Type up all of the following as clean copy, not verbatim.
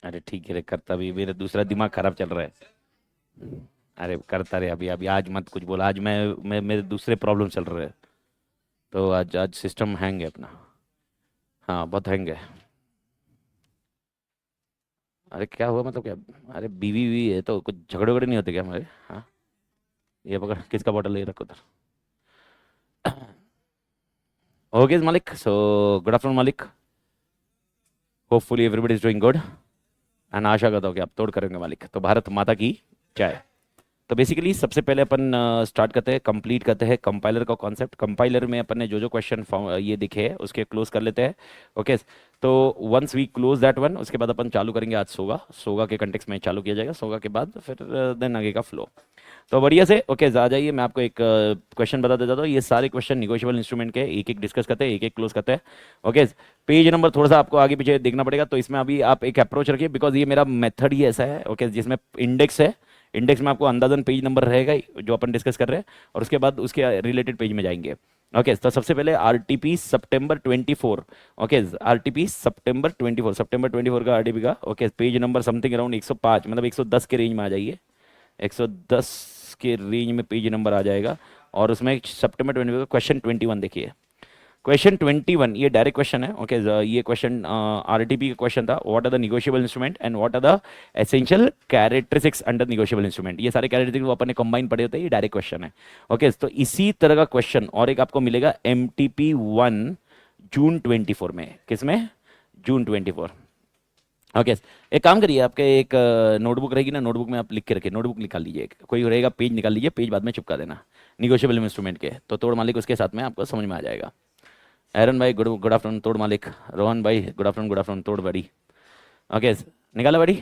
अरे ठीक है, करता भी, मेरा दूसरा दिमाग खराब चल रहा है। अरे करता रहे, अभी अभी आज मत कुछ बोला, आज मैं मेरे दूसरे प्रॉब्लम चल रहे हैं। तो आज आज सिस्टम हैंग है अपना। हाँ बहुत हैंग है। अरे क्या हुआ, मतलब क्या? अरे बीवी बीवी है तो कुछ झगड़े वगड़े नहीं होते क्या हमारे? हाँ। ये पकड़, किसका बॉटल, ये रखो उधर। ओके मालिक, सो गुड आफ्टरनून मालिक। Hopefully everybody is doing good. And आशा करता हूँ कि आप तोड़ करेंगे मालिक। तो भारत माता की जय। तो बेसिकली सबसे पहले अपन स्टार्ट करते हैं, कंप्लीट करते हैं कंपाइलर का कॉन्सेप्ट। कंपाइलर में अपन ने जो जो क्वेश्चन ये दिखे हैं उसके क्लोज कर लेते हैं। ओके। तो once we close that one, उसके बाद अपन चालू करेंगे आज सोगा। सोगा के कंटेक्स में चालू किया जाएगा, सोगा के बाद फिर देन आगे का फ्लो। तो बढ़िया से ओके आ जाइए। मैं आपको एक क्वेश्चन बता देता हूँ। ये सारे क्वेश्चन निगोशिएबल इंस्ट्रूमेंट के, एक एक डिस्कस करते हैं, एक एक क्लोज करते हैं। ओके। पेज नंबर थोड़ा सा आपको आगे पीछे देखना पड़ेगा, तो इसमें अभी आप एक अप्रोच रखिए, बिकॉज ये मेरा मेथड ही ऐसा है। ओके जिसमें इंडेक्स है, इंडेक्स में आपको अंदाजन पेज नंबर रहेगा ही जो अपन डिस्कस कर रहे हैं, और उसके बाद उसके रिलेटेड पेज में जाएंगे। ओके तो सबसे पहले RTP September 24। Okay RTP September 24 का आरटीपी का। Okay page number something around 105, मतलब 110 के रेंज में आ जाइए। 110 के रेंज में पेज नंबर आ जाएगा। और उसमें सितंबर 24 का क्वेश्चन 21 देखिए। क्वेश्चन 21 ये डायरेक्ट क्वेश्चन है। ओके ये क्वेश्चन आरटीपी का क्वेश्चन था, what are the negotiable instrument and what are the essential characteristics under negotiable instrument. ये सारे कैरेक्टरिस्टिक्स वो अपन ने कंबाइन पढ़े होते हैं, ये डायरेक्ट क्वेश्चन है। ओके तो इसी तरह का क्वेश्चन और एक आपको मिलेगा MTP 1 जून 24 में। किसमें? जून 24। ओके एक काम करिए, आपके एक नोटबुक रहेगी ना, नोटबुक में आप लिख के रखिए, नोटबुक निकाल लीजिए, कोई रहेगा पेज निकाल लीजिए, पेज बाद में चिपका देना। निगोशिएबल इंस्ट्रूमेंट के तो तोड़ मालिक उसके साथ में आपको समझ में आ जाएगा। एरन भाई गुड गुड आफ्टरनून तोड़ मालिक। रोहन भाई गुड आफ्टरनून तोड़ बड़ी। ओके निकाला buddy.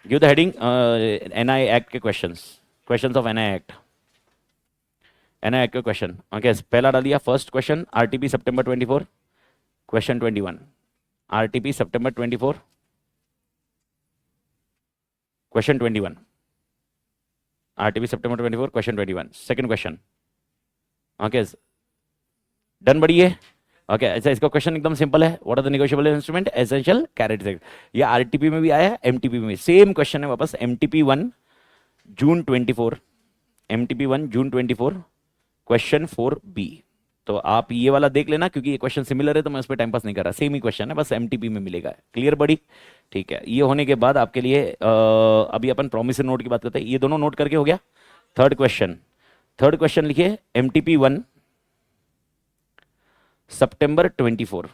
Give the heading NI act के questions, questions of NI act. NI act के क्वेश्चन। ओके पहला डालिए first question, RTP September 24 question 21। RTP September 24 question 21। RTP September 24 question 21 second question. Okay done buddy है। Okay अच्छा इसका question एकदम simple है, what are the negotiable instrument essential characteristics. ये RTP में भी आया है, एमटीपी में सेम क्वेश्चन है वापस। MTP 1 जून 24, MTP 1 जून 24 क्वेश्चन 4B। तो आप ये वाला देख लेना, क्योंकि ये क्वेश्चन सिमिलर है तो मैं उस पर टाइम पास नहीं कर रहा, सेम ही क्वेश्चन है, बस एमटीपी में मिलेगा। क्लियर बड़ी? ठीक है ये होने के बाद आपके लिए अभी अपन प्रोमिसरी नोट की बात करते हैं। ये दोनों नोट करके हो गया। थर्ड क्वेश्चन, थर्ड क्वेश्चन लिखिए MTP 1 सितंबर 24।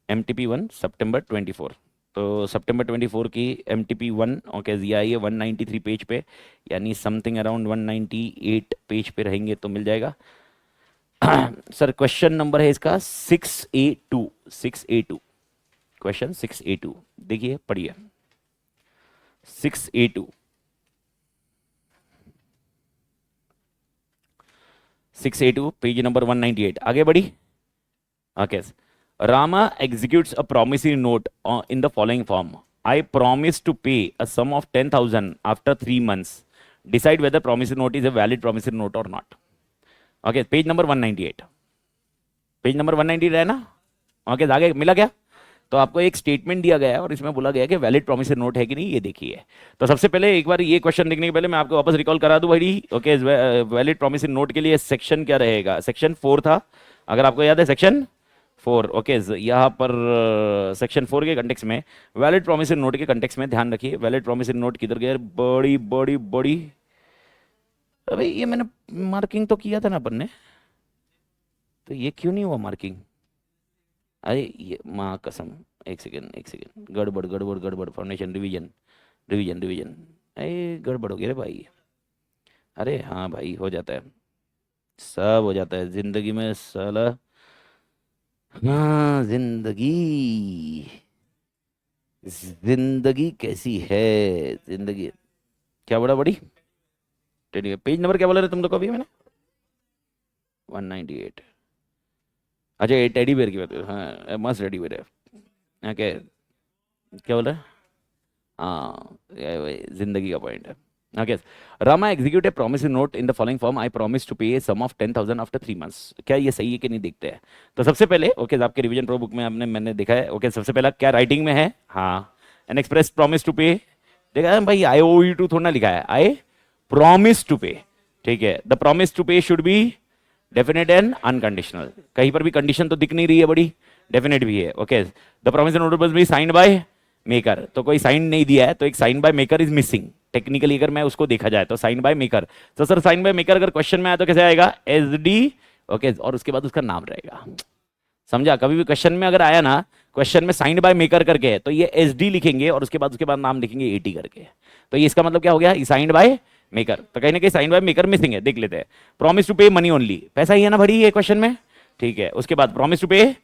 MTP 1 सितंबर 24। तो सितंबर 24 की MTP 1 ओके ये आई है 193 पेज पे, यानी समथिंग अराउंड 198 पेज पे रहेंगे तो मिल जाएगा। सर क्वेश्चन नंबर है इसका 6A2, 6A2 क्वेश्चन 6A2 देखिए पढ़िए। 6A2, 6A2 पेज नंबर 198 आगे बढ़ी। Okay Rama executes a promissory note in the following form. I promise to pay a sum of 10,000 after 3 months. Decide whether promissory note is a valid promissory note or not. Okay, page number 198, page number 198 है ना? Okay आगे मिला क्या? तो आपको एक statement दिया गया है और इसमें बोला गया कि वैलिड प्रॉमिसरी नोट है कि नहीं, ये देखिए। तो सबसे पहले एक बार ये क्वेश्चन देखने के पहले मैं आपको वापस रिकॉल करा दूं भाई। ओके वैलिड प्रॉमिसरी नोट के लिए सेक्शन क्या रहेगा? सेक्शन 4 था, अगर आपको याद है सेक्शन 4। ओके यहाँ पर सेक्शन 4 के कंटेक्स में, वैलिड प्रॉमिसरी नोट के कंटेक्स में ध्यान रखिए। वैलिड प्रॉमिसरी नोट किधर गए? बड़ी बड़ी बड़ी, अबे ये मैंने मार्किंग तो किया था ना अपन ने, तो ये क्यों नहीं हुआ मार्किंग? अरे ये माँ कसम, एक सेकेंड एक सेकेंड, गड़बड़ गड़बड़ गड़बड़, फाउंडेशन रिवीजन रिवीजन रिवीजन, अरे गड़बड़ हो गया रे भाई। अरे हाँ भाई हो जाता है, सब हो जाता है जिंदगी में साला। हाँ जिंदगी, जिंदगी कैसी है जिंदगी। क्या बड़ा बड़ी पेज नंबर क्या बोला रहे तुम लोग को अभी मैंने? 198। अच्छा ये टेडी बेयर की बात कर, हाँ मस्त टेडी बेयर है। ओके क्या बोला? हाँ जिंदगी का पॉइंट है। Okay Rama execute a promissory note in the following form, I promise to pay a sum of 10,000 after 3 months। क्या ये सही है कि नहीं देखते हैं। तो सबसे पहले ओके आपके रिवीजन प्रो बुक में आपने मैंने देखा है। ओके सबसे पहला क्या राइटिंग में है? हाँ एन एक्सप्रेस प्रॉमिस टू पे, देखा है भाई, आई ओ यू टू थोड़ा लिखा है, आई प्रॉमिस टू पे, ठीक है। द प्रॉमिस टू पे should be definite and unconditional, कहीं पर भी कंडीशन तो दिख नहीं रही है बड़ी, डेफिनेट भी है, okay. The promise note must be signed by maker, तो कोई साइन नहीं दिया है, तो एक sign by maker is missing technically, अगर मैं उसको देखा जाए तो साइन बाय मेकर। तो सर साइन बाय मेकर अगर क्वेश्चन में आया तो कैसे आएगा, एस डी, ओके, और उसके बाद उसका नाम रहेगा, समझा। कभी भी क्वेश्चन में अगर आया ना, क्वेश्चन में साइंड बाय मेकर करके है, तो ये एस डी लिखेंगे और उसके बाद नाम लिखेंगे एटी करके, तो ये इसका मतलब क्या हो गया, साइंड बाय मेकर। तो कहीं ना कहीं साइंड बाय मेकर मिसिंग है, देख लेते हैं। प्रॉमिस टू पे मनी ओनली, पैसा ही है ना भरी ये क्वेश्चन में, ठीक है। उसके बाद promise to pay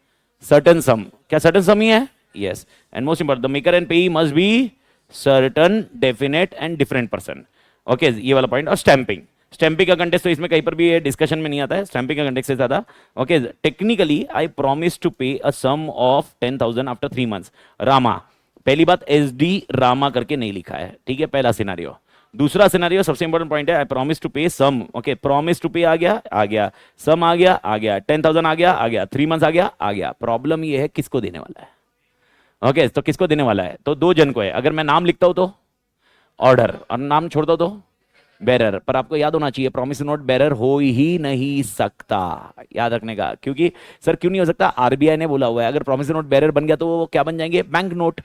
certain sum, क्या सर्टन सम ही है, yes. And most important, the maker and pay must be certain definite and different person, okay, ये वाला पॉइंट। और स्टैंपिंग, स्टैंपिंग का कंटेक्स्ट तो इसमें कहीं पर भी ये डिस्कशन में नहीं आता है, स्टैंपिंग का कंटेक्स्ट से ज्यादा, okay. Technically I promise to pay a sum of 10,000 after 3 months, Rama, पहली बात एस डी रामा करके नहीं लिखा है, ठीक है, पहला सिनारियो। दूसरा सिनारियो सबसे इंपॉर्टेंट पॉइंट है, आई प्रॉमिस टू पे सम, ओके, प्रॉमिस टू पे आ गया, सम आ गया, 10,000 आ गया, 3 मंथ्स आ गया। प्रॉब्लम ये है किसको देने वाला है, ओके, तो किसको देने वाला है, तो दो जन को है। अगर मैं नाम लिखता हूं तो ऑर्डर, और नाम छोड़ता हूं तो बेरर, पर आपको याद होना चाहिए प्रॉमिस नोट बेरर हो ही नहीं सकता, याद रखने का, क्योंकि सर क्यों नहीं हो सकता, आरबीआई ने बोला हुआ है, अगर प्रॉमिस नोट बेरर बन गया तो वो क्या बन जाएंगे, bank note,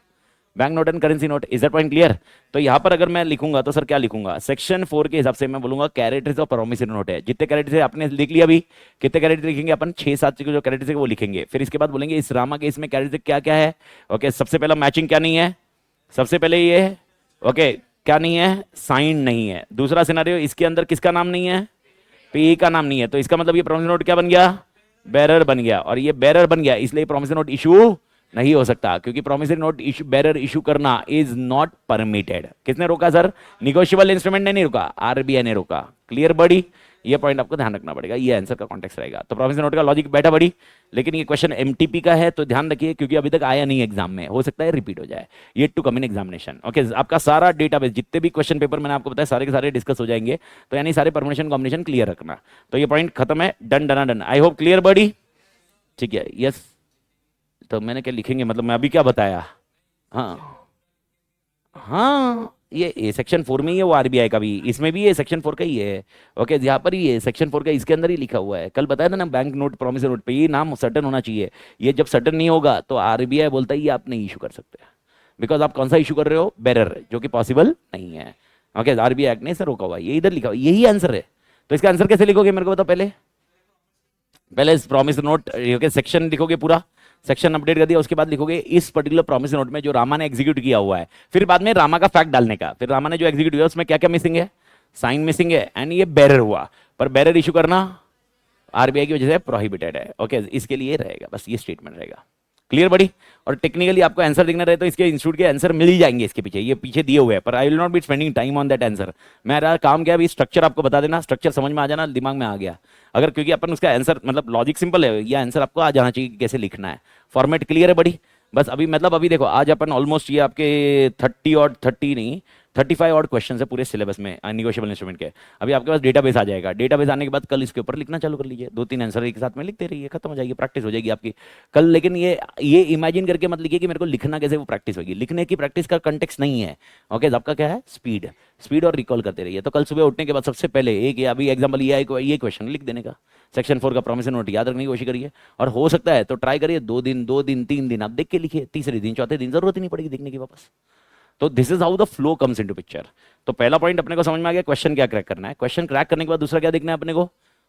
bank note and currency note, is that point clear. तो यहां पर अगर मैं लिखूंगा तो सर क्या लिखूंगा, सेक्शन 4 के हिसाब से मैं बोलूंगा कैरेक्टर्स ऑफ प्रॉमिसरी नोट है, जितने कैरेक्टर्स आपने लिख लिया अभी, कितने कैरेक्टर लिखेंगे अपन, 6-7 जो कैरेक्टर्स है वो लिखेंगे। फिर इसके बाद बोलेंगे इस रामा के इसमें कैरेक्टर क्या क्या है, ओके। सबसे पहला मैचिंग क्या नहीं है, सबसे पहले ये है, ओके, क्या नहीं है, साइन नहीं है। दूसरा सिनारियो, इसके अंदर किसका नाम नहीं है, पे का नाम नहीं है, तो इसका मतलब ये प्रॉमिसरी नोट क्या बन गया, बेरर बन गया, और ये बेरर बन गया, इसलिए प्रॉमिसरी नोट इशू नहीं हो सकता, क्योंकि promissory note issue bearer issue करना इज नॉट परमिटेड। किसने रोका सर, निगोशिएबल इंस्ट्रूमेंट ने नहीं रोका, आरबीआई ने रोका। क्लियर बड़ी, ये पॉइंट आपको ध्यान रखना पड़ेगा, ये आंसर का कॉन्टेक्स्ट रहेगा। तो प्रॉमिसरी नोट का लॉजिक बैठा बड़ी, लेकिन ये क्वेश्चन एमटीपी का है तो ध्यान रखिए, क्योंकि अभी तक आया नहीं एग्जाम में, हो सकता है रिपीट हो जाए, ये to come in examination, okay. आपका सारा डेटाबेस, जितने भी क्वेश्चन पेपर मैंने आपको बताया सारे के सारे डिस्कस हो जाएंगे, तो यानी सारे परमिशन कॉम्बिनेशन क्लियर रखना। तो ये पॉइंट खत्म है, done done done, I hope clear बड़ी, ठीक है, यस। तो मैंने क्या लिखेंगे, मतलब मैं अभी क्या बताया, हाँ हाँ, ये सेक्शन 4 में ही है, वो आरबीआई का भी, इसमें भी ये सेक्शन 4 का ही है, ओके। यहाँ पर ही है सेक्शन 4 का, इसके अंदर ही लिखा हुआ है। कल बताया था ना, बैंक नोट प्रॉमिस नोट पे ये नाम सर्टन होना चाहिए, ये जब सर्टन नहीं होगा तो आरबीआई बोलता है ये आप नहीं इशू कर सकते, बिकॉज आप कौन सा इशू कर रहे हो, बेरर, जो कि पॉसिबल नहीं है, ओके। आरबीआई एक्ट ने सर रोका हुआ, ये इधर लिखा हुआ, यही आंसर है। तो इसका आंसर कैसे लिखोगे मेरे को बताओ, पहले पहले प्रॉमिस नोट सेक्शन लिखोगे, पूरा सेक्शन अपडेट कर दिया, उसके बाद लिखोगे इस पर्टिकुलर प्रॉमिस नोट में जो रामा ने एग्जीक्यूट किया हुआ है, फिर बाद में रामा का फैक्ट डालने का, फिर रामा ने जो एग्जीक्यूट किया उसमें क्या क्या मिसिंग है, साइन मिसिंग है, एंड ये बेरर हुआ, पर बेरर इशू करना आरबीआई की वजह से प्रोहिबिटेड है, ओके। इसके लिए रहेगा, बस ये स्टेटमेंट रहेगा, क्लियर बड़ी। और टेक्निकली आपको आंसर देखना रहे तो इसके इंस्टीट्यूट के आंसर मिल ही जाएंगे, इसके पीछे, ये पीछे दिए हुए हैं, पर I will not be spending time on that answer. मेरा काम क्या है, अभी स्ट्रक्चर आपको बता देना, स्ट्रक्चर समझ में आ जाना, दिमाग में आ गया अगर, क्योंकि अपन उसका आंसर, मतलब लॉजिक सिंपल है, ये आंसर आपको आ जाना चाहिए कि कैसे लिखना है, फॉर्मेट क्लियर है बड़ी। बस अभी मतलब अभी देखो, आज अपन ऑलमोस्ट ये आपके 30 और 30 नहीं 35 और क्वेश्चन है पूरे सिलेबस में निगोशिएबल इंस्ट्रूमेंट के। अभी आपके पास डेटाबेस आ जाएगा, डेटाबेस आने के बाद कल इसके ऊपर लिखना चालू कर लीजिए, 2-3 आंसर एक साथ में लिखते रहिए, खत्म हो जाएगी, प्रैक्टिस हो जाएगी आपकी कल। लेकिन ये इमेजिन करके मत लिखिए कि मेरे को लिखना कैसे, वो प्रैक्टिस होगी, लिखने की प्रैक्टिस का कंटेक्स्ट नहीं है, ओके। आपका क्या है, स्पीड, स्पीड और रिकॉल करते रहिए। तो कल सुबह उठने के बाद सबसे पहले एक, अभी एग्जाम्पल ये क्वेश्चन लिख देने का, सेक्शन 4 का प्रॉमिस नोट याद रखने की कोशिश करिए, और हो सकता है तो ट्राई करिए 2 दिन 3 दिन आप देख के लिखिए, तीसरे दिन चौथे दिन जरूरत ही नहीं पड़ेगी देखने की वापस। तो this is how the flow comes into picture. तो पहला पॉइंट अपने को समझ में आ गया, क्वेश्चन क्या क्रैक करना है, क्वेश्चन क्रैक करने के बाद दूसरा क्या देखना है अपने को,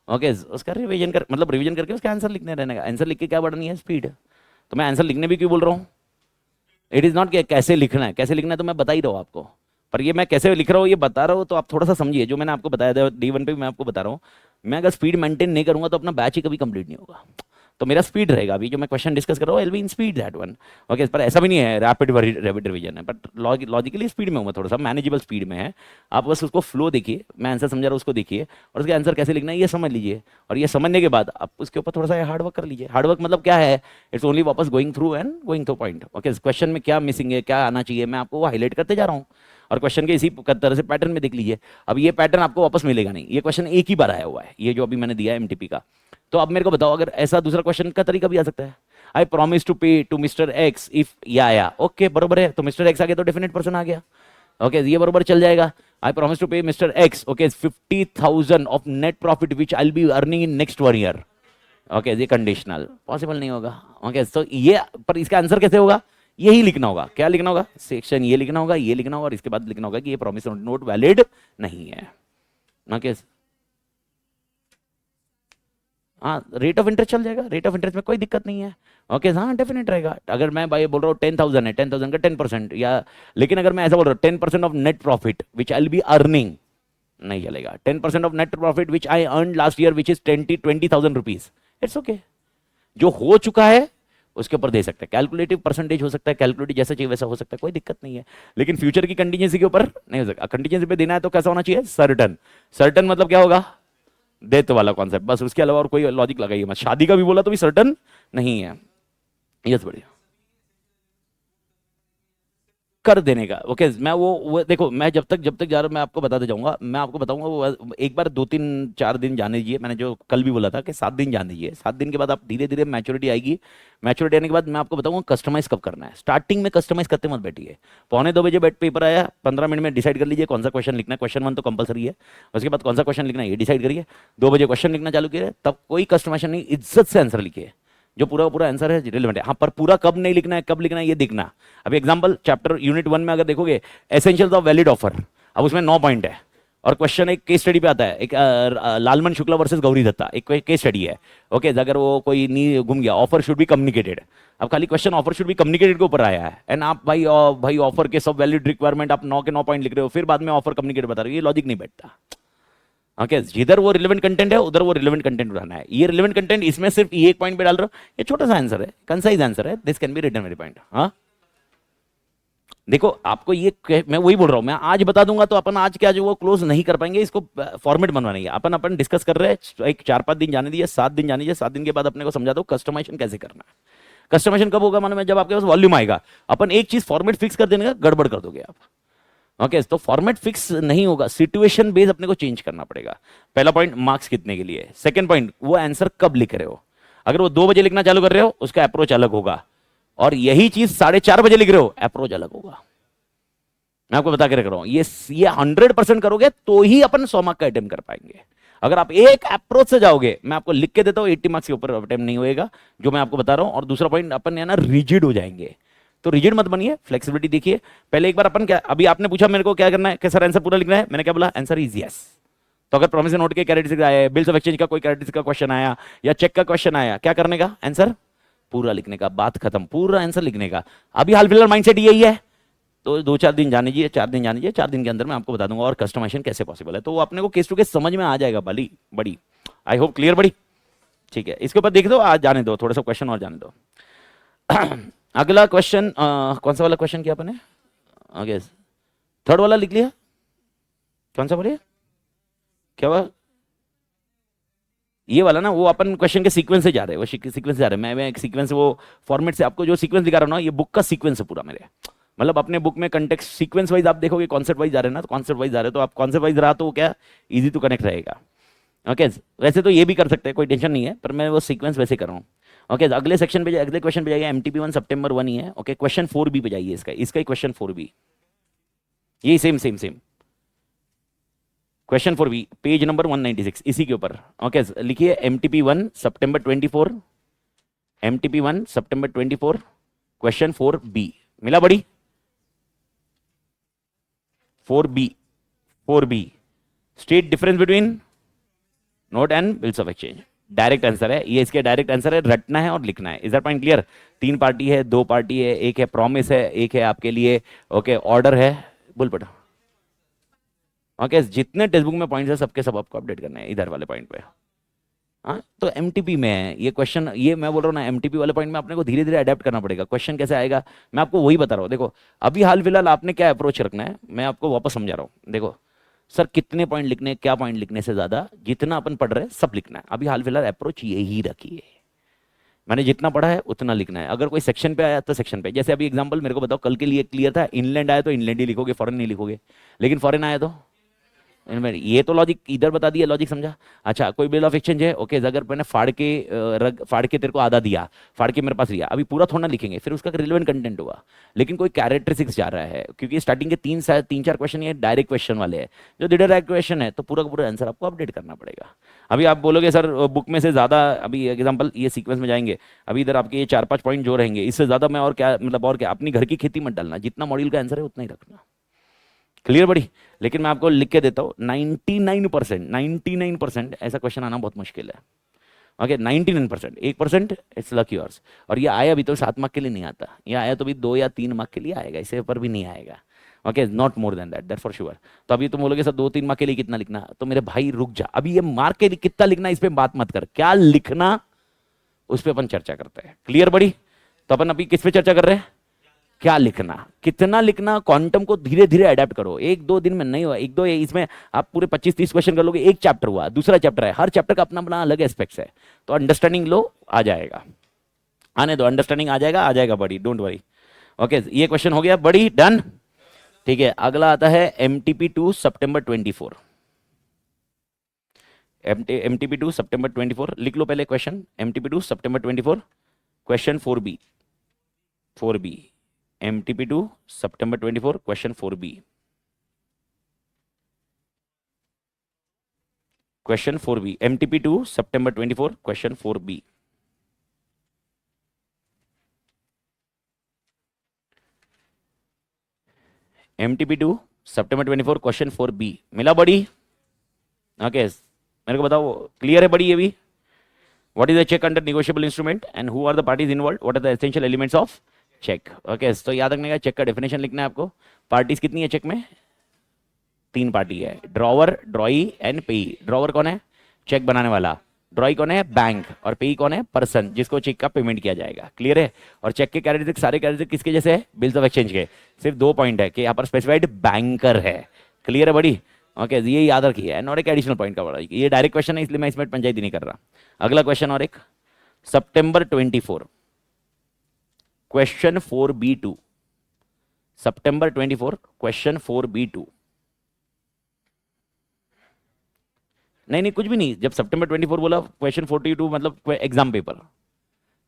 ओके, उसका रिवीजन कर, मतलब रिवीजन करके उसका आंसर लिखने रहने का, आंसर लिख के क्या बढ़नी है, स्पीड। तो मैं आंसर लिखने भी क्यों बोल रहा हूँ, इट इज नॉट कैसे लिखना है, कैसे लिखना है तो मैं बता ही रहा हूँ आपको, पर ये मैं कैसे लिख रहा हूँ ये बता रहा हूँ, तो आप थोड़ा सा समझिए, जो मैंने आपको बताया था D1 पे भी मैं आपको बता रहा हूँ। मैं अगर स्पीड मेंटेन नहीं करूंगा तो अपना बैच ही कभी कंप्लीट नहीं होगा, तो मेरा स्पीड रहेगा, अभी जो मैं क्वेश्चन डिस्कस कर रहा हूँ L be in speed that one, okay. पर ऐसा भी नहीं है रैपिड रिवीजन है, बट लॉजिकली स्पीड में हूँ मैं, थोड़ा सा मैनेजेबल स्पीड में है। आप बस उसको फ्लो देखिए, मैं आंसर समझा रहा हूँ उसको देखिए, और उसके आंसर कैसे लिखना है ये समझ लीजिए, और ये समझने के बाद आप उसके ऊपर थोड़ा सा हार्डवर्क कर लीजिए। हार्डवर्क मतलब क्या है, इट्स ओनली वापस going through and going through point, okay. Question में क्या मिसिंग है, क्या आना चाहिए, मैं आपको वो हाईलाइट करते जा रहा हूँ, और क्वेश्चन के इसी तरह से पैटर्न में देख लीजिए। अब ये पैटर्न आपको वापस मिलेगा नहीं, ये क्वेश्चन एक ही बार आया हुआ है, ये जो अभी मैंने दिया है एमटीपी का। तो अब मेरे को बताओ, अगर ऐसा दूसरा क्वेश्चन का तरीका भी आ सकता है, आई प्रॉमिस टू पे टू मिस्टर एक्स इफ या ओके बरोबर है, तो मिस्टर एक्स आ गया तो डेफिनेट पर्सन आ गया। ओके ये बरोबर चल जाएगा। आई प्रॉमिस टू पे mister x okay 50,000 of net profit which I will be earning in next 1 year. Okay ये कंडीशनल पॉसिबल नहीं होगा। ओके तो ये पर इसका आंसर कैसे होगा, यही लिखना होगा। क्या लिखना होगा, सेक्शन ये लिखना होगा, ये लिखना होगा और इसके बाद लिखना होगा कि ये प्रॉमिस नोट वैलिड नहीं है। ओके हाँ रेट ऑफ इंटरेस्ट चल जाएगा, रेट ऑफ इंटरेस्ट में कोई दिक्कत नहीं है। ओके हाँ डेफिनेट रहेगा। अगर मैं भाई बोल रहा हूँ 10,000 है, 10,000 का 10% या, लेकिन अगर मैं ऐसा बोल रहा हूँ 10% of net profit which I will be earning, नहीं चलेगा। 10% of net profit which I earn last year which is 20,000 rupees, it's okay. जो हो चुका है उसके ऊपर दे सकते हैं, कैलकुलेटिव परसेंटेज हो सकता है, कैलकुलेटिव जैसा चाहिए वैसा हो सकता है, कोई दिक्कत नहीं है। लेकिन फ्यूचर की कंटीजेंसी के ऊपर नहीं हो सकता। कंटीजेंसी पे देना है तो कैसा होना चाहिए, सर्टन। सर्टन मतलब क्या होगा, डेथ वाला कॉन्सेप्ट, बस उसके अलावा और कोई लॉजिक लगाइए मत। शादी का भी बोला तो भी सर्टन नहीं है। यस बढ़िया कर देने का। ओके मैं वो देखो, मैं जब तक जा रहा हूं मैं आपको बताते जाऊंगा, मैं आपको बताऊंगा वो एक बार 2 3 4 दिन जाने दीजिए। मैंने जो कल भी बोला था कि 7 दिन जाने दीजिए, 7 दिन के बाद आप धीरे धीरे मैच्योरिटी आएगी। मैच्योरिटी आने के बाद मैं आपको बताऊंगा कस्टमाइज कब करना है। स्टार्टिंग में कस्टमाइज करते मत बैठिए। 1:45 बैठ पेपर आया, 15 मिनट में डिसाइड कर लीजिए कौन सा क्वेश्चन लिखना है। क्वेश्चन 1 तो कंपलसरी है, उसके बाद कौन सा क्वेश्चन लिखना है ये डिसाइड करिए। 2 बजे क्वेश्चन लिखना चालू किए, तब कोई कस्टमाइजेशन नहीं, इज्जत से आंसर लिखिए। जो पूरा पूरा आंसर है रिलेवेंट है। हाँ पर पूरा कब नहीं लिखना है, कब लिखना है ये देखना। अभी एग्जांपल चैप्टर यूनिट 1 में अगर देखोगे एसेंशियल्स ऑफ वैलिड ऑफर, अब उसमें 9 पॉइंट है और क्वेश्चन एक केस स्टडी पे आता है। एक लालमन शुक्ला वर्सेस गौरी दत्ता एक केस स्टडी है। ओके अगर वो कोई नहीं घूम गया, ऑफर शुड बी कम्युनिकेटेड। अब खाली question offer should be communicated के ऊपर आया है एंड आप भाई ऑफर के सब वैलिड रिक्वायरमेंट आप 9 के 9 पॉइंट लिख रहे हो, फिर बाद में ऑफर कम्युनिकेट बता रहे हो, ये लॉजिक नहीं बैठता। ओके जिधर वो रिलेवेंट कंटेंट है उधर वो रिलेवेंट कंटेंट उठाना है। ये रिलेवेंट कंटेंट इसमें सिर्फ ये एक पॉइंट पे डाल रहा हूं, ये छोटा सा आंसर है, कंसाइज आंसर है, this can be written very point. हाँ देखो आपको ये मैं वही बोल रहा हूं, मैं आज बता दूंगा तो अपन आज क्या जो वो क्लोज नहीं कर पाएंगे, इसको फॉर्मेट बनवाना है। अपन डिस्कस कर रहे हैं, एक 4-5 दिन जाने दीजिए, 7 दिन जाने दीजिए। 7 दिन के बाद अपने को समझा दो कस्टमाइजेशन कैसे करना है। कस्टमाइजेशन कब होगा, मानो जब आपके पास वॉल्यूम आएगा। अपन एक चीज फॉर्मेट फिक्स कर देने का गड़बड़ कर दोगे आप। ओके तो फॉर्मेट फिक्स नहीं होगा, सिचुएशन बेस अपने को चेंज करना पड़ेगा। पहला पॉइंट मार्क्स कितने के लिए, सेकंड पॉइंट वो आंसर कब लिख रहे हो। अगर वो 2 बजे लिखना चालू कर रहे हो उसका अप्रोच अलग होगा, और यही चीज 4:30 बजे लिख रहे हो अप्रोच अलग होगा। मैं आपको बता के रख रहा हूं, ये 100% करोगे तो ही अपन 100 मार्क का अटेम्प्ट कर पाएंगे। अगर आप एक अप्रोच से जाओगे, मैं आपको लिख के देता हूं 80 मार्क्स के ऊपर अटेम्प्ट नहीं होएगा, जो मैं आपको बता रहा हूं। और दूसरा पॉइंट, अपन ना रिजिड हो जाएंगे, तो रिजिड मत बनिए, फ्लेक्सिबिलिटी देखिए। पहले एक बार अपन क्या, अभी आपने पूछा मेरे को क्या करना है कि सर आंसर पूरा लिखना है, मैंने क्या बोला, आंसर इज यस। तो अगर प्रॉमिस नोट के कैरेक्टरिस्टिक आया, बिल्स ऑफ एक्सचेंज का कोई कैरेक्टरिस्टिक का क्वेश्चन आया या चेक का क्वेश्चन आया, क्या करने का, आंसर पूरा लिखने का, बात खत्म, पूरा आंसर लिखने का। अभी हाल फिलहाल माइंडसेट यही है, तो 2-4 दिन जाने दीजिए, 4 दिन जाने दीजिए, 4 दिन के अंदर मैं आपको बता दूंगा और कस्टमाइजेशन कैसे पॉसिबल है। तो वो अपने को केस टू केस समझ में आ जाएगा बड़ी। आई होप क्लियर बड़ी, ठीक है। इसके ऊपर देख दो, आज जाने दो, थोड़ा सा क्वेश्चन और जाने दो। अगला क्वेश्चन कौन सा वाला क्वेश्चन किया अपने, ओके 3rd वाला लिख लिया, कौन सा बोलिए, क्या हुआ, ये वाला ना, वो अपन क्वेश्चन के सीक्वेंस से जा रहे हैं, वो सीक्वेंस से जा रहे हैं। मैं एक सीक्वेंस, वो फॉर्मेट से आपको जो सीक्वेंस दिखा रहा हूं ना, ये बुक का सीक्वेंस है पूरा मेरे, मतलब अपने बुक में कंटेक्स्ट सीक्वेंस वाइज आप देखोगे, कॉन्सेप्ट वाइज जा रहे हैं ना, तो कॉन्सेप्ट वाइज जा रहे हो, तो आप कॉन्सेप्ट वाइज रहा तो वो क्या इजी टू कनेक्ट रहेगा। ओके वैसे तो ये भी कर सकते हैं, कोई टेंशन नहीं है, पर मैं वो सीक्वेंस वैसे कर रहा हूँ। ओके अगले सेक्शन पे, अगले क्वेश्चन पे जाइए, MTP1 September 1 ही है। ओके क्वेश्चन 4B पे जाइए, इसका ही क्वेश्चन 4B, ये same question 4B page number 196 इसी के ऊपर। ओके लिखिए MTP1 September 24, MTP1 September 24 question 4B मिला बड़ी, 4B state difference between note and bills of exchange. Direct answer है ये, इसके डायरेक्ट आंसर है, रटना है और लिखना है। Is that point clear. 3 party है, 2 पार्टी है, एक है प्रॉमिस है, एक है आपके लिए ओके ऑर्डर है, बोल पड़ा। ओके जितने टेक्स्ट बुक में पॉइंट्स है सबके सब आपको अपडेट करने हैं इधर वाले पॉइंट पे। हाँ तो MTP में है ये क्वेश्चन, ये मैं बोल रहा हूँ ना, MTP वाले पॉइंट में अपने को धीरे धीरे अडेप्ट करना पड़ेगा। क्वेश्चन कैसे आएगा मैं आपको वही बता रहा हूँ। देखो अभी हाल फिलहाल आपने क्या अप्रोच रखना है, मैं आपको वापस समझा रहा हूँ। देखो सर कितने पॉइंट लिखने, क्या पॉइंट लिखने से ज्यादा जितना अपन पढ़ रहे हैं सब लिखना है। अभी हाल फिलहाल अप्रोच यही रखिए, मैंने जितना पढ़ा है उतना लिखना है। अगर कोई सेक्शन पे आया तो सेक्शन पे, जैसे अभी एग्जांपल मेरे को बताओ, कल के लिए क्लियर था, इनलैंड आया तो इनलैंड ही लिखोगे, फॉरेन नहीं लिखोगे। लेकिन फॉरेन आया तो ये तो लॉजिक इधर बता दिया, लॉजिक समझा। अच्छा, कोई बिल ऑफ एक्सचेंज है, ओके, अगर मैंने फाड़ के तेरे को आधा दिया, फाड़ के मेरे पास लिया, अभी पूरा थोड़ा ना लिखेंगे, फिर उसका रिलेवेंट कंटेंट होगा। लेकिन कोई कैरेक्टरिस्टिक्स जा रहा है, क्योंकि स्टार्टिंग के तीन चार क्वेश्चन ये डायरेक्ट क्वेश्चन वाले हैं, जो डायरेक्ट क्वेश्चन है तो पूरा का पूरा आंसर आपको अपडेट करना पड़ेगा। अभी आप बोलोगे सर बुक में से ज्यादा, अभी एग्जाम्पल ये सीक्वेंस में जाएंगे, अभी इधर आपके ये 4-5 पॉइंट जो रहेंगे, इससे ज्यादा मैं और क्या मतलब, और क्या, अपनी घर की खेती मत डालना, जितना मॉड्यूल का आंसर है उतना ही रखना। क्लियर बड़ी। लेकिन मैं आपको लिख के देता हूँ 99% ऐसा क्वेश्चन आना बहुत मुश्किल है। Okay 99%, 1% it's lucky yours. और ये आया भी तो 7 मार्क के लिए नहीं आता, ये आया तो भी 2 या 3 मार्क के लिए आएगा, इससे ऊपर भी नहीं आएगा। Okay not more than that for sure. तो अभी तुम बोलोगे सर 2-3 मार्क के लिए कितना लिखना, तो मेरे भाई रुक जा, अभी ये मार्क के लिए कितना लिखना इस पर बात मत कर, क्या लिखना उस पर अपन चर्चा करते हैं। क्लियर बड़ी। तो अपन अभी किस पे चर्चा कर रहे हैं, क्या लिखना, कितना लिखना। क्वांटम को धीरे धीरे अडेप्ट करो, 1-2 दिन में नहीं हुआ, 1-2 इसमें आप पूरे 25-30 क्वेश्चन कर लोगे, एक चैप्टर हुआ, दूसरा चैप्टर है, हर चैप्टर का अपना अपना अलग एस्पेक्ट्स है, तो अंडरस्टैंडिंग लो, आ जाएगा, आने दो, अंडरस्टैंडिंग आ जाएगा बड़ी, डोंट वरी। ओके ये क्वेश्चन हो गया बड़ी, डन। ठीक है, अगला आता है MTP2 September 24। MTP2 September 24 लिख लो पहले question, MTP2 September 24 question 4B MTP2 September 24 question 4B। Question 4B MTP2 September 24 question 4B। MTP2 September 24 question 4B मिला बड़ी। ओके मेरे को बताओ, क्लियर है बड़ी ये भी। What is a check under negotiable instrument and who are the parties involved? What are the essential elements of check? Okay, तो याद रखने का, चेक का डेफिनेशन लिखना है आपको। पार्टीज कितनी है चेक में, 3 पार्टी है, ड्रॉवर, ड्रॉई एंड पेई। ड्रॉवर कौन है, चेक बनाने वाला। ड्रॉई कौन है, बैंक। और पेई कौन है, पर्सन जिसको चेक का पेमेंट किया जाएगा। क्लियर है। और चेक के कैरेक्टरिस्टिक, सारे कैरेक्टरिस्टिक किसके जैसे है, बिल्स ऑफ एक्सचेंज के। सिर्फ 2 पॉइंट है कि यहाँ पर स्पेसिफाइड बैंकर है। क्लियर है बड़ी। ओके ये याद रखिए, है और एक एडिशनल पॉइंट का बड़ा, ये डायरेक्ट क्वेश्चन है इसलिए मैं इसमें पंचायती नहीं कर रहा। अगला क्वेश्चन और एक, September 24 question 4B2। September 24 question 4B2। नहीं कुछ भी नहीं, जब September 24 बोला क्वेश्चन 42 मतलब exam paper.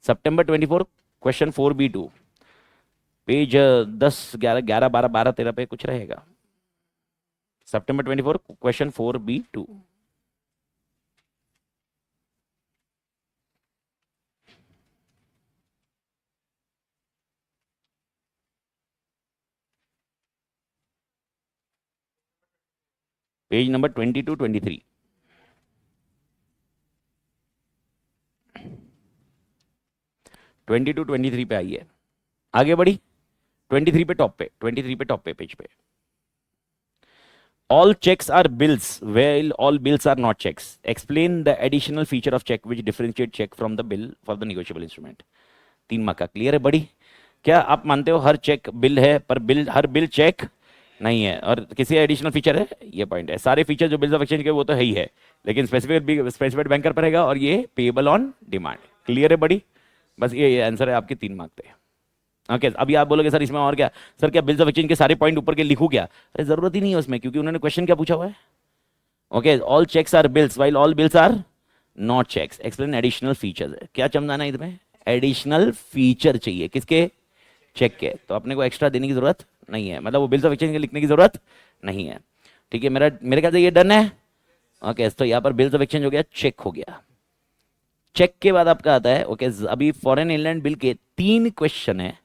September 24 question 4B2 page 10, 11, 11, 12, 12, 13 पे कुछ रहेगा। September 24 question 4B2। Page number 22-23। 22-23 पे आई है, आगे बढ़ी। 23 पे टॉप पे, 23 पे टॉप पे पेज पे। All checks are bills, while all bills are not checks. Explain the additional feature of check which differentiate check from the bill for the negotiable instrument. 3 mark का। क्लियर है बड़ी। क्या आप मानते हो हर चेक बिल है, पर हर बिल चेक नहीं है, और किसी एडिशनल फीचर है, ये पॉइंट है। सारे फीचर जो बिल्स ऑफ एक्सचेंज के वो तो है ही है, लेकिन स्पेसिफाइड बैंकर पर रहेगा, और ये पेएबल ऑन डिमांड। क्लियर है बड़ी। बस ये आंसर है आपके 3 मार्क पे। ओके अभी आप बोलोगे सर इसमें और क्या, सर क्या बिल्स ऑफ एक्सचेंज के सारे पॉइंट ऊपर के लिखूं क्या, अरे जरूरत ही नहीं है उसमें, क्योंकि उन्होंने क्वेश्चन क्या पूछा हुआ है। Okay all cheques are bills while all bills are not cheques. Explain additional features, क्या समझाना है इसमें, एडिशनल फीचर चाहिए किसके, चेक के। तो अपने को एक्स्ट्रा देने की जरूरत नहीं है, मतलब वो बिल्स ऑफ एक्सचेंज के लिखने की जरूरत नहीं है। ठीक है, मेरे ख्याल से ये डन है। ओके तो यहाँ पर बिल्स ऑफ एक्सचेंज हो गया, चेक हो गया। चेक के बाद आपका आता है, ओके अभी फॉरेन इनलैंड बिल के 3 क्वेश्चन है,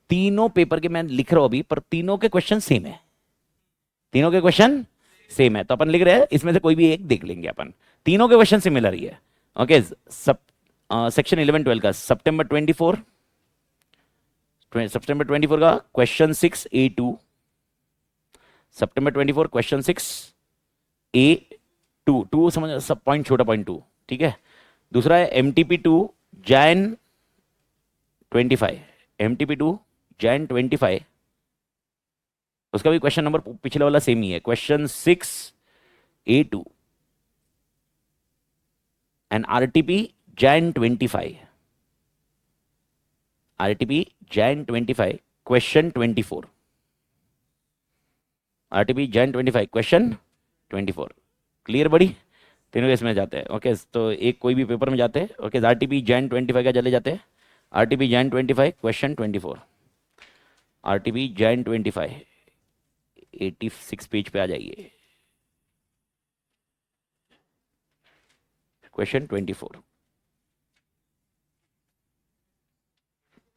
तीनों पेपर के मैं लिख रहा हूं अभी, पर तीनों के क्वेश्चन सेम है, तीनों के क्वेश्चन सेम है, तो अपन लिख रहे हैं इसमें से कोई भी एक देख लेंगे अपन, तीनों के क्वेश्चन सिमिलर ही है। ओके सब सेक्शन 11-12 का September 24 का question 6A2, September 24 question 6A2, 2 समझ, सब पॉइंट छोटा पॉइंट 2, ठीक है। दूसरा है MTP2 Jan 25, MTP2 Jan 25, उसका भी क्वेश्चन नंबर पिछले वाला सेम ही है, question 6A2। And RTP Jan 25, RTP Jan 25 question 24, RTP Jan 25 question 24। Clear बड़ी? तीनों इसमें जाते हैं। ओके तो एक कोई भी पेपर में जाते हैं। ओके आरटीपी जैन 25 का चले जाते हैं। RTP Jain 25 question 24। RTP Jain 25 86 page पे आ जाइए। क्वेश्चन 24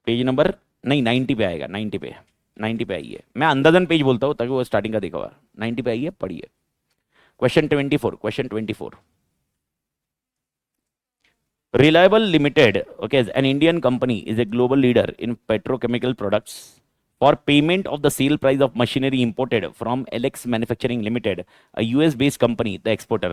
पेज नंबर नहीं 90 पे आएगा। 90 पे 90 पे आइए। मैं अंदाजन पेज बोलता हूँ ताकि वो स्टार्टिंग का देखा हुआ। 90 पे आइए पढ़िए। Question 24। Question 24। Reliable Limited, okay, an Indian company, is a global leader in petrochemical products. For payment of the sale price of machinery imported from LX Manufacturing Limited, a US-based company, the exporter,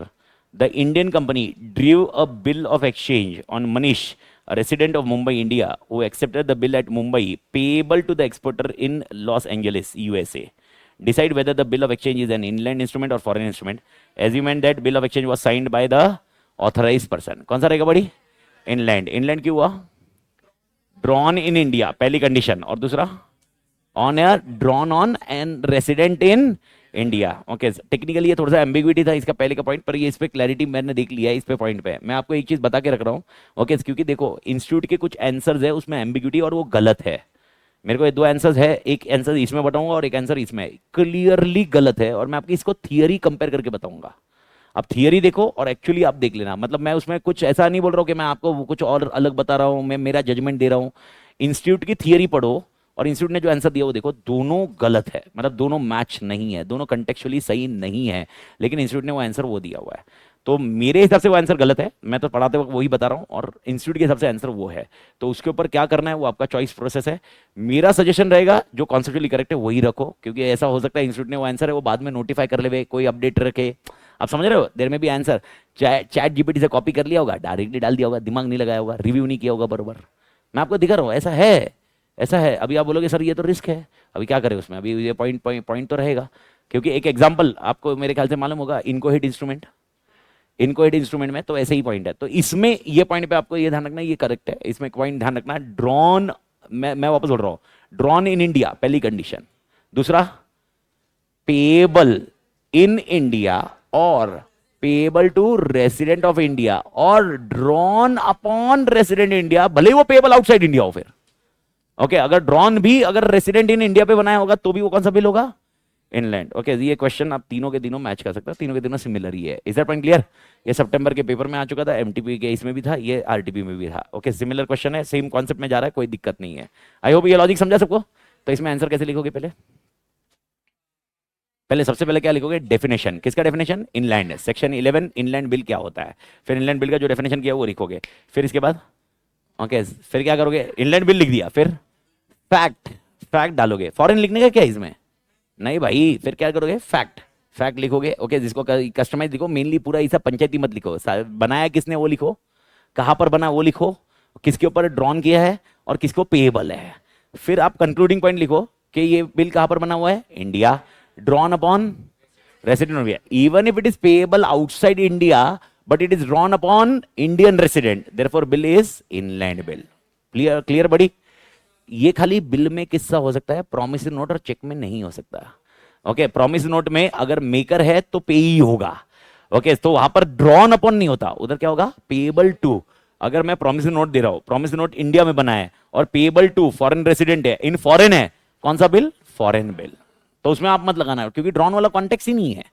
the Indian company drew a bill of exchange on Manish, a resident of Mumbai, India, who accepted the bill at Mumbai, payable to the exporter in Los Angeles, USA. Decide whether the bill of exchange is an inland instrument or foreign instrument. Assuming that bill of exchange was signed by the authorized person. कौन सा रहेगा बड़ी? Inland. Inland क्यों हुआ? Drawn in India पहली condition, और दूसरा on air drawn on and resident in India. Okay technically ये थोड़ा सा एम्बिग्विटी था इसका पहले का पॉइंट, पर ये इस पे क्लैरिटी मैंने देख लिया है इस पे पॉइंट पे। मैं आपको एक चीज बता के रख रहा हूँ। ओके क्योंकि देखो इंस्टीट्यूट के कुछ आंसर्स है उसमें एम्बिग्विटी और वो गलत है। मेरे को ये दो आंसर्स है, एक आंसर इसमें बताऊंगा और एक आंसर इसमें, क्लियरली गलत है, और मैं आपकी इसको थियरी कंपेयर करके बताऊंगा। आप थियरी देखो और एक्चुअली आप देख लेना। मतलब मैं उसमें कुछ ऐसा नहीं बोल रहा हूँ कि मैं आपको वो कुछ और अलग बता रहा हूँ, मैं मेरा जजमेंट दे रहा हूँ। इंस्टीट्यूट की थियरी पढ़ो और इंस्टीट्यूट ने जो आंसर दिया वो देखो, दोनों गलत है, मतलब दोनों मैच नहीं है, दोनों कंटेक्चुअली सही नहीं है, लेकिन इंस्टीट्यूट ने वो आंसर वो दिया हुआ है। तो मेरे हिसाब से वो आंसर गलत है, मैं तो पढ़ाते वक्त वही बता रहा हूँ, और इंस्टीट्यूट के हिसाब से आंसर वो है। तो उसके ऊपर क्या करना है वो आपका चॉइस प्रोसेस है। मेरा सजेशन रहेगा जो कॉन्सेप्चुअली करेक्ट है वही रखो, क्योंकि ऐसा हो सकता है इंस्टीट्यूट ने वो आंसर है वो बाद में नोटिफाई कर ले, कोई अपडेट रखे। आप समझ रहे हो? देर में भी आंसर चैट जीपीटी से कॉपी कर लिया होगा, डायरेक्टली डाल दिया होगा, दिमाग नहीं लगाया होगा, रिव्यू नहीं किया होगा बरोबर। मैं आपको दिखा रहा हूँ ऐसा है, ऐसा है। अभी आप बोलोगे सर ये तो रिस्क है, अभी क्या करें उसमें, अभी ये पॉइंट तो रहेगा। क्योंकि एक एग्जांपल आपको मेरे ख्याल से मालूम होगा, इनको हिट इंस्ट्रूमेंट, इनको हिट इंस्ट्रूमेंट में तो ऐसे ही पॉइंट है। तो इसमें ये पॉइंट पे आपको ये ध्यान रखना ये करेक्ट है, इसमें पॉइंट ध्यान रखना। ड्रॉन, मैं वापस बोल रहा हूँ, ड्रॉन इन इंडिया पहली कंडीशन, दूसरा पेएबल इन इंडिया और payable to resident of India और ड्रॉन अपॉन रेसिडेंट इंडिया, भले ही वो पेएबल आउटसाइड इंडिया हो फिर। ओके अगर ड्रॉन भी अगर रेसिडेंट इन इंडिया पे बनाया होगा तो भी वो कौन सा बिल होगा? इनलैंड। ओके ये क्वेश्चन आप तीनों के तीनों मैच कर सकते हो, तीनों के तीनों सिमिलर ही है। Is that point clear? ये सितंबर के पेपर में आ चुका था, एमटीपी के इसमें भी था, ये आरटीपी में भी था। ओके सिमिलर क्वेश्चन है, सेम कॉन्सेप्ट में जा रहा है, कोई दिक्कत नहीं है। आई होप ये लॉजिक समझा सबको। तो इसमें आंसर कैसे लिखोगे? पहले सबसे पहले क्या लिखोगे? डेफिनेशन। किसका definition? Inland. Section 11 inland bill क्या होता है, फिर इनलैंड बिल का जो डेफिनेशन किया वो लिखोगे। फिर इसके बाद ओके फिर क्या करोगे? इनलैंड बिल लिख दिया, फिर फैक्ट, फैक्ट डालोगे। फॉरेन लिखने का क्या इसमें? नहीं भाई, फिर क्या करोगे? फैक्ट, फैक्ट लिखोगे। ओके जिसको कस्टमाइज लिखो, मेनली पूरा ऐसा पंचायती मत लिखो, बनाया किसने वो लिखो, कहां पर बना वो लिखो, किसके ऊपर ड्रॉन किया है और किसको पेएबल है। फिर आप कंक्लूडिंग पॉइंट लिखो कि ये बिल कहां पर बना हुआ है? India, drawn upon resident of India, even if it is payable outside India but it is drawn upon Indian resident, therefore bill is inland bill. Clear? Clear बड़ी? ये खाली बिल में किस्सा हो सकता है, प्रॉमिस नोट और चेक में नहीं हो सकता। ओके प्रॉमिस नोट में अगर मेकर है तो पेई होगा। ओके तो वहां पर ड्रॉन अपॉन नहीं होता, उधर क्या होगा? Payable to. अगर मैं प्रॉमिस नोट दे रहा हूं, प्रॉमिस नोट इंडिया में बना है और पेएबल टू फॉरेन रेसिडेंट है, इन फॉरेन है, कौन सा बिल? Foreign bill. तो उसमें आप मत लगाना क्योंकि ड्रॉन वाला कॉन्टेक्स्ट ही नहीं है।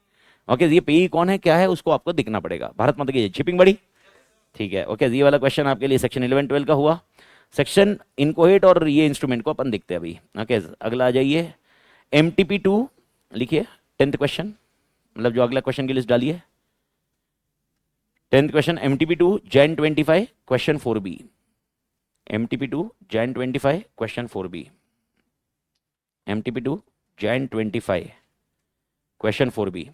ओके ये पेई कौन है क्या है उसको आपको दिखना पड़ेगा। भारत माता की शिपिंग बड़ी ठीक है। ओके ये वाला क्वेश्चन आपके लिए सेक्शन 11 12 का हुआ। सेक्शन इनकोहेट और ये इंस्ट्रूमेंट को अपन देखते हैं अभी। ओके अगला आ जाइए, MTP2 लिखिए 10th क्वेश्चन, मतलब जो अगला क्वेश्चन की लिस्ट डालिए। 10th question MTP2 Jain 25 question 4B। MTP2 Jain 25 question 4B। MTP2 Jain 25 question 4B।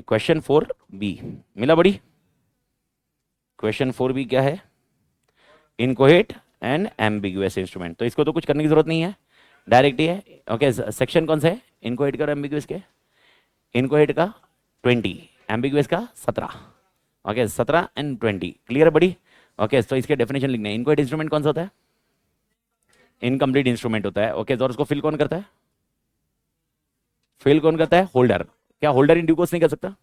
Question 4B मिला बड़ी? क्वेश्चन 4B क्या है? इनकोहेट एंड एम्बिगुअस इंस्ट्रूमेंट। तो इसको तो कुछ करने की जरूरत नहीं है, डायरेक्ट ही है। ओके सेक्शन कौन सा है? इनकोहेट का और एम्बिगुअस के, इनकोहेट का 20, एम्बिगुअस का 17। ओके 17 एंड 20, क्लियर है बड़ी? ओके तो इसके डेफिनेशन लिखने हैं। इनकोहेट इंस्ट्रूमेंट कौन सा होता है? इनकम्प्लीट इंस्ट्रूमेंट होता है। ओके और उसको फिल कौन करता है? फिल कौन करता है? होल्डर। क्या होल्डर इन ड्यू कोर्स नहीं कर सकता?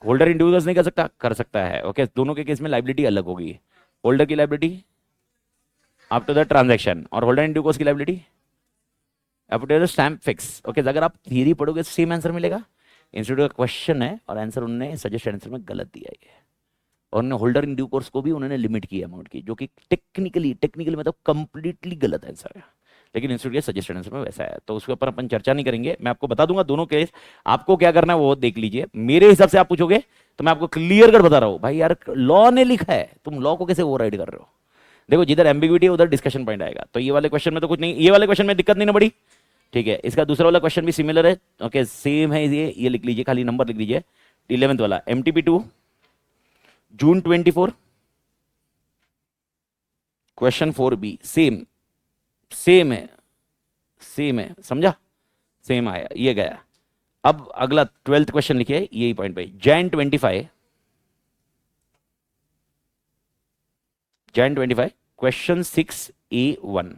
होल्डर इन ड्यू कोर्स नहीं कर सकता? कर सकता है। ओके दोनों के केस में लाइबिलिटी अलग होगी। होल्डर की liability up to the transaction, और होल्डर इन ड्यू कोर्स की liability up to the stamp fix. Okay अगर आप थियरी पढ़ोगे तो सेम आंसर मिलेगा। इंस्टीट्यूट का क्वेश्चन है और आंसर उन्होंने सजेस्ट आंसर में गलत दिया है, और उन्होंने होल्डर इन ड्यू कोर्स को भी उन्होंने लिमिट की अमाउंट की, जो कि टेक्निकली मतलब कंप्लीटली गलत आंसर है, लेकिन इंस्टीट्यूट के सजेस्टेड आंसर में वैसा है, तो उसके ऊपर अपन चर्चा नहीं करेंगे। मैं आपको बता दूंगा दोनों केस, आपको क्या करना है वो देख लीजिए। मेरे हिसाब से आप पूछोगे तो मैं आपको क्लियर कर बता रहा हूं, भाई यार लॉ ने लिखा है, तुम लॉ को कैसे ओवरराइड कर रहे हो? देखो जिधर एम्बिग्यूटी है उधर डिस्कशन पॉइंट आएगा। तो ये वाले क्वेश्चन में तो कुछ नहीं, ये वाले क्वेश्चन में दिक्कत नहीं ना बड़ी, ठीक है। इसका दूसरा वाला क्वेश्चन भी सिमिलर है। ओके सेम है ये लिख लीजिए, खाली नंबर लिख लीजिए। 11th वाला MTP2 जून 24, क्वेश्चन 4B सेम है, समझा? सेम आया, ये गया। अब अगला 12th क्वेश्चन लिखिए यही पॉइंट पे। Jan 25 question 6A1,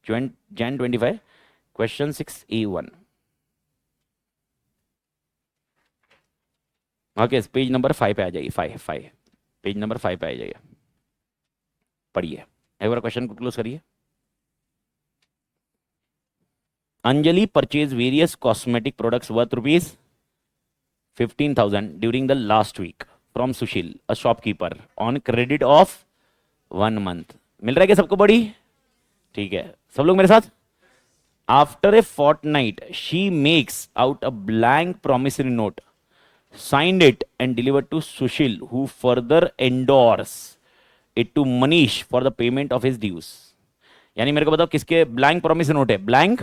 Jan 25 question 6A1। Okay page number 5 पे आ जाइए, 5 पेज नंबर 5 पे आ जाइए, पढ़िए एक बार क्वेश्चन को क्लोज करिए। Anjali purchased various cosmetic products worth ₹15,000 during the last week from Sushil, a shopkeeper, on credit of 1 month. मिल रहा है क्या सबको बड़ी? ठीक है सब लोग मेरे साथ। After a fortnight, she makes out a blank promissory note, signed it and delivered to Sushil, who further endorse it to Manish for the payment of his dues. यानी मेरे को बताओ किसके ब्लैंक प्रॉमिस नोट है? Blank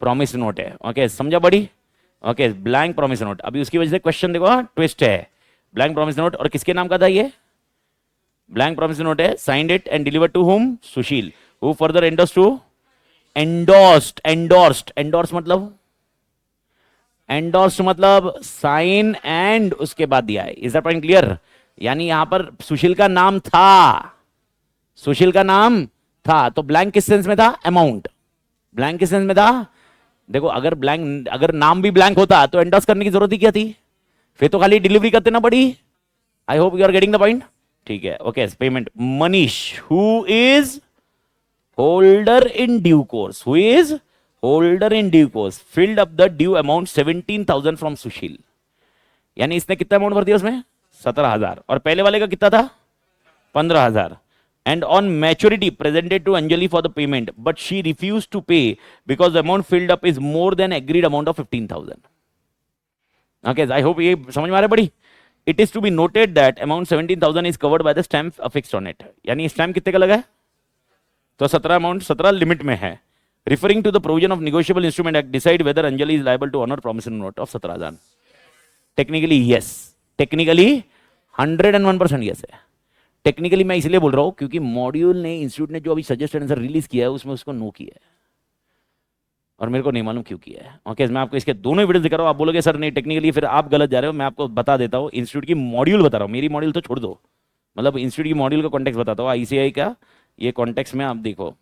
promise note है। Okay समझा बड़ी? Okay blank promise note. अभी उसकी वजह से क्वेश्चन देखो ट्विस्ट है। ब्लैंक प्रॉमिस नोट और किसके नाम का था ये? ब्लैंक प्रॉमिस नोट है, signed it and delivered to whom? Sushil, who further endorsed मतलब साइन एंड उसके बाद दिया है। Is that point clear? यानी यहां पर सुशील का नाम था, तो ब्लैंक किस सेंस में था? अमाउंट। ब्लैंक किस सेंस में था? देखो अगर नाम भी ब्लैंक होता तो एंडोर्स करने की जरूरत ही क्या थी? फिर तो खाली डिलीवरी करते ना पड़ी। I hope you are getting the point. ठीक है okay payment Manish who is holder in due course, filled up the due amount 17,000 from Sushil. यानी इसने कितना अमाउंट भर दिया उसमें? 17,000, और पहले वाले का कितना था? 15,000। and on maturity presented to Anjali for the payment, but she refused to pay because the amount filled up is more than agreed amount of 15,000. Okay, I hope ये समझ में आ रहा है बड़ी? It is to be noted that amount 17,000 is covered by the stamp affixed on it. यानी stamp कितने का लगा है? तो 17 लिमिट में है। Referring to the provision of negotiable instrument act, decide whether Anjali is liable to honor promissory note of 17,000. Technically yes, technically 101% yes है। Technically मैं इसलिए बोल रहा हूं क्योंकि मॉड्यूल ने, इंस्टीट्यूट ने जो अभी सजेस्टेड आंसर रिलीज किया है उसमें उसको नो किया है, और मेरे को नहीं मालूम क्यों किया है। ओके मैं आपको इसके दोनों वीडियो दिखा रहा हूं। आप बोलोगे सर नहीं टेक्निकली, फिर आप गलत जा रहे हो। मैं आपको बता देता हूं, इंस्टीट्यूट की मॉड्यूल बता रहा हूं, मेरी मॉड्यूल तो छोड़ दो, मतलब इंस्टीट्यूट की मॉड्यूल का कॉन्टेक्स्ट बताता हूं। ICAI का ये कॉन्टेक्स्ट में आप देखो,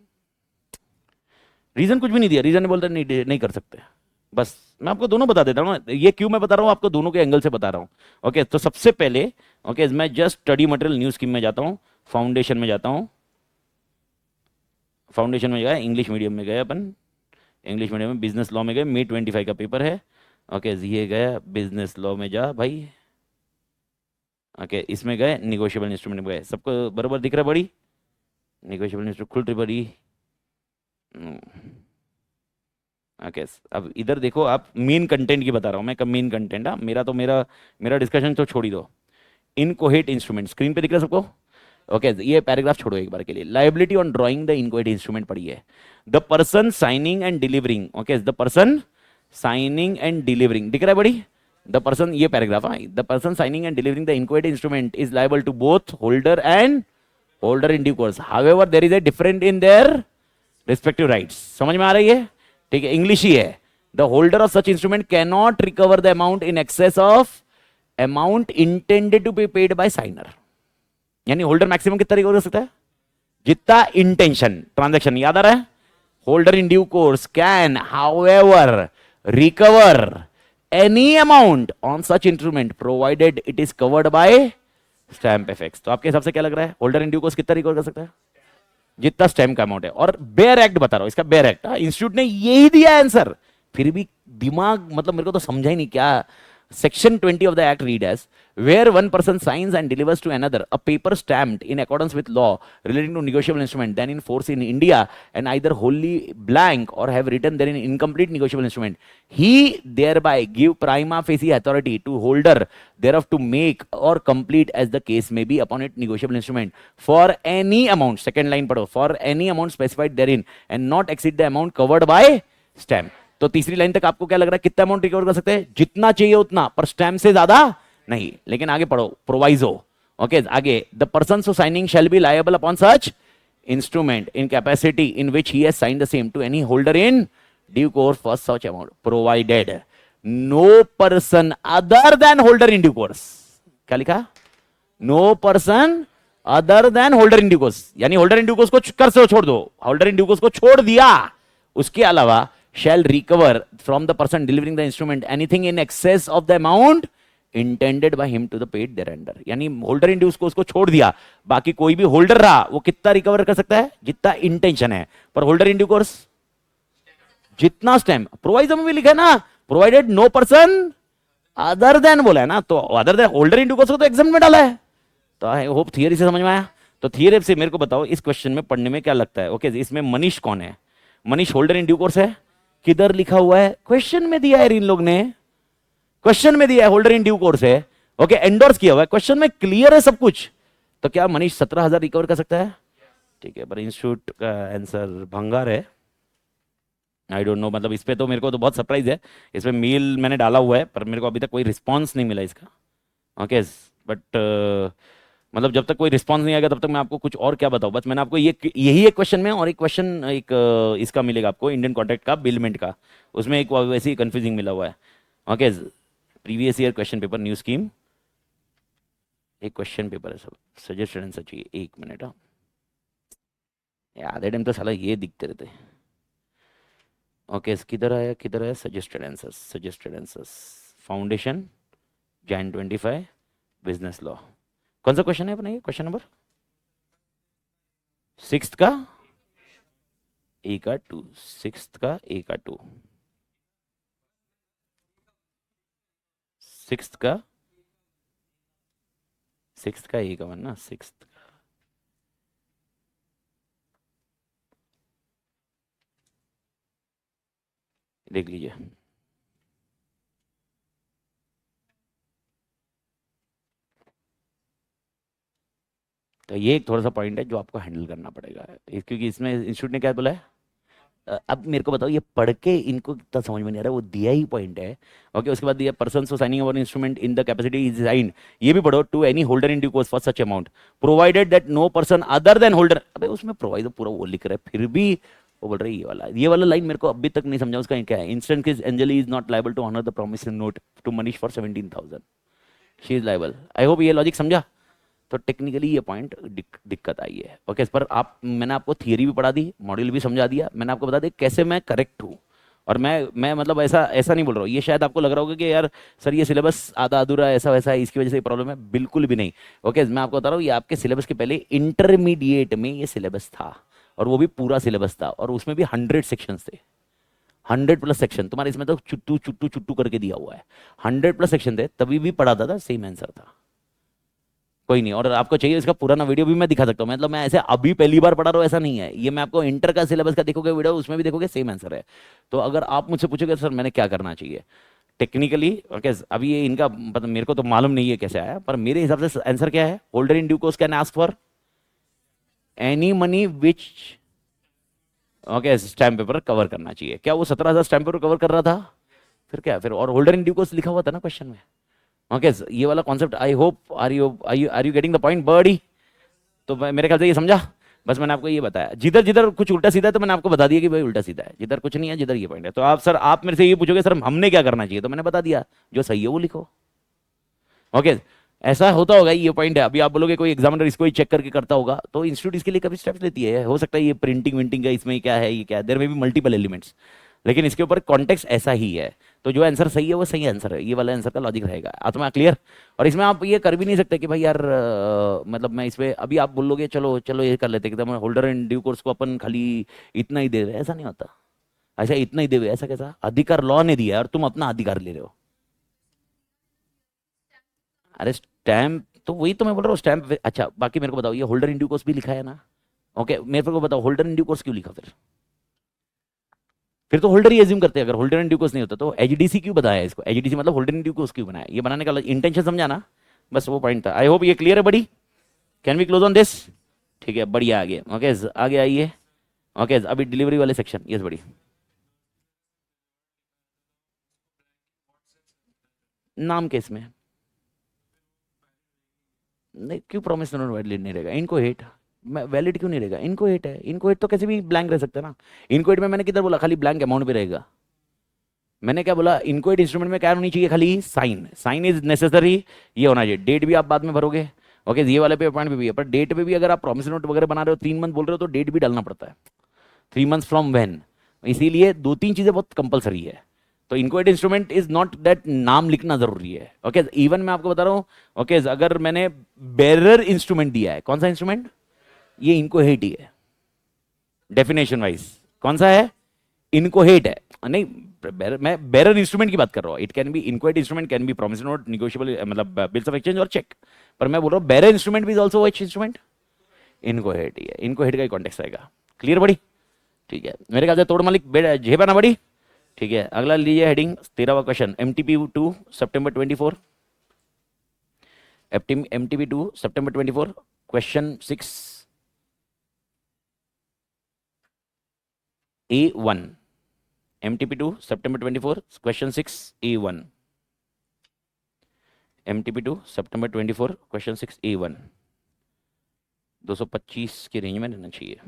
रीजन कुछ भी नहीं दिया, रीजन बोलते नहीं कर सकते। बस मैं आपको दोनों बता देता हूँ, ये क्यों मैं बता रहा हूँ आपको, दोनों के एंगल से बता रहा हूँ। ओके तो सबसे पहले ओके मैं just study material new scheme में जाता हूँ, फाउंडेशन में जाता हूँ, फाउंडेशन में गया, इंग्लिश मीडियम में गए अपन, इंग्लिश मीडियम में बिजनेस लॉ में गए, May 25 का पेपर है। ओके ये गया बिजनेस लॉ में, जा भाई। ओके इसमें गए, निगोशिएबल इंस्ट्रूमेंट में गए, सबको बराबर दिख रहा है बड़ी? निगोशिएबल इंस्ट्रूमेंट खुल रही बड़ी? ओके अब इधर देखो, आप मेन कंटेंट की बता रहा हूँ मैं, कब मेन कंटेंट। मेरा डिस्कशन तो छोड़ ही दो। इनकोहेट इंस्ट्रूमेंट स्क्रीन पे दिख रहा है सबको? ओके ये पैराग्राफ छोड़ो एक बार के लिए। Liability on drawing the inchoate instrument पढ़िए। The person signing and delivering, okay the person signing and delivering दिख रहा है बड़ी? द पर्सन, ये पैराग्राफ है, the person signing and delivering the inchoate instrument is liable to both holder and holder in due course, however there is a different in their respective rights. समझ में आ रही है? ठीक है, English ही है। The holder of such instrument can not recover the amount in excess of amount intended to be paid by signer. यानी holder maximum कितना रिकवर कर सकता है? जितना इंटेंशन ट्रांजैक्शन, याद आ रहा है? Holder in due course can however recover any amount on such instrument provided it is covered bye stamp effects. तो आपके हिसाब से क्या लग रहा है, होल्डर इन ड्यू कोर्स कितना रिकवर कर सकता है? जितना स्टैम्प का अमाउंट है। और बेयर एक्ट बता रहा हूं, इसका बेयर एक्ट, इंस्टीट्यूट ने यही दिया आंसर, फिर भी दिमाग मतलब मेरे को तो समझा ही नहीं क्या। Section 20 of the Act read as, where one person signs and delivers to another a paper stamped in accordance with law relating to negotiable instrument then in force in India and either wholly blank or have written therein incomplete negotiable instrument, he thereby give prima facie authority to holder thereof to make or complete as the case may be upon it negotiable instrument for any amount, second line padho, for any amount specified therein and not exceed the amount covered by stamp। तो तीसरी line तक आपको क्या लग रहा है, कितना amount recover कर सकते हैं? जितना चाहिए उतना, पर स्टैम्प से ज्यादा नहीं। लेकिन आगे पढ़ो, प्रोवाइजो, ओके आगे, the person so signing shall be liable upon such instrument in capacity in which he has signed the same to any holder in due course for such amount provided no person other than holder in due course. क्या लिखा? No person other than holder in due course. यानी holder in due course को कर से छोड़ दो, holder in due course को छोड़ दिया, उसके अलावा shall recover from the person delivering the instrument anything in excess of the amount intended by him to the paid thereunder। यानी होल्डर इन ड्यूस को उसको छोड़ दिया, बाकी कोई भी होल्डर रहा वो कितना रिकवर कर सकता है? जितना इंटेंशन है। पर होल्डर इन ड्यू कोर्स जितना स्टैम्प, प्रोवाइजर में भी लिखा है ना, provided no person other than बोला है ना, तो other than holder in due course को तो एग्जाम में डाला है। तो आई होप थियरी से समझ में आया। तो थियरी से मेरे को बताओ इस क्वेश्चन में पढ़ने में क्या लगता है? ओके इसमें मनीष कौन है? Manish holder in due course है। किधर लिखा हुआ है? क्वेश्चन में दिया है, इन लोग ने क्वेश्चन में दिया है होल्डर इन ड्यू कोर्स है। ओके एंडोर्स किया हुआ है, क्वेश्चन में क्लियर है सब कुछ। तो क्या मनीष 17,000 रिकवर कर सकता है? ठीक है, पर इंस्टीट्यूट का आंसर भंगार है। आई डोंट नो, मतलब इस पे तो मेरे को तो बहुत सरप्राइज है। इसमें मेल मैंने डाला हुआ है पर मेरे को अभी तक कोई रिस्पॉन्स नहीं मिला इसका। ओके बट मतलब जब तक कोई रिस्पांस नहीं आएगा तब तक मैं आपको कुछ और क्या बताऊं। बस मैंने आपको यही एक क्वेश्चन में, और एक क्वेश्चन एक इसका मिलेगा आपको इंडियन कॉन्ट्रैक्ट का, बिलमेंट का, उसमें एक वैसे ही कंफ्यूजिंग मिला हुआ है। Okay previous year question paper new scheme, एक क्वेश्चन पेपर है सब, सजेस्टेड आंसर चाहिए। एक मिनट, आधे टाइम तो साला ये दिखते रहते। ओके किधर आया suggested answers, suggested answers foundation Jain 25 business law. कौन सा क्वेश्चन है अपना ये? क्वेश्चन नंबर 6 का ए का 2, 6 का ए का 2, 6 का ए का 1 ना, 6 का। देख लीजिए, तो ये एक थोड़ा सा पॉइंट है जो आपको हैंडल करना पड़ेगा, क्योंकि इसमें इंस्टीट्यूट ने क्या बोला है। अब मेरे को बताओ, ये पढ़ के इनको कितना समझ में नहीं आ रहा है, वो दिया ही पॉइंट है। ओके उसके बाद दिया person so signing our instrument in the capacity is signed, ये भी पढ़ो, to any holder in due course for such amount provided that no person other than holder. अबे उसमें प्रोवाइडर पूरा वो लिख रहा है, फिर भी वो बोल रहा है ये वाला लाइन मेरे को अभी तक नहीं समझा उसका क्या है। Instant case Anjali is not liable to honour the promise note to Manish for 17,000, she is liable. I hope ये लॉजिक समझा। तो टेक्निकली ये पॉइंट दिक्कत आई है। ओके पर मैंने आपको थियरी भी पढ़ा दी, मॉड्यूल भी समझा दिया, मैंने आपको बता दिया कैसे मैं करेक्ट हूँ। और मैं मतलब ऐसा नहीं बोल रहा हूँ, ये शायद आपको लग रहा होगा कि यार सर ये सिलेबस आधा अधूरा ऐसा वैसा है, इसकी वजह से प्रॉब्लम है। बिल्कुल भी नहीं। ओके मैं आपको बता रहा हूँ, ये आपके सिलेबस के पहले इंटरमीडिएट में ये सिलेबस था, और वो भी पूरा सिलेबस था, और उसमें भी 100 सेक्शंस थे, 100+ सेक्शन। तुम्हारे इसमें तो चुट्टू चुट्टू चुट्टू करके दिया हुआ है, 100+ सेक्शन थे, तभी भी पढ़ाता था, सेम आंसर था। कोई नहीं, और आपको चाहिए इसका पुराना वीडियो भी मैं दिखा सकता हूँ, मतलब मैं ऐसे अभी पहली बार पढ़ा रहा हूँ ऐसा नहीं है। ये मैं आपको इंटर का सिलेबस का देखोगे वीडियो, उसमें भी देखोगे सेम आंसर है। तो अगर आप मुझसे पूछोगे सर मैंने क्या करना चाहिए टेक्निकली, ओके अभी ये इनका मतलब मेरे को तो मालूम नहीं है कैसे आया, पर मेरे हिसाब से आंसर क्या है, holder in due course can ask for any money which okay stamp paper cover करना चाहिए। क्या वो 17,000 स्टैम्प पेपर कवर कर रहा था? फिर क्या, फिर और होल्डर इन ड्यू कोर्स लिखा हुआ था ना क्वेश्चन में। ओके ये वाला concept I hope are you getting the point buddy. तो मेरे ख्याल से ये समझा। बस मैंने आपको ये बताया, जिधर जिधर कुछ उल्टा सीधा है तो मैंने आपको बता दिया कि भाई उल्टा सीधा है, जिधर कुछ नहीं है जिधर ये पॉइंट है। तो आप सर, आप मेरे से ये पूछोगे सर हमने क्या करना चाहिए, तो मैंने बता दिया जो सही है वो लिखो। ओके, ऐसा होता होगा, ये पॉइंट है। अभी आप बोलोगे कोई एग्जामिनर इसको ही चेक करके करता होगा, तो इंस्टीट्यूट इसके लिए कभी स्टेप्स लेती है, हो सकता है ये प्रिंटिंग विंटिंग का इसमें क्या है, ये क्या है, देयर में भी मल्टीपल एलिमेंट्स, लेकिन इसके ऊपर कॉन्टेक्स्ट ऐसा ही है। तो जो आंसर सही है वो सही आंसर है, ये वाला आंसर का लॉजिक रहेगा। आत्मा क्लियर? और इसमें आप ये कर भी नहीं सकते कि भाई यार मतलब मैं इसमें अभी आप बोलोगे चलो चलो ये कर लेते कि होल्डर एंड ड्यू कोर्स को अपन खाली इतना ही दे रहे, ऐसा नहीं होता। ऐसा इतना ही दे, ऐसा कैसा अधिकार लॉ ने दिया है और तुम अपना अधिकार ले रहे हो। अरे स्टैम्प तो वही तो मैं बोल रहा हूँ, स्टैम्प। अच्छा बाकी मेरे को बताओ, ये होल्डर इन ड्यू कोर्स भी लिखा है ना? ओके, मेरे को बताओ होल्डर इन ड्यू कोर्स क्यों लिखा फिर तो होल्डर ही एज्यूम करते हैं। अगर होल्डर इन ड्यू कोर्स नहीं होता तो एचडीसी क्यों बताया इसको? एचडीसी मतलब होल्डर इन ड्यू कोर्स क्यों बनाया? ये बनाने का इंटेंशन समझा ना? बस वो पॉइंट था। आई होप ये क्लियर है buddy. Can we close on this? ठीक है, बढ़िया। आगे ओके, आगे आइए। ओके, अभी डिलीवरी वाले सेक्शन, यस बड़ी। नाम केस में नहीं, क्यों प्रॉमिस नोट वैलिड नहीं रहेगा? इनको हेट वैलिड क्यों नहीं रहेगा? इनको हेट है, इनको हेट तो कैसे भी ब्लैंक रह सकता है ना। इनको हेट में मैंने किधर बोला खाली ब्लैंक अमाउंट पे रहेगा? मैंने क्या बोला? इनको हेट इंस्ट्रूमेंट में क्या होनी चाहिए? खाली साइन, साइन इज नेसेसरी, ये होना चाहिए। डेट भी आप बाद में भरोगे, ओके, ये वाले पे पॉइंट पे भी है, पर डेट पे भी अगर आप प्रॉमिस नोट वगैरह बना रहे हो 3 मंथ बोल रहे हो तो डेट भी डालना पड़ता है, 3 मंथ्स फ्रॉम व्हेन। इसीलिए 2-3 चीजें बहुत कंपलसरी है। तो inchoate instrument is not that नाम लिखना जरूरी है। ओके, इवन मैं आपको बता रहा हूं, ओके, अगर मैंने बेरर इंस्ट्रूमेंट दिया है, कौन सा इंस्ट्रूमेंट? ये इनकोहेट ही है डेफिनेशन वाइज। कौन सा है? इनकोहेट है। नहीं, मैं बेरर इंस्ट्रूमेंट की बात कर रहा हूं। It can be inchoate instrument, can be promise note, negotiable, मतलब बिल्स ऑफ एक्सचेंज और चेक। पर मैं बोल रहा हूं bearer instrument is also which instrument? Inchoate ही है। इनकोहेट का ही कॉन्टेक्स्ट आएगा। क्लियर बड़ी? ठीक है, मेरे ख्याल से तोड़ मालिक झेपा ना बड़ी। ठीक है, अगला लीजिए हेडिंग 13वां question, MTP2 September 24। MTP2 September 24 question 6A1। MTP2 September 24 question 6A1। MTP2 September 24 question 6A1। 225 की रेंज में रहना चाहिए।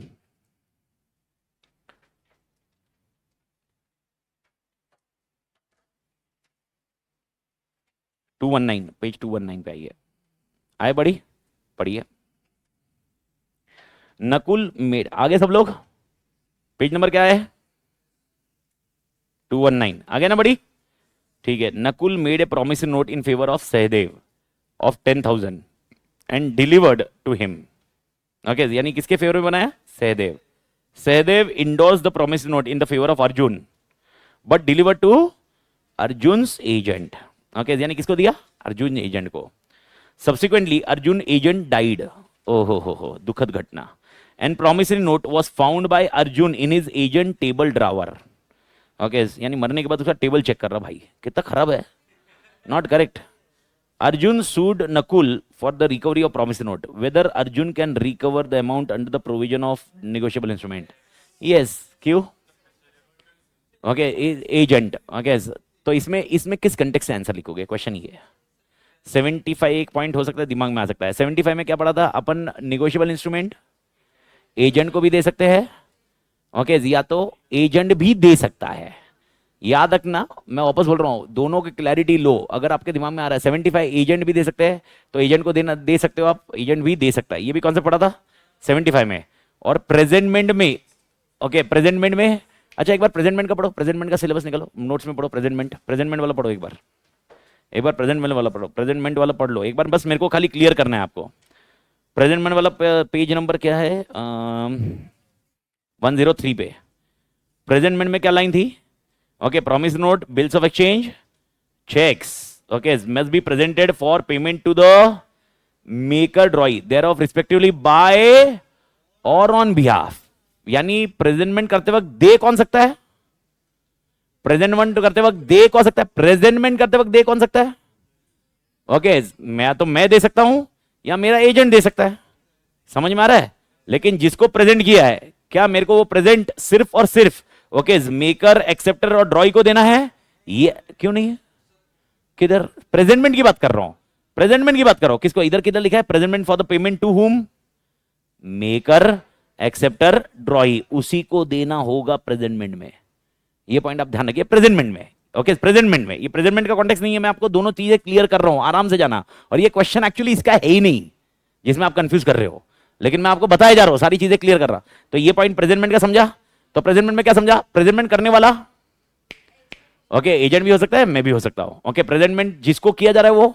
पेज 219 पे आइए। आए बड़ी? पढ़िए। नकुल मेड, आगे सब लोग पेज नंबर क्या है? 219, आगे ना बड़ी? ठीक है। Nakul made a promise note in favour of Sahadev of 10,000 and delivered to him. Okay, यानी किसके फेवर में बनाया? Sahadev. Sahadev endorsed the promise note in the favour of Arjun but delivered to Arjun's agent. Okay, यानी किसको दिया? अर्जुन एजेंट को। Subsequently Arjun agent died. ओहो हो, दुखद घटना। And promissory note was found by Arjun in his agent table drawer. Okay, यानी मरने के बाद उसका टेबल चेक कर रहा। भाई कितना खराब है, not correct. Arjun sued Nakul for the recovery of promise note, whether Arjun can recover the amount under the provision of negotiable instrument. Yes, क्यों? Okay, agent. ओके, तो इसमें इसमें किस कंटेक्स्ट से आंसर लिखोगे? क्वेश्चन ये है। 75 एक पॉइंट हो सकता है दिमाग में आ सकता है। 75 में क्या पढ़ा था अपन? निगोशिएबल इंस्ट्रूमेंट एजेंट को भी दे सकते हैं, ओके, या तो एजेंट भी दे सकता है। याद रखना, मैं वापस बोल रहा हूं, दोनों की क्लैरिटी लो। अगर आपके दिमाग में आ रहा है 75 एजेंट भी दे सकते हैं, तो एजेंट को देना दे सकते हो आप, एजेंट भी दे सकता है। ये भी कौन सा पढ़ा था? 75 में। और प्रेजेंटमेंट में, ओके, प्रेजेंटमेंट में, अच्छा एक बार प्रेजेंटमेंट का पढ़ो, प्रेजेंटमेंट का सिलेबस निकालो, नोट्स में पढ़ो प्रेजेंटमेंट, प्रेजेंटमेंट वाला पढ़ो एक बार, प्रेजेंटमेंट वाला पढ़ो, प्रेजेंटमेंट वाला पढ़ लो एक बार, बस मेरे को खाली क्लियर करना है आपको। प्रेजेंटमेंट वाला पेज नंबर क्या है? 103 पे। प्रेजेंटमेंट में क्या लाइन थी? Okay, promise note, bills of exchange, cheques, okay, must be presented for payment to the maker drawee thereof respectively by or on behalf. यानी प्रेजेंटमेंट करते वक्त दे कौन सकता है? प्रेजेंटमेंट करते वक्त दे कौन सकता है? प्रेजेंटमेंट करते वक्त दे कौन सकता है? ओके, मैं दे सकता हूं या मेरा एजेंट दे सकता है। समझ में आ रहा है? लेकिन जिसको प्रेजेंट किया है, क्या मेरे को वो प्रेजेंट सिर्फ और सिर्फ ओके मेकर, एक्सेप्टर और ड्रॉई को देना है? ये क्यों नहीं है? किधर? प्रेजेंटमेंट की बात कर रहा हूं, प्रेजेंटमेंट की बात कर रहा हूं। किसको? इधर किधर लिखा है? Presentment for the payment to whom? Maker, acceptor drawee, उसी को देना होगा प्रेजेंटमेंट में। ये पॉइंट आप ध्यान रखिए, प्रेजेंटमेंट में। ओके, प्रेजेंटमेंट में, ये प्रेजेंटमेंट का कॉन्टेक्स्ट नहीं है, मैं आपको दोनों चीजें क्लियर कर रहा हूं, आराम से जाना। और ये क्वेश्चन एक्चुअली इसका है ही नहीं जिसमें आप कंफ्यूज कर रहे हो, लेकिन मैं आपको बताया जा रहा हूं, सारी चीजें क्लियर कर रहा। तो ये पॉइंट प्रेजेंटमेंट का समझा। तो प्रेजेंटमेंट में क्या समझा, प्रेजेंटमेंट करने वाला ओके एजेंट भी हो सकता है, मैं भी हो सकता हूं। ओके, प्रेजेंटमेंट जिसको किया जा रहा है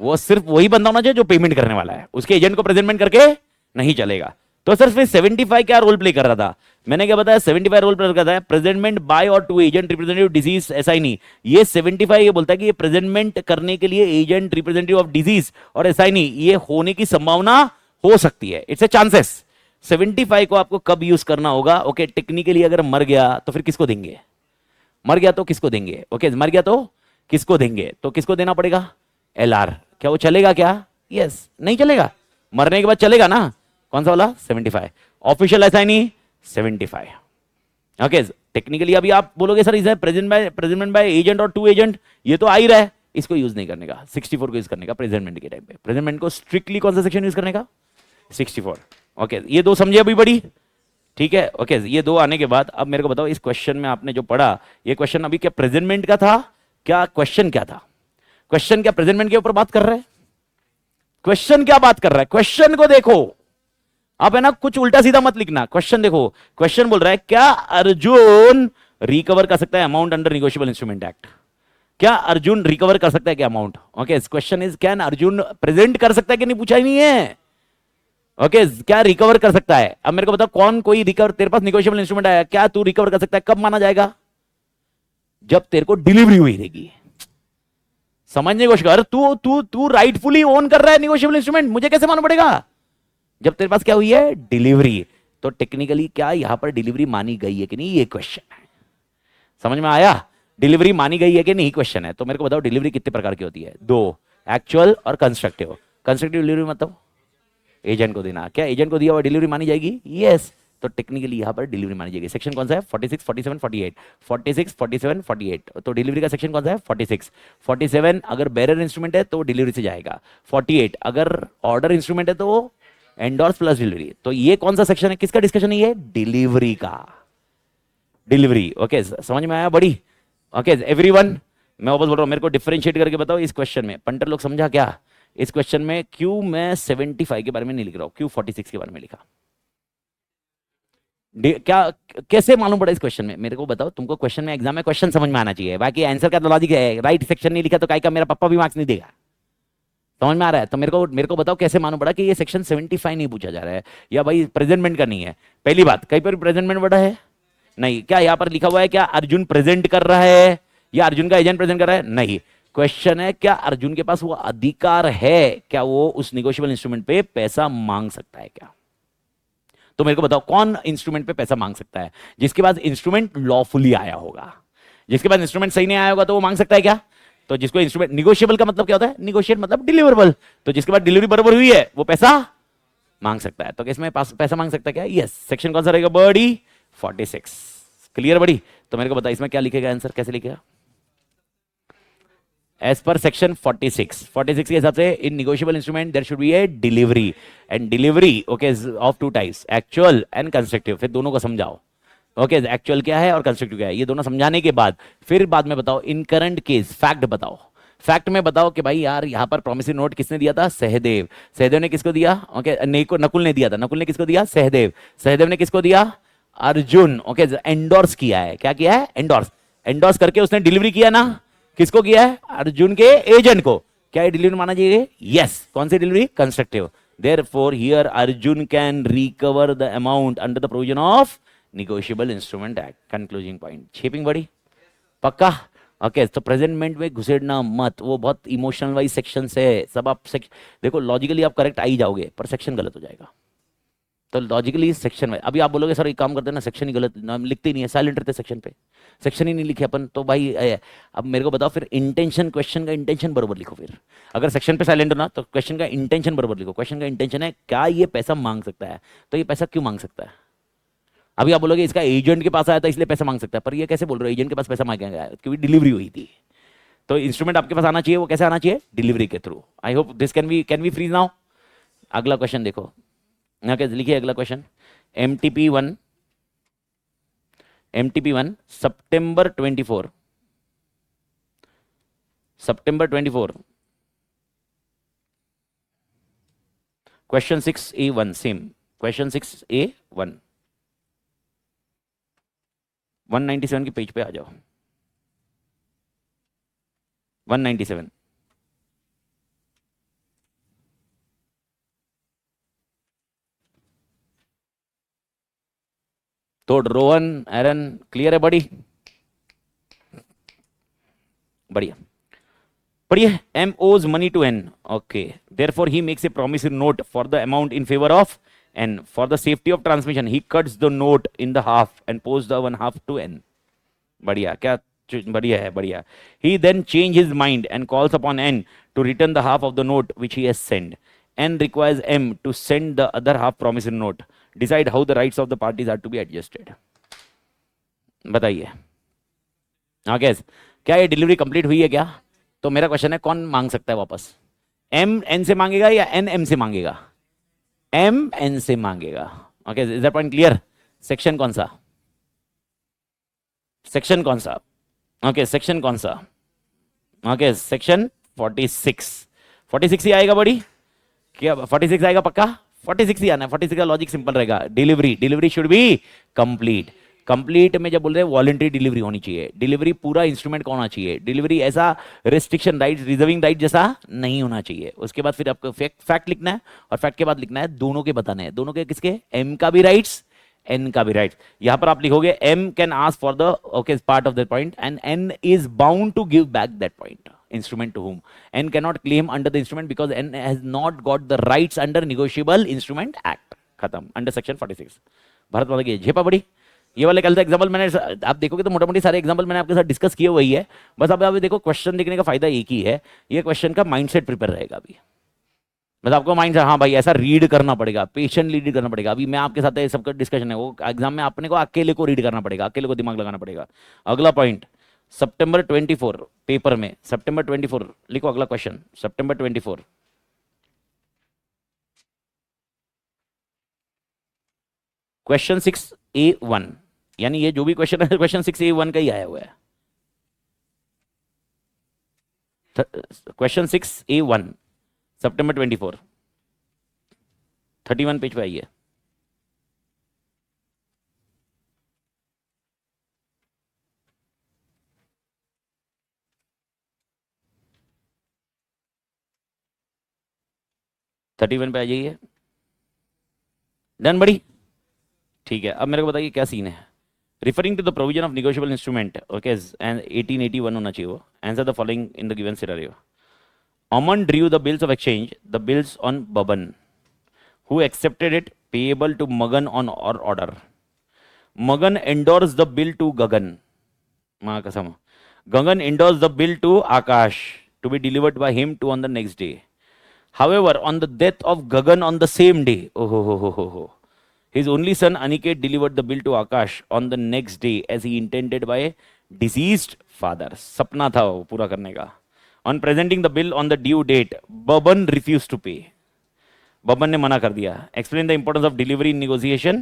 वो सिर्फ वही बंदा होना चाहिए जो पेमेंट करने वाला है, उसके एजेंट को प्रेजेंटमेंट करके नहीं चलेगा। तो सर फिर 75 क्या रोल प्ले कर रहा था, मैंने क्या बताया, 75 रोल प्ले करता है presentment by or to agent representative disease assignee. ये 75 ये बोलता है कि ये प्रेजेंटमेंट करने के लिए एजेंट रिप्रेजेंटेटिव ऑफ डिजीज और असाइनी ये होने की संभावना हो सकती है, इट्स ए चांसेस। 75 को आपको कब यूज करना होगा, ओके टेक्निकली अगर मर गया तो फिर किसको देंगे, मर गया तो किसको देंगे, ओके मर गया तो किसको देंगे, तो किसको देना पड़ेगा, एलआर। क्या वो चलेगा क्या, यस नहीं चलेगा, मरने के बाद चलेगा ना, कौन सा वाला 75, ऑफिशियल असाइनी 75। ओके टेक्निकली अभी आप बोलोगे sir is presentment by agent और टू एजेंट, ये तो आ ही रहा है, इसको यूज नहीं करने का, 64 को यूज करने का प्रेजेंटमेंट के टाइम पे। प्रेजेंटमेंट को स्ट्रिक्टली कौन सा सेक्शन यूज करने का, 64। ओके ये दो समझे अभी बड़ी, ठीक है। ओके ये दो आने के बाद अब मेरे को बताओ, इस क्वेश्चन में आपने जो पढ़ा, ये क्वेश्चन अभी क्या प्रेजेंटमेंट का था, क्या क्वेश्चन क्या था, क्वेश्चन क्या प्रेजेंटमेंट के ऊपर बात कर रहा है, क्वेश्चन क्या बात कर रहा है, क्वेश्चन को देखो आप, है ना, कुछ उल्टा सीधा मत लिखना, क्वेश्चन देखो। क्वेश्चन बोल रहा है क्या अर्जुन रिकवर कर सकता है amount under negotiable instrument act, क्या अर्जुन रिकवर कर सकता है क्या amount. Okay question is can Arjun present कर सकता है कि नहीं, पूछा ही नहीं है। ओके क्या रिकवर कर सकता है, अब मेरे को बताओ कौन कोई रिकवर, तेरे पास निगोशिएबल इंस्ट्रूमेंट आया, क्या तू रिकवर कर सकता है, कब माना जाएगा, जब तेरे को डिलीवरी हुई रहेगी। समझने की कोशिश कर, तू तू तू राइटफुली ओन कर रहा है निगोशिएबल इंस्ट्रूमेंट, मुझे कैसे मालूम पड़ेगा, जब तेरे पास क्या हुई है, डिलीवरी। तो टेक्निकली क्या यहां पर डिलीवरी मानी गई है कि नहीं, ये क्वेश्चन है। समझ में आया, डिलीवरी मानी गई है कि नहीं क्वेश्चन है। तो मेरे को बताओ डिलीवरी कितने प्रकार की होती है, दो, एक्चुअल और कंस्ट्रक्टिव। कंस्ट्रक्टिव डिलीवरी मतलब एजेंट को देना, क्या एजेंट को दिया हुआ डिलीवरी मानी जाएगी, यस। तो टेक्निकली यहां पर डिलीवरी मानी जाएगी। सेक्शन कौन सा है, 46 47 48, 46 47 48। तो डिलीवरी का सेक्शन कौन सा है, 46 47 अगर बेरर इंस्ट्रूमेंट है तो डिलीवरी से जाएगा, 48 अगर ऑर्डर इंस्ट्रूमेंट है तो एंडोर्स प्लस डिलीवरी। तो ये कौन सा सेक्शन है, किसका डिस्कशन है, ये डिलीवरी का, डिलीवरी। ओके समझ में आया बड़ी, ओके एवरीवन। मैं वापस बोल रहा हूं, मेरे को डिफरेंशिएट करके बताओ इस क्वेश्चन में, पंटर लोग समझा क्या इस क्वेश्चन में, क्यों मैं 75 के बारे में नहीं लिख रहा हूं, क्यों 46 के बारे में लिखा, क्या कैसे मालूम पड़ा इस क्वेश्चन में, मेरे को बताओ। तुमको क्वेश्चन में एग्जाम में क्वेश्चन समझ में आना चाहिए, बाकी आंसर का लॉजिक है, राइट सेक्शन नहीं लिखा तो काय का मेरा पापा भी मार्क्स नहीं देगा। समझ में आ रहा है, तो मेरे को बताओ कैसे मालूम पड़ा कि ये सेक्शन 75 नहीं पूछा जा रहा है, या भाई प्रेजेंटमेंट का नहीं है। पहली बात, कहीं पर प्रेजेंटमेंट वर्ड है नहीं, क्या यहां पर लिखा हुआ है क्या अर्जुन प्रेजेंट कर रहा है या अर्जुन का एजेंट प्रेजेंट कर रहा है, नहीं। क्वेश्चन है क्या अर्जुन के पास वो अधिकार है, क्या वो उस निगोशिएबल इंस्ट्रूमेंट पे पैसा मांग सकता है क्या। तो मेरे को बताओ कौन इंस्ट्रूमेंट पे पैसा मांग सकता है, जिसके पास इंस्ट्रूमेंट लॉफुली आया होगा, जिसके पास इंस्ट्रूमेंट सही नहीं आया होगा तो वो मांग सकता है क्या। तो जिसको इंस्ट्रूमेंट, निगोशिएबल का मतलब क्या होता है, निगोशिएट मतलब डिलीवरेबल, तो जिसके बाद डिलीवरी बराबर हुई है वो पैसा मांग सकता है। तो किसमें पैसा मांग सकता है क्या, यस। सेक्शन कौन सा रहेगा बड़ी, 46। क्लियर बड़ी। तो मेरे को बता इसमें क्या लिखेगा आंसर, कैसे लिखेगा, एज पर सेक्शन 46 के हिसाब से in negotiable instrument there should be a delivery, and delivery okay of two types, actual and constructive. फिर दोनों को समझाओ, ओके एक्चुअल क्या है और कंस्ट्रक्टिव क्या है, ये दोनों समझाने के बाद फिर बाद में बताओ इन करंट केस फैक्ट बताओ। फैक्ट में बताओ कि भाई यार यहाँ पर प्रोमिसरी नोट किसने दिया था, सहदेव। सहदेव ने किसको दिया, ओके नकुल ने दिया था, नकुल ने किसको दिया, सहदेव। सहदेव ने किसको दिया, अर्जुन। ओके एंडोर्स किया है, क्या किया है, एंडोर्स। एंडोर्स करके उसने डिलीवरी किया ना, किसको किया है, अर्जुन के एजेंट को। क्या ये डिलीवरी माना जाएगा, यस। कौन सी delivery, constructive. Therefore here Arjun can recover the amount under the provision of negotiable instrument act. Concluding point, shaping बड़ी पक्का, ओके। तो प्रेजेंटमेंट में घुसेड़ना मत, वो बहुत इमोशनल वाइज सेक्शन है सब। आप देखो लॉजिकली आप करेक्ट आ ही जाओगे पर सेक्शन गलत हो जाएगा। तो लॉजिकली सेक्शन में अभी आप बोलोगे सर एक काम करते हैं ना, सेक्शन ही गलत नाम लिखते ही नहीं है, साइलेंट रहते सेक्शन पे, सेक्शन ही नहीं लिखे अपन। तो भाई अब मेरे को बताओ फिर इंटेंशन, क्वेश्चन का इंटेंशन बरोबर लिखो। फिर अगर सेक्शन पे साइलेंट हो ना तो क्वेश्चन का इंटेंशन बरोबर लिखो। क्वेश्चन का इंटेंशन है क्या ये पैसा मांग सकता है, तो ये पैसा क्यों मांग सकता है। अभी आप बोलोगे इसका एजेंट के पास आया था इसलिए पैसा मांग सकता है, पर ये कैसे बोल रहे हो एजेंट के पास पैसा मांगेगा, क्योंकि डिलीवरी हुई थी। तो इंस्ट्रूमेंट आपके पास आना चाहिए, वो कैसे आना चाहिए, डिलीवरी के through. I hope this can V fridge now. अगला क्वेश्चन देखो, ओके, लिखिए अगला क्वेश्चन। MTP1 सितंबर 24 question 6A1 same question 6A1 197 की पेज पे आ जाओ। 197 तो रोहन एरन क्लियर है? बड़ी बढ़िया। पढ़िए, M owes money to N. Okay. Therefore, he makes a promissory note for the amount in favor of N. For the safety of transmission, he cuts the note in the half and posts the one half to N. बढ़िया, क्या बढ़िया है, बढ़िया। He then change his mind and calls upon N to return the half of the note which he has sent. N requires M to send the other half promissory note. Decide how the rights of the parties are to be adjusted. बताइए आगे, क्या ये delivery complete हुई है क्या? तो मेरा question है, कौन मांग सकता है वापस? M N से मांगेगा या N M से मांगेगा? M N से मांगेगा। Okay, is that point clear? Section कौन सा? सेक्शन कौन सा? ओके, सेक्शन कौन सा? ओके, सेक्शन 46 ही आएगा बड़ी, क्या 46 आएगा पक्का? 46 ही आना है। 46 का लॉजिक सिंपल रहेगा, डिलीवरी शुड बी कंप्लीट में जब बोल रहे हैं वॉलंटरी डिलीवरी होनी चाहिए, डिलीवरी पूरा इंस्ट्रूमेंट का होना चाहिए, डिलीवरी ऐसा रिस्ट्रिक्शन राइट रिजर्विंग राइट जैसा नहीं होना चाहिए। उसके बाद फिर आपको फैक्ट लिखना है, और फैक्ट के बाद लिखना है दोनों के बताने हैं, दोनों के किसके? एम का भी राइट्स, एन का भी राइट्स। यहां पर आप लिखोगे M can ask for the okay part of that point and N is bound to give back that point instrument to whom. N cannot claim under the instrument because N has not got the rights under negotiable instrument act. खत्म, under section 46। Bharat Mata की झेपा बड़ी। ये वाले कल से example मैंने, आप देखोगे तो मोटा मोटी सारे एग्जाम्पल मैंने आपके साथ डिस्कस किए हुए ही है। बस अब आप देखो, क्वेश्चन देखने का फायदा एक ही है, ये क्वेश्चन का माइंडसेट प्रिपेयर रहेगा अभी। बस आपको माइंड, हाँ भाई ऐसा रीड करना पड़ेगा, पेशेंटली रीड करना पड़ेगा। अभी मैं आपके साथ सबका डिस्कशन है, वो एग्जाम में अपने को अकेले को रीड करना पड़ेगा, अकेले को दिमाग लगाना पड़ेगा। अगला पॉइंट, सितंबर 24 पेपर में, सितंबर 24 लिखो अगला क्वेश्चन, सितंबर 24 क्वेश्चन 6A1, यानी ये जो भी क्वेश्चन है क्वेश्चन 6A1 का ही आया हुआ है। क्वेश्चन 6A1 सितंबर 24 31 पेज पे आइए। थर्टी वन पे आ जाइए। डन बड़ी, ठीक है। अब मेरे को बताइए क्या सीन है। Referring to the provision of negotiable instrument, okay, and 1881 होना चाहिए वो। Answer the following in the given scenario. Aman drew the bills of exchange, the bills on Baban, who accepted it payable to Magan on or order. Magan endorsed the bill to Gagan. maa kasam, Gagan endorsed the bill to Akash to be delivered by him to on the next day. However, on the death of Gagan on the same day, his only son Aniket delivered the bill to Akash on the next day as he intended by deceased father. सपना था वो पूरा करने का। On presenting the bill on the due date, Baban refused to pay. Baban ने मना कर दिया। Explain the importance of delivery in negotiation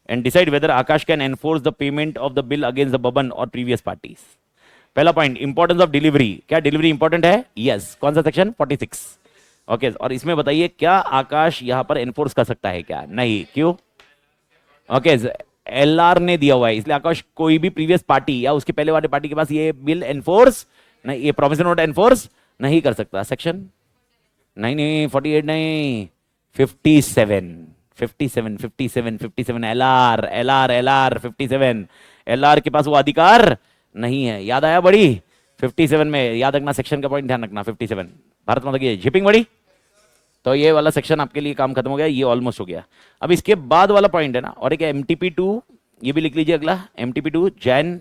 and decide whether Akash can enforce the payment of the bill against the Baban or previous parties. पहला point, importance of delivery. क्या delivery important है? Yes. कौन सा section? 46। Okay, और इसमें बताइए क्या आकाश यहां पर एनफोर्स कर सकता है क्या? नहीं। क्यों? ओके, LR ने दिया हुआ है, इसलिए आकाश कोई भी प्रीवियस पार्टी या उसके पहले वाले पार्टी के पास ये बिल एनफोर्स नहीं, ये प्रोमिसरी नोट एनफोर्स नहीं कर सकता। सेक्शन नहीं 48 नहीं, 57 LR 57 LR के पास वो अधिकार नहीं है। याद आया बड़ी? 57 में याद रखना, सेक्शन का पॉइंट ध्यान रखना। 57 भारत माता की झिपिंग बड़ी। तो ये वाला सेक्शन आपके लिए काम खत्म हो गया, ये ऑलमोस्ट हो गया। अब इसके बाद वाला पॉइंट है ना, और एक MTP2, ये भी लिख लीजिए अगला। MTP2 Jan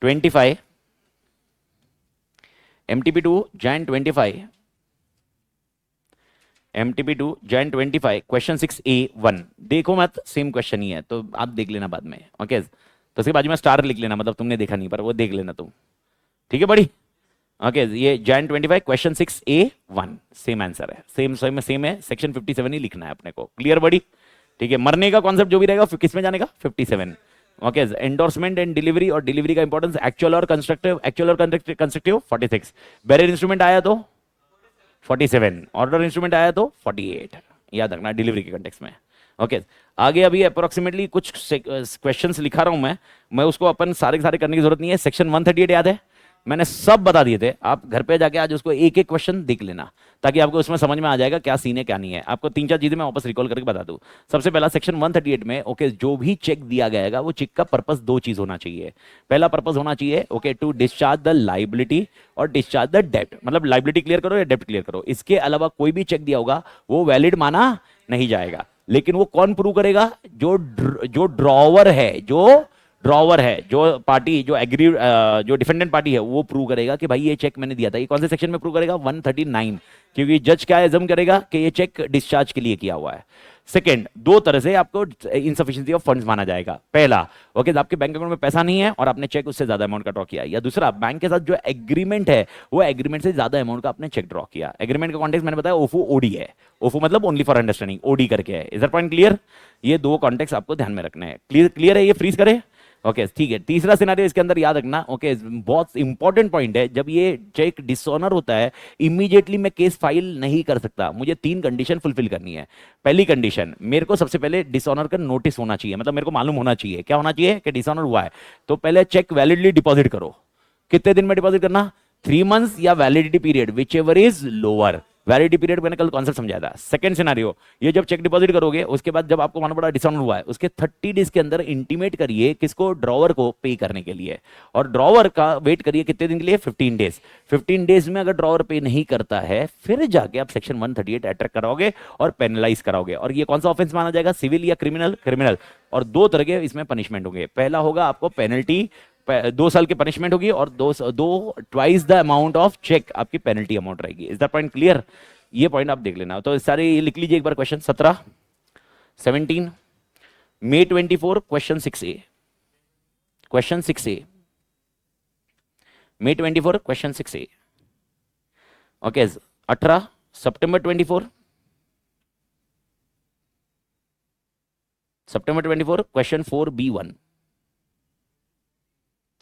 25 क्वेश्चन 6A1 देखो मत, सेम क्वेश्चन ही है तो आप देख लेना बाद में। ओके, तो उसके बाजू में स्टार लिख लेना, मतलब तुमने देखा नहीं पर वो देख लेना तुम, ठीक है बड़ी। ओके, ये Jan 25 question 6A1 same answer है, सेम है। सेक्शन 57 ही लिखना है अपने को। क्लियर बड़ी? ठीक है, मरने का कॉन्सेप्ट जो भी रहेगा किस में जाने का, 57। ओके, एंडोर्समेंट एंड डिलीवरी और डिलीवरी का इंपॉर्टेंस, एक्चुअल और कंस्ट्रक्टिव, एक्चुअल और कंस्ट्रक्टिव 46, बैरियर इंस्ट्रूमेंट आया तो 47, ऑर्डर इंस्ट्रूमेंट आया तो 48, याद रखना डिलीवरी के कंटेक्स्ट में। ओके, आगे अभी अप्रोक्सीमेटली कुछ क्वेश्चंस लिखा रहा हूं मैं उसको अपन सारे के सारे करने की जरूरत नहीं है। सेक्शन 138 याद है, मैंने सब बता दिए थे, आप घर पे जाके आज उसको एक एक क्वेश्चन देख लेना, ताकि आपको उसमें समझ में आ जाएगा क्या सीन है क्या नहीं है। आपको तीन चार चीजें मैं वापस रिकॉल करके बता दूं। सबसे पहला, सेक्शन 138 में ओके जो भी चेक दिया गया वो चेक का पर्पस दो चीज होना चाहिए। पहला पर्पस होना चाहिए okay to discharge the liability और डिस्चार्ज द डेब्ट, मतलब लाइबिलिटी क्लियर करो या डेब्ट क्लियर करो। इसके अलावा कोई भी चेक दिया होगा वो वैलिड माना नहीं जाएगा। लेकिन वो कौन प्रूव करेगा, जो ड्रॉवर है, जो पार्टी, जो एग्री, जो डिफेंडेंट पार्टी है वो प्रूव करेगा कि भाई ये चेक मैंने दिया था। ये कौन से सेक्शन में प्रूव करेगा, 139, क्योंकि जज क्या एजम करेगा कि ये चेक डिस्चार्ज के लिए किया हुआ है। सेकंड, दो तरह से आपको इनसफिशिएंसी ऑफ फंड्स माना जाएगा। पहला ओके आपके बैंक अकाउंट में पैसा नहीं है और आपने चेक उससे ज्यादा अमाउंट का ड्रॉ किया, या दूसरा बैंक के साथ जो एग्रीमेंट है वो एग्रीमेंट से ज्यादा अमाउंट का आपने चेक ड्रॉ किया। एग्रीमेंट का कॉन्टेक्स्ट मैंने बताया ओफू ओडी है, ओफू मतलब ओनली फॉर अंडरस्टैंडिंग, ओडी करके है। Is that point clear? ये दो कॉन्टेक्स्ट आपको ध्यान में रखने हैं। क्लियर है? ये फ्रीज करे। ओके ठीक है, तीसरा सिनेरियो इसके अंदर याद रखना ओके बहुत इंपॉर्टेंट पॉइंट है, जब ये चेक डिसऑनर होता है इमीडिएटली मैं केस फाइल नहीं कर सकता, मुझे तीन कंडीशन फुलफिल करनी है। पहली कंडीशन, मेरे को सबसे पहले डिसऑनर का नोटिस होना चाहिए, मतलब मेरे को मालूम होना चाहिए, क्या होना चाहिए कि डिसऑनर हुआ है। तो पहले चेक वैलिडली डिपॉजिट करो। कितने दिन में डिपॉजिट करना, 3 मंथ्स या validity period which ever is lower. Validity period मैंने कल कॉन्सेप्ट समझाया था। सेकंड सिनेरियो, ये जब चेक डिपॉजिट करोगे उसके बाद जब आपको मालूम पड़ा डिसऑनर हुआ है, उसके 30 डेज के अंदर इंटीमेट करिए किसको, ड्रॉवर को पे करने के लिए। और ड्रॉवर का वेट करिए कितने दिन के लिए, 15 डेज। 15 डेज में अगर ड्रॉवर पे नहीं करता है फिर जाके आप सेक्शन 138 अट्रैक्ट कराओगे और पेनलाइज कराओगे। और ये कौन सा ऑफेंस माना जाएगा, सिविल या क्रिमिनल? क्रिमिनल। और दो तरह के इसमें पनिशमेंट होंगे। पहला होगा आपको पेनल्टी, 2 साल की पनिशमेंट होगी, और दो twice the amount of cheque आपकी पेनल्टी अमाउंट रहेगी। Is the point clear? ये पॉइंट आप देख लेना। तो सारे ये लिख लीजिए एक बार। Question 17, 17, May 24 question 6A, question 6A, May 24 question 6A। Okay, 18 September 24, September 24 question 4B1,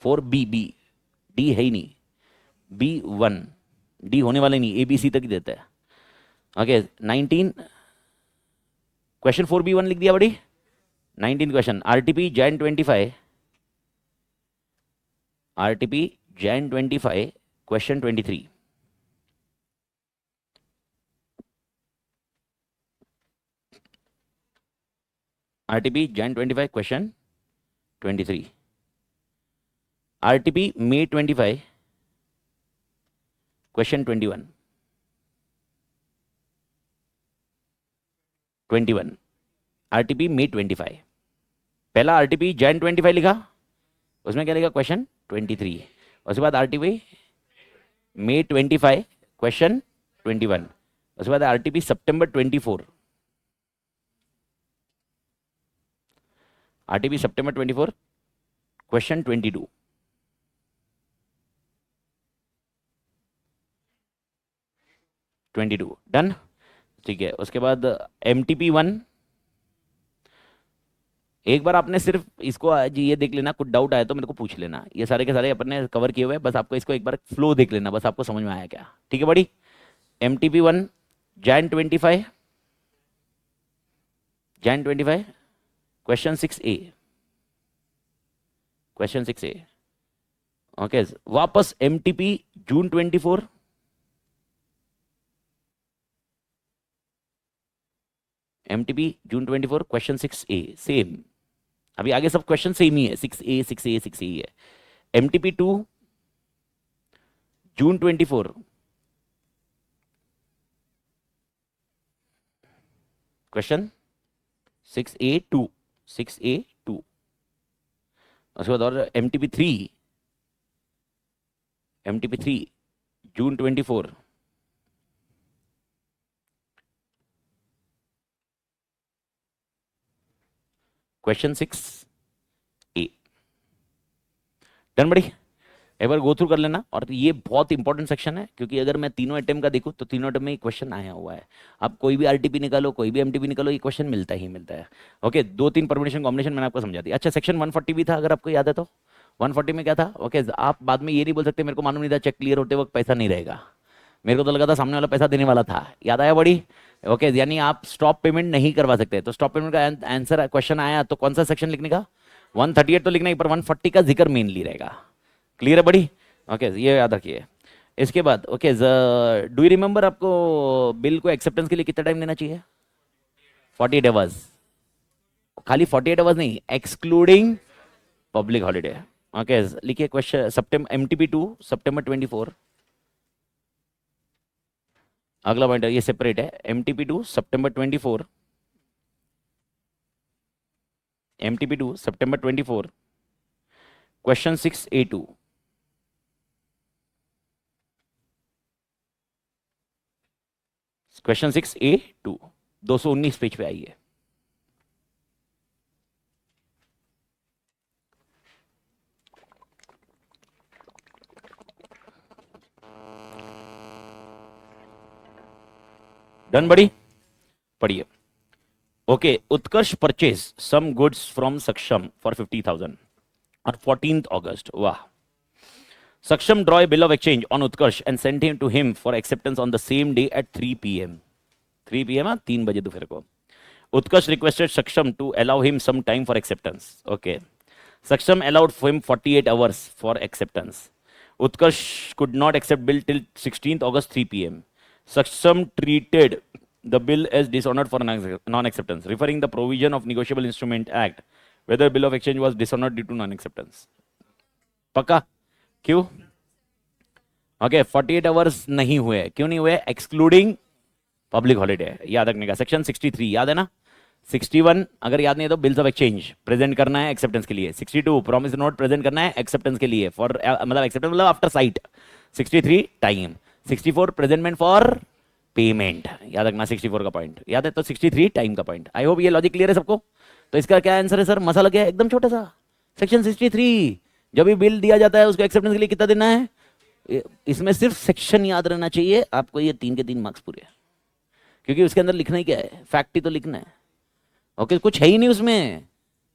4BB, D है ही नहीं, B1, डी होने वाले नहीं, ABC तक ही देता है। ओके 19 क्वेश्चन 4B1 लिख दिया बड़ी। 19 question, RTP Jain 25, RTP Jain 25 question 23, RTP Jain 25 question 23, RTP May 25 question 21, 21, RTP May 25। पहला आरटीपी जैन 25 लिखा, उसमें क्या लिखा, क्वेश्चन 23। उसके बाद आरटीपी May 25 क्वेश्चन 21। उसके बाद RTP September 24, RTP September 24 question 22। Done, ठीक है। उसके बाद MTP1, एक बार आपने सिर्फ इसको आज ये देख लेना, कुछ डाउट आया तो मेरे को पूछ लेना। ये सारे के सारे अपन ने कवर किए हुए हैं, बस आपको इसको एक बार फ्लो देख लेना, बस आपको समझ में आया क्या। ठीक है बड़ी। MTP1 Jain 25, Jain 25 question 6A, question 6A। Okay, वापस MTP जून 24, MTP जून 24 क्वेश्चन 6A सेम। अभी आगे सब क्वेश्चन सेम ही है, 6A 6A 6A ही है। MTP2 जून 24 क्वेश्चन 6A2, 6A2। उसके बाद और MTP3, MTP3 जून 24 क्वेश्चन 6A। डन बड़ी। एक बार गो थ्रू कर लेना। और ये बहुत इंपॉर्टेंट सेक्शन है, क्योंकि अगर मैं तीनों अटेम्प्ट का देखूँ तो तीनों अटेम्प्ट में क्वेश्चन आया हुआ है। आप कोई भी आरटीपी निकालो, कोई भी एमटीपी निकालो, ये क्वेश्चन मिलता ही मिलता है। ओके, दो तीन परम्यूटेशन कॉम्बिनेशन मैंने आपको समझा दिया। अच्छा, सेक्शन 140 भी था, अगर आपको याद है तो। 140 में क्या था? ओके, आप बाद में ये नहीं बोल सकते मेरे को मालूम नहीं था, चेक क्लियर होते वक्त पैसा नहीं रहेगा। मेरे को तो लगा था सामने वाला पैसा देने वाला था, याद आया बड़ी? ओके, यानी आप स्टॉप पेमेंट नहीं करवा सकते। तो स्टॉप पेमेंट का आंसर क्वेश्चन आया तो कौन सा सेक्शन लिखने का? 138 तो लिखना ही, पर 140 का जिक्र मेनली रहेगा। क्लियर है बड़ी? ओके, ये याद रखिए। इसके बाद ओके, डू यू रिमेंबर आपको बिल को एक्सेप्टेंस के लिए कितना टाइम देना चाहिए? 48 आवर्स। खाली 48 आवर्स नहीं, एक्सक्लूडिंग पब्लिक हॉलीडे। ओके, लिखिए क्वेश्चन सितंबर MTP2 सितंबर 24। अगला पॉइंट ये सेपरेट है, MTP2 सितंबर 24। MTP2 सितंबर 24, question 6A2। Question 6A2 219 page पे आई है। Done buddy? पढ़िए। Okay, Utkarsh purchase some goods from Saksham for 50,000 on 14th August. वाह। Saksham draw a bill of exchange on Utkarsh and sent him to him for acceptance on the same day at 3 p.m. 3 p.m. 3 बजे दोपहर को। Utkarsh requested Saksham to allow him some time for acceptance. Okay. Saksham allowed him 48 hours for acceptance. Utkarsh could not accept bill till 16th August 3 p.m. Saksham treated the bill as dishonored for non-acceptance, referring the provision of Negotiable Instrument Act, whether bill of exchange was dishonored due to non-acceptance. पक्का? क्यों? Okay, 48 hours नहीं हुए, क्यों नहीं हुए? Excluding public holiday, याद रखने का। सेक्शन 63 याद है ना? 61 अगर याद नहीं है तो बिल्स ऑफ एक्सचेंज प्रेजेंट करना है एक्सेप्टेंस के लिए। 62 प्रॉमिस नोट प्रेजेंट करना है एक्सेप्टेंस के लिए, फॉर मतलब एक्सेप्टेंस मतलब after site. 63 time. 64 presentment for payment, याद रखना 64 का पॉइंट, याद है तो 63 टाइम का पॉइंट। आई होप ये लॉजिक क्लियर है सबको। तो इसका क्या आंसर है सर? मसाला क्या है? एकदम छोटा सा, सेक्शन 63। जब भी बिल दिया जाता है उसको एक्सेप्टेंस के लिए कितना देना है? इसमें सिर्फ सेक्शन याद रहना चाहिए आपको, ये 3 के 3 मार्क्स पूरे, क्योंकि उसके अंदर लिखना ही क्या है? फैक्ट ही तो लिखना है। ओके, कुछ है ही नहीं उसमें।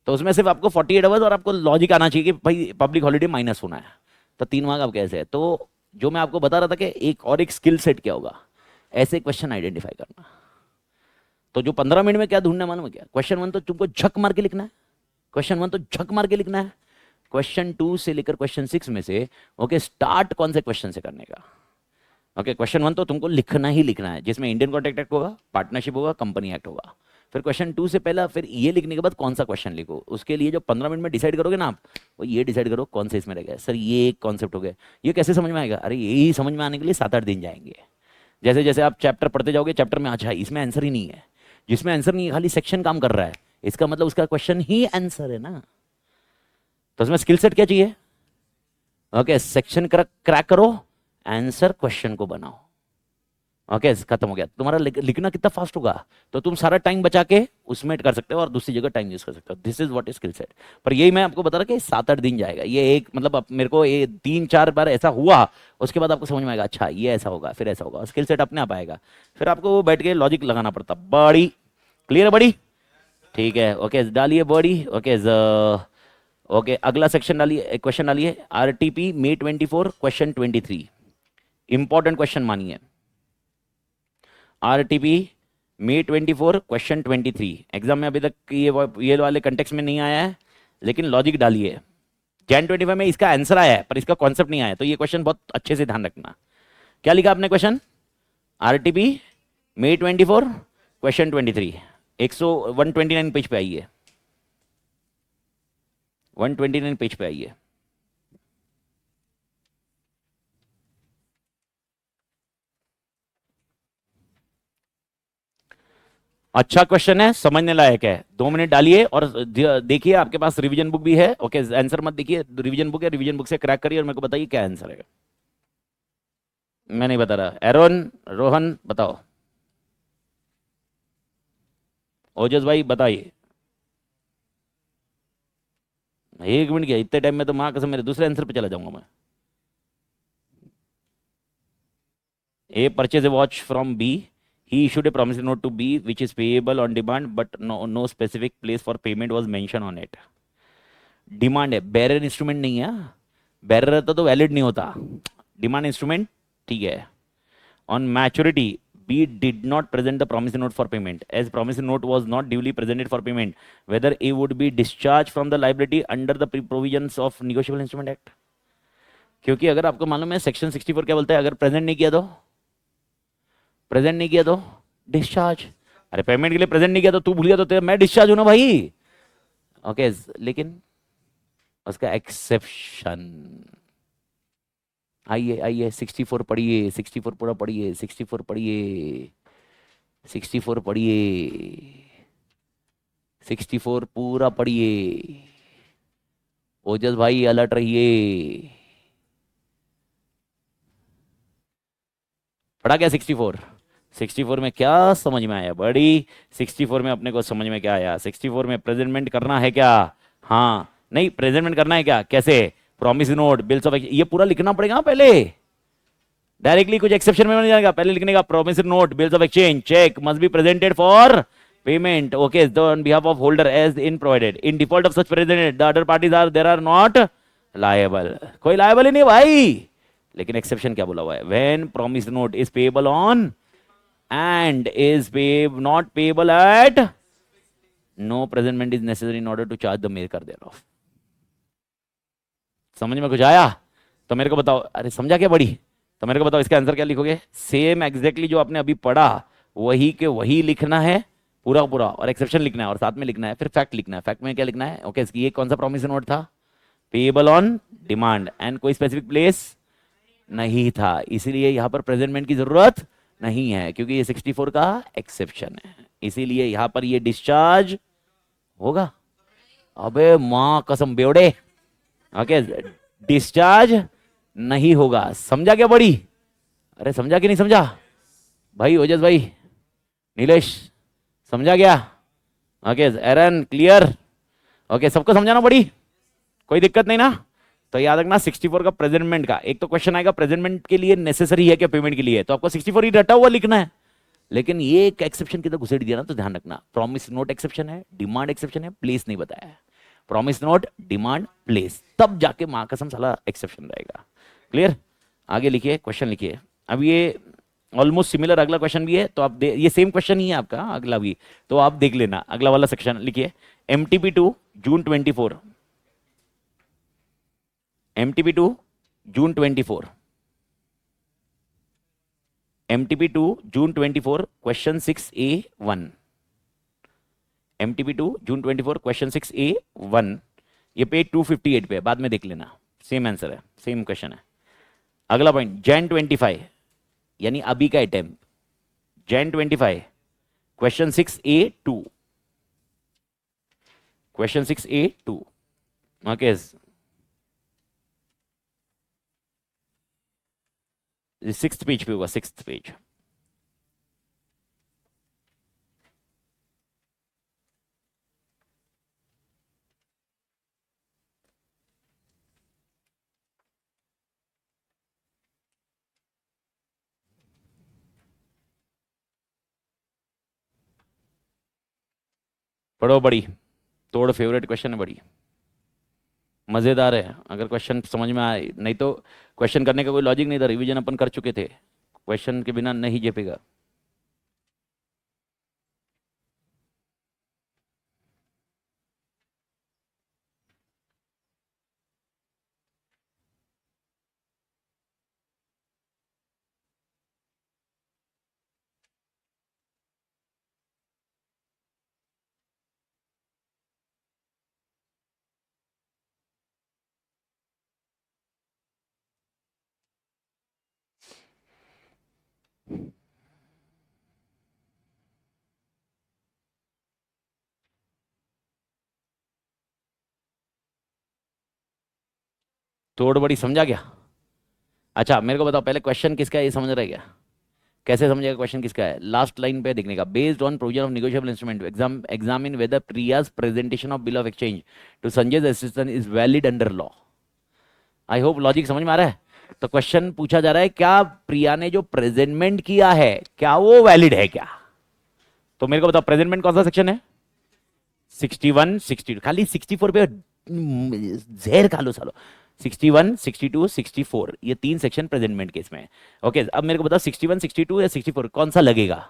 तो उसमें सिर्फ आपको 48 आवर्स और आपको लॉजिक आना चाहिए कि भाई पब्लिक हॉलीडे माइनस होना है, तो 3 मार्क आप कैसे है। तो जो मैं आपको बता रहा था कि एक और एक स्किल सेट क्या होगा, ऐसे क्वेश्चन आइडेंटिफाई करना। तो जो 15 मिनट में क्या ढूंढना मालूम है क्या? क्वेश्चन 1 तो तुमको झक मार के लिखना है, क्वेश्चन 1 तो झक मार के लिखना है। क्वेश्चन 2 से लेकर क्वेश्चन 6 में से ओके स्टार्ट कौन से क्वेश्चन से करने का? ओके, क्वेश्चन 1 तो तुमको लिखना ही लिखना है, जिसमें इंडियन कॉन्ट्रैक्ट एक्ट होगा, पार्टनरशिप होगा, कंपनी एक्ट होगा। फिर क्वेश्चन 2 से पहला, फिर ये लिखने के बाद कौन सा क्वेश्चन लिखो, उसके लिए जो 15 मिनट में डिसाइड करोगे ना आप, वो ये डिसाइड करो कौन से इसमें रहेगा। सर ये एक कॉन्सेप्ट हो गया, ये कैसे समझ में आएगा? अरे यही समझ में आने के लिए 7-8 दिन जाएंगे। जैसे जैसे आप चैप्टर पढ़ते जाओगे, चैप्टर में अच्छा इसमें आंसर ही नहीं है, जिसमें आंसर नहीं है खाली सेक्शन काम कर रहा है, इसका मतलब उसका क्वेश्चन ही आंसर है ना। तो उसमें स्किल सेट क्या चाहिए? ओके, सेक्शन क्रैक करो, आंसर क्वेश्चन को बनाओ। ओके, खत्म हो गया। तुम्हारा लिखना कितना फास्ट होगा, तो तुम सारा टाइम बचा के उसमें कर सकते हो और दूसरी जगह टाइम यूज कर सकते हो। This is what is skill set. पर यही मैं आपको बता रहा कि 7-8 दिन जाएगा ये एक, मतलब मेरे को ये 3-4 बार ऐसा हुआ, उसके बाद आपको समझ में आएगा अच्छा ये ऐसा होगा, फिर ऐसा होगा, स्किल सेट अपने आप आएगा। फिर आपको वो बैठ के लॉजिक लगाना पड़ता। बड़ी क्लियर है बड़ी? ठीक है, ओके डालिए बड़ी। ओके ओके, अगला सेक्शन डालिए, क्वेश्चन डालिए। RTP May 24 question 23, important question मानिए। RTP May 24 क्वेश्चन 23, एग्जाम में अभी तक ये वाले कंटेक्स्ट में नहीं आया है, लेकिन लॉजिक डालिए। Jan 25 में इसका आंसर आया है पर इसका कॉन्सेप्ट नहीं आया, तो ये क्वेश्चन बहुत अच्छे से ध्यान रखना। क्या लिखा आपने question? RTP May 24 question 23, 129 page पे आइए, 129 पेज पे आइए। अच्छा क्वेश्चन है, समझने लायक है। 2 मिनट डालिए और देखिए, आपके पास रिवीजन बुक भी है। ओके, आंसर मत देखिए, रिवीजन बुक है, रिवीजन बुक से क्रैक करिए और मेरे को बताइए क्या आंसर है। मैं नहीं बता रहा, एरोन रोहन बताओ, ओजस भाई बताइए। 1 मिनट क्या, इतने टाइम में तो माँ कसम मेरे दूसरे आंसर पे चला जाऊंगा मैं। A purchase a watch from B. He issued a promissory note to B, which is payable on demand, but no specific place for payment was mentioned on it. Demand है, बेरर इंस्ट्रूमेंट नहीं है, bearer रहता तो valid नहीं होता, demand instrument ठीक है. On maturity B did not present the promissory note for payment, as promissory note was not duly presented for payment. Whether A would be discharged from the liability under the provisions of Negotiable Instrument Act. क्योंकि अगर आपको मालूम है section 64 क्या बोलता है, अगर present नहीं किया तो, प्रेजेंट नहीं किया तो डिस्चार्ज. अरे पेमेंट के लिए प्रेजेंट नहीं किया तो तू भूल गया तो मैं डिस्चार्ज हूं ना भाई. ओके लेकिन उसका एक्सेप्शन, आइए आइए 64 पढ़िए, 64 पूरा पढ़िए, 64 पढ़िए, 64 पढ़िए, 64 पूरा पढ़िए. ओजस भाई अलर्ट रहिए. पढ़ा क्या 64? 64 में क्या समझ में आया बड़ी? 64 में अपने को समझ में क्या आया? 64 में प्रेजेंटमेंट करना है क्या? हाँ नहीं, प्रेजेंटमेंट करना है क्या? कैसे? प्रॉमिस नोट, बिल्स ऑफ, ये पूरा लिखना पड़ेगा पहले. डायरेक्टली कुछ एक्सेप्शन में नहीं जाएगा, पहले लिखने का promise note, bills of exchange, cheque must be presented for payment. Okay on behalf of holder as in provided. In default of such presented the other parties are there are not liable. कोई liable ही नहीं भाई. लेकिन exception क्या बोला हुआ है? When promise note is payable on and is not payable at, no presentment is necessary in order to charge the maker thereof. समझ में कुछ आया? तो मेरे को बताओ. अरे समझा क्या बड़ी? तो मेरे को बताओ इसका आंसर क्या लिखोगे? सेम एग्जैक्टली जो आपने अभी पढ़ा वही के वही लिखना है पूरा पूरा, और एक्सेप्शन लिखना है और साथ में लिखना है, फिर फैक्ट लिखना है. फैक्ट में क्या लिखना है? ओके ये कौन सा प्रॉमिस नोट था? पेएबल ऑन डिमांड, एंड कोई स्पेसिफिक प्लेस नहीं था, इसीलिए यहां पर प्रेजेंटमेंट की जरूरत नहीं है, क्योंकि ये 64 का एक्सेप्शन है, इसीलिए यहां पर ये डिस्चार्ज होगा. अबे मां कसम बेवड़े. ओके डिस्चार्ज नहीं होगा. समझा क्या बड़ी? अरे समझा कि नहीं समझा भाई? ओजस भाई, नीलेश, समझा क्या? ओके एरन क्लियर? ओके सबको समझाना बड़ी, कोई दिक्कत नहीं ना? तो याद रखना 64 का प्रेजेंटमेंट का एक तो क्वेश्चन आएगा, प्रेजेंटमेंट के लिए नेसेसरी है क्या पेमेंट के लिए, तो आपको 64 ही रटा हुआ लिखना है. लेकिन ये एक एक्सेप्शन की तो घुसेड़ दिया ना, तो ध्यान रखना प्रॉमिस नोट एक्सेप्शन है, डिमांड एक्सेप्शन है, प्लेस नहीं बताया है. प्रॉमिस नोट, डिमांड, प्लेस, तब जाके मां कसम साला एक्सेप्शन रहेगा. क्लियर? आगे लिखिए, क्वेश्चन लिखिए. अब ये ऑलमोस्ट सिमिलर अगला क्वेश्चन भी है, तो आप ये सेम क्वेश्चन ही है आपका अगला भी, तो आप देख लेना. अगला वाला सेक्शन लिखिए. MTP2 जून 24, MTP2 जून 24, MTP2 जून 24 क्वेश्चन 6A1, MTP2 जून 24 क्वेश्चन 6A1. ये पेज 258 पे, बाद में देख लेना, सेम आंसर है, सेम क्वेश्चन है. अगला पॉइंट Jan 25 यानी अभी का attempt, Jan 25 question 6A2, question 6A2. Okay 6th page पे होगा, 6th पेज. पढ़ो बड़ी, तोड़ फेवरेट क्वेश्चन है बड़ी, मजेदार है अगर क्वेश्चन समझ में आए, नहीं तो क्वेश्चन करने का कोई लॉजिक नहीं था, रिवीजन अपन कर चुके थे, क्वेश्चन के बिना नहीं जेपेगा. तोड़ बड़ी समझा गया? अच्छा मेरे को बताओ पहले क्वेश्चन किसका है ये समझ रहे क्या? कैसे समझेगा क्वेश्चन किसका है? लास्ट लाइन पे देखने का. Based on provision of negotiable instrument examine whether Priya's presentation of bill of exchange to Sanjay assistant is valid under law. I hope logic समझ में आ रहा है. तो क्वेश्चन पूछा जा रहा है क्या प्रिया ने जो प्रेजेंटमेंट किया है क्या वो वैलिड है क्या? तो मेरे को बताओ प्रेजेंटमेंट कौन सा सेक्शन है? 61 62, खाली 64 पे जहर खा लो सालो। 61 62 64 ये तीन सेक्शन प्रेजेंटमेंट केस में है। ओके अब मेरे को बताओ 61 62 या 64 कौन सा लगेगा?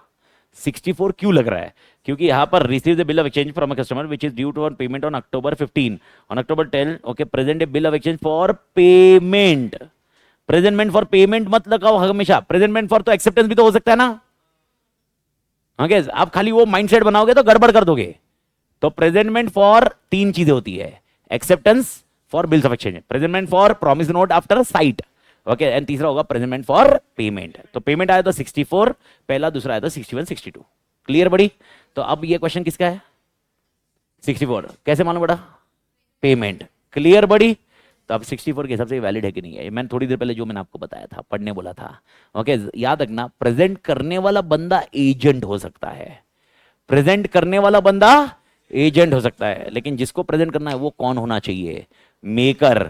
64 क्यों लग रहा है? क्योंकि यहां पर receive the bill of exchange from a customer which is due to on payment on October 15 on October 10 okay present a bill of exchange for payment. Presentment for payment मत लगाओ हमेशा, प्रेजेंटमेंट फॉर तो acceptance भी तो हो सकता है ना। ओके आप खाली वो माइंडसेट बनाओगे तो गड़बड़ कर दोगे। तो प्रेजेंटमेंट फॉर तीन चीजें होती है, acceptance for bills of exchange, presentment for promise note after site, okay and तीसरा होगा प्रेजेंटमेंट फॉर पेमेंट। तो पेमेंट आया था 64 पहला, दूसरा आया था 61 62। क्लियर बड़ी? तो अब ये क्वेश्चन किसका है? 64 कैसे मालूम पड़ा? पेमेंट। क्लियर बड़ी? तो अब 64 के हिसाब से वैलिड है कि नहीं है, मैंने थोड़ी देर पहले जो मैंने आपको बताया था, पढ़ने बोला था। ओके याद रखना प्रेजेंट करने वाला बंदा एजेंट हो सकता है, प्रेजेंट करने वाला बंदा एजेंट हो सकता है, लेकिन जिसको प्रेजेंट करना है वो कौन होना चाहिए? मेकर,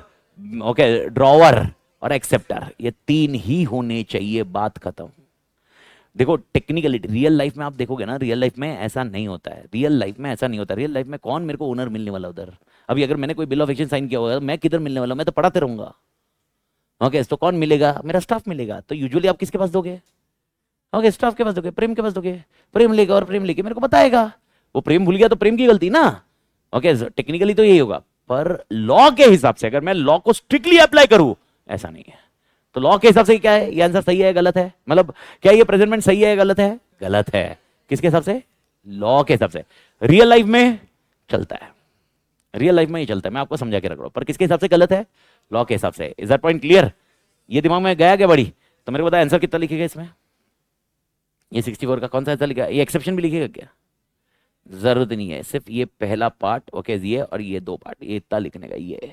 ओके ड्रॉवर और एक्सेप्टर, ये तीन ही होने चाहिए, बात खत्म। देखो टेक्निकली रियल लाइफ में आप देखोगे ना, रियल लाइफ में ऐसा नहीं होता है, रियल लाइफ में ऐसा नहीं होता। रियल लाइफ में कौन मेरे को ओनर मिलने वाला उधर? अभी अगर मैंने कोई बिल ऑफ एक्सचेंज साइन किया होगा मैं किधर मिलने वाला हूं? मैं तो पढ़ाते रहूंगा। ओके तो कौन मिलेगा? मेरा स्टाफ मिलेगा। तो यूजुअली आप किसके पास दोगे? ओके स्टाफ के पास दोगे, प्रेम के पास दोगे, प्रेम लेगा और प्रेम लेके मेरे को बताएगा। वो प्रेम भूल गया तो प्रेम की गलती ना। ओके टेक्निकली तो यही होगा, पर लॉ के हिसाब से अगर मैं लॉ को स्ट्रिक्टली अप्लाई करूं ऐसा नहीं है। तो लॉ के हिसाब से क्या है? ये आंसर सही है गलत है? मतलब क्या ये प्रेजेंटमेंट सही है गलत है? गलत है। किसके हिसाब से? लॉ के हिसाब से। रियल लाइफ में चलता है, रियल लाइफ में ही चलता है, मैं आपको समझा के रख रहा हूं, पर किसके हिसाब से गलत है? लॉ के हिसाब से। Is that point clear? ये दिमाग में गया क्या बड़ी? तो मेरे को बताया आंसर कितना लिखेगा इसमें? ये 64 का कौन सा आंसर लिखा? ये एक्सेप्शन भी लिखेगा क्या? जरूरत नहीं है, सिर्फ ये पहला पार्ट ओके ये और ये दो पार्ट, ये इतना लिखने का। ये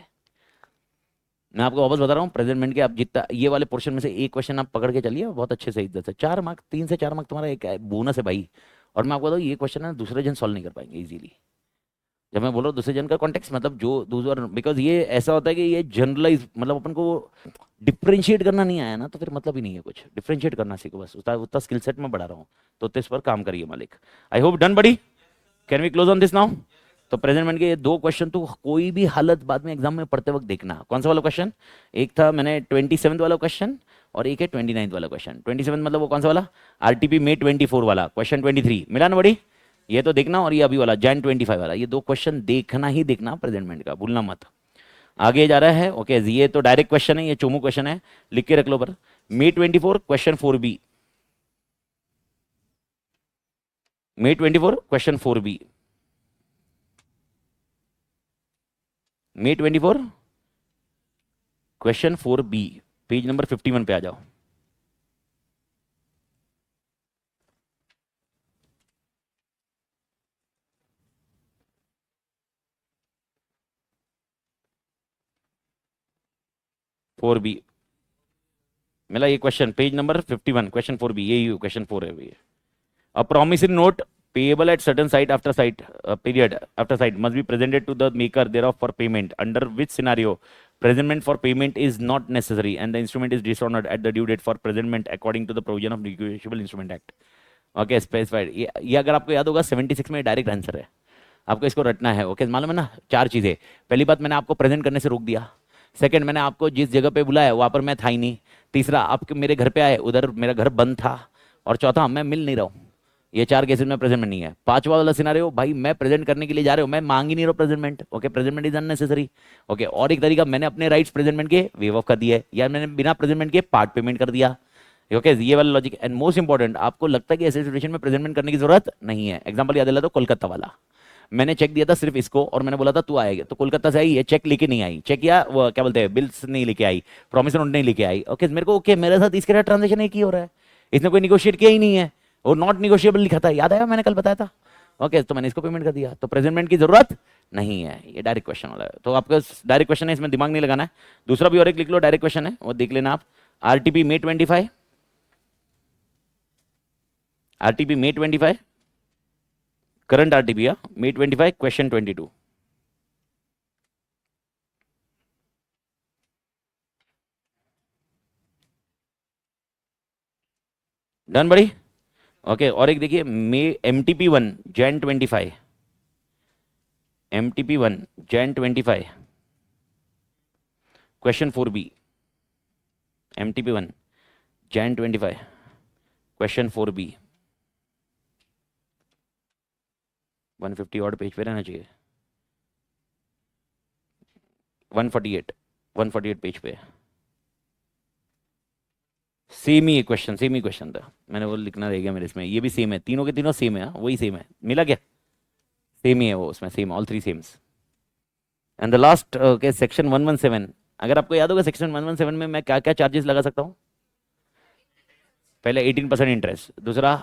मैं आपको वापस बता रहा हूँ, प्रेजेंटमेंट के आप जितना ये वाले पोर्शन में से एक क्वेश्चन आप पकड़ के चलिए बहुत अच्छे से, इज्जत से 4 मार्क, 3 से 4 मार्क तुम्हारा एक बोनस है भाई। और मैं आपको बताऊँ ये क्वेश्चन है दूसरे जन सॉल्व नहीं कर पाएंगे इजीली। जब मैं बोल रहा हूँ दूसरे जन का कॉन्टेक्स्ट मतलब जो दूसरा, बिकॉज ये ऐसा होता है कि ये जनरलाइज मतलब अपन को डिफ्रेंशिएट करना नहीं आया ना तो फिर मतलब ही नहीं है कुछ, डिफ्रेंशिएट करना सीखो बस, उतना उतना स्किल सेट में बढ़ा रहा हूँ। तो इस पर काम करिए मालिक। I hope done buddy. Can we close on this now? तो प्रेजेंटमेंट के ये दो क्वेश्चन तो कोई भी हालत बाद में एग्जाम में पढ़ते वक्त देखना। कौन सा वाला क्वेश्चन? एक था मैंने 27 वाला क्वेश्चन और एक है 29 वाला क्वेश्चन। 27 मतलब वो कौन सा वाला? आरटीपी मे 24 वाला क्वेश्चन 23 मिला ना बड़ी? ये तो देखना, और ये अभी वाला जैन 25 वाला, ये दो क्वेश्चन देखना ही देखना प्रेजेंटमेंट का, भूलना मत। आगे जा रहा है ओके ये तो डायरेक्ट क्वेश्चन है, ये चोमू क्वेश्चन है, लिख के रख लो। पर मे 24 क्वेश्चन 4B, मे 24 क्वेश्चन 4B, मे 24 क्वेश्चन 4B, पेज नंबर 51 पे आ जाओ। फोर बी मिला ये question, page number 51 question 4B, यही क्वेश्चन 4 है भैया। A promissory note payable at certain site after site period after site must be presented to the maker thereof for payment. Under which scenario presentment for payment is not necessary and the instrument is dishonored at the due date for presentment according to the provision of Negotiable Instrument Act. Okay specified. ये अगर आपको याद होगा 76 में direct answer है, आपको इसको रटना है। ओके मालूम है ना? 4 चीजें। पहली बात मैंने आपको प्रेजेंट करने से रोक दिया। सेकंड मैंने आपको जिस जगह पे बुलाया वहां पर मैं था ही नहीं। तीसरा आपके मेरे घर पे आए, उधर मेरा घर बंद था। और चौथा मैं मिल नहीं रहा हूँ। ये 4 केसेस में प्रेजेंटमेंट नहीं है। पांचवा वाला सिनारियो भाई मैं प्रेजेंट करने के लिए जा रहे हो, मैं मांग ही नहीं रहा presentment. Okay presentment is unnecessary. Okay और एक तरीका मैंने अपने राइट्स प्रेजेंटमेंट के वेव ऑफ कर दिए, या मैंने बिना प्रेजेंटमेंट के पार्ट पेमेंट कर दिया। ओके ये वाला लॉजिक। एंड मोस्ट इंपॉर्टेंट, आपको लगता है कि ऐसे सिचुएशन में प्रेजेंटमेंट करने की जरूरत नहीं है। एग्जांपल याद दिला दो, कोलकाता वाला मैंने चेक दिया था सिर्फ इसको और मैंने बोला था तू आएगा, तो कोलकाता से आई है, चेक लेके नहीं आई, चेक या वो क्या बोलते हैं बिल्स नहीं लेके आई, प्रॉमिस नोट नहीं लेके आई। ओके मेरे को ओके मेरे साथ इसके ट्रांजेक्शन एक ही हो रहा है, इसने कोई निगोशिएट किया ही नहीं है, वो नॉट निगोशिएबल लिखा था, याद आया मैंने कल बताया था। ओके तो मैंने इसको पेमेंट कर दिया, तो प्रेजेंटमेंट की जरूरत नहीं है। ये डायरेक्ट क्वेश्चन वाला है, तो आपका डायरेक्ट क्वेश्चन है, इसमें दिमाग नहीं लगाना है। दूसरा भी और एक लिख लो, डायरेक्ट क्वेश्चन है, वो देख लेना आप। आरटीपी मे 25, आरटीपी मे 25, करंट आरटीपी मे 25 क्वेश्चन 22। डन बड़ी। ओके, और एक देखिए, मे MTP1 Jan 25, MTP1 Jan 25, question 4B, MTP1 Jan 25, question 4B, 150 और पेज पे रहना चाहिए, 148, 148 पेज पे। सेम ही क्वेश्चन, सेम ही क्वेश्चन था, मैंने वो लिखना रह गया मेरे इसमें, ये भी सेम है, तीनों के तीनों सेम है, हाँ, वही सेम है, मिला क्या? सेम ही है वो, उसमें same, all three sames. And the last के सेक्शन 117, अगर आपको याद होगा सेक्शन 117 में मैं क्या क्या चार्जेस लगा सकता हूँ? पहले 18% इंटरेस्ट, दूसरा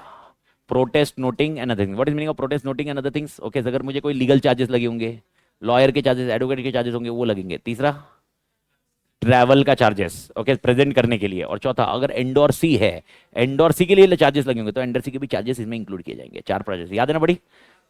protest noting and other things. What is meaning of protest noting and other things? Okay, अगर मुझे कोई लीगल चार्जेस लगे होंगे, लॉयर के चार्जेस, एडवोकेट के चार्जेस होंगे, वो लगेंगे। तीसरा ट्रैवल का चार्जेस, ओके, प्रेजेंट करने के लिए। और चौथा, अगर एंडोर्सी है, एंडोर्सी के लिए चार्जेस लगेंगे तो एंडोर्सी के भी चार्जेस इसमें इंक्लूड किए जाएंगे। चार चार्जेस याद है ना बड़ी?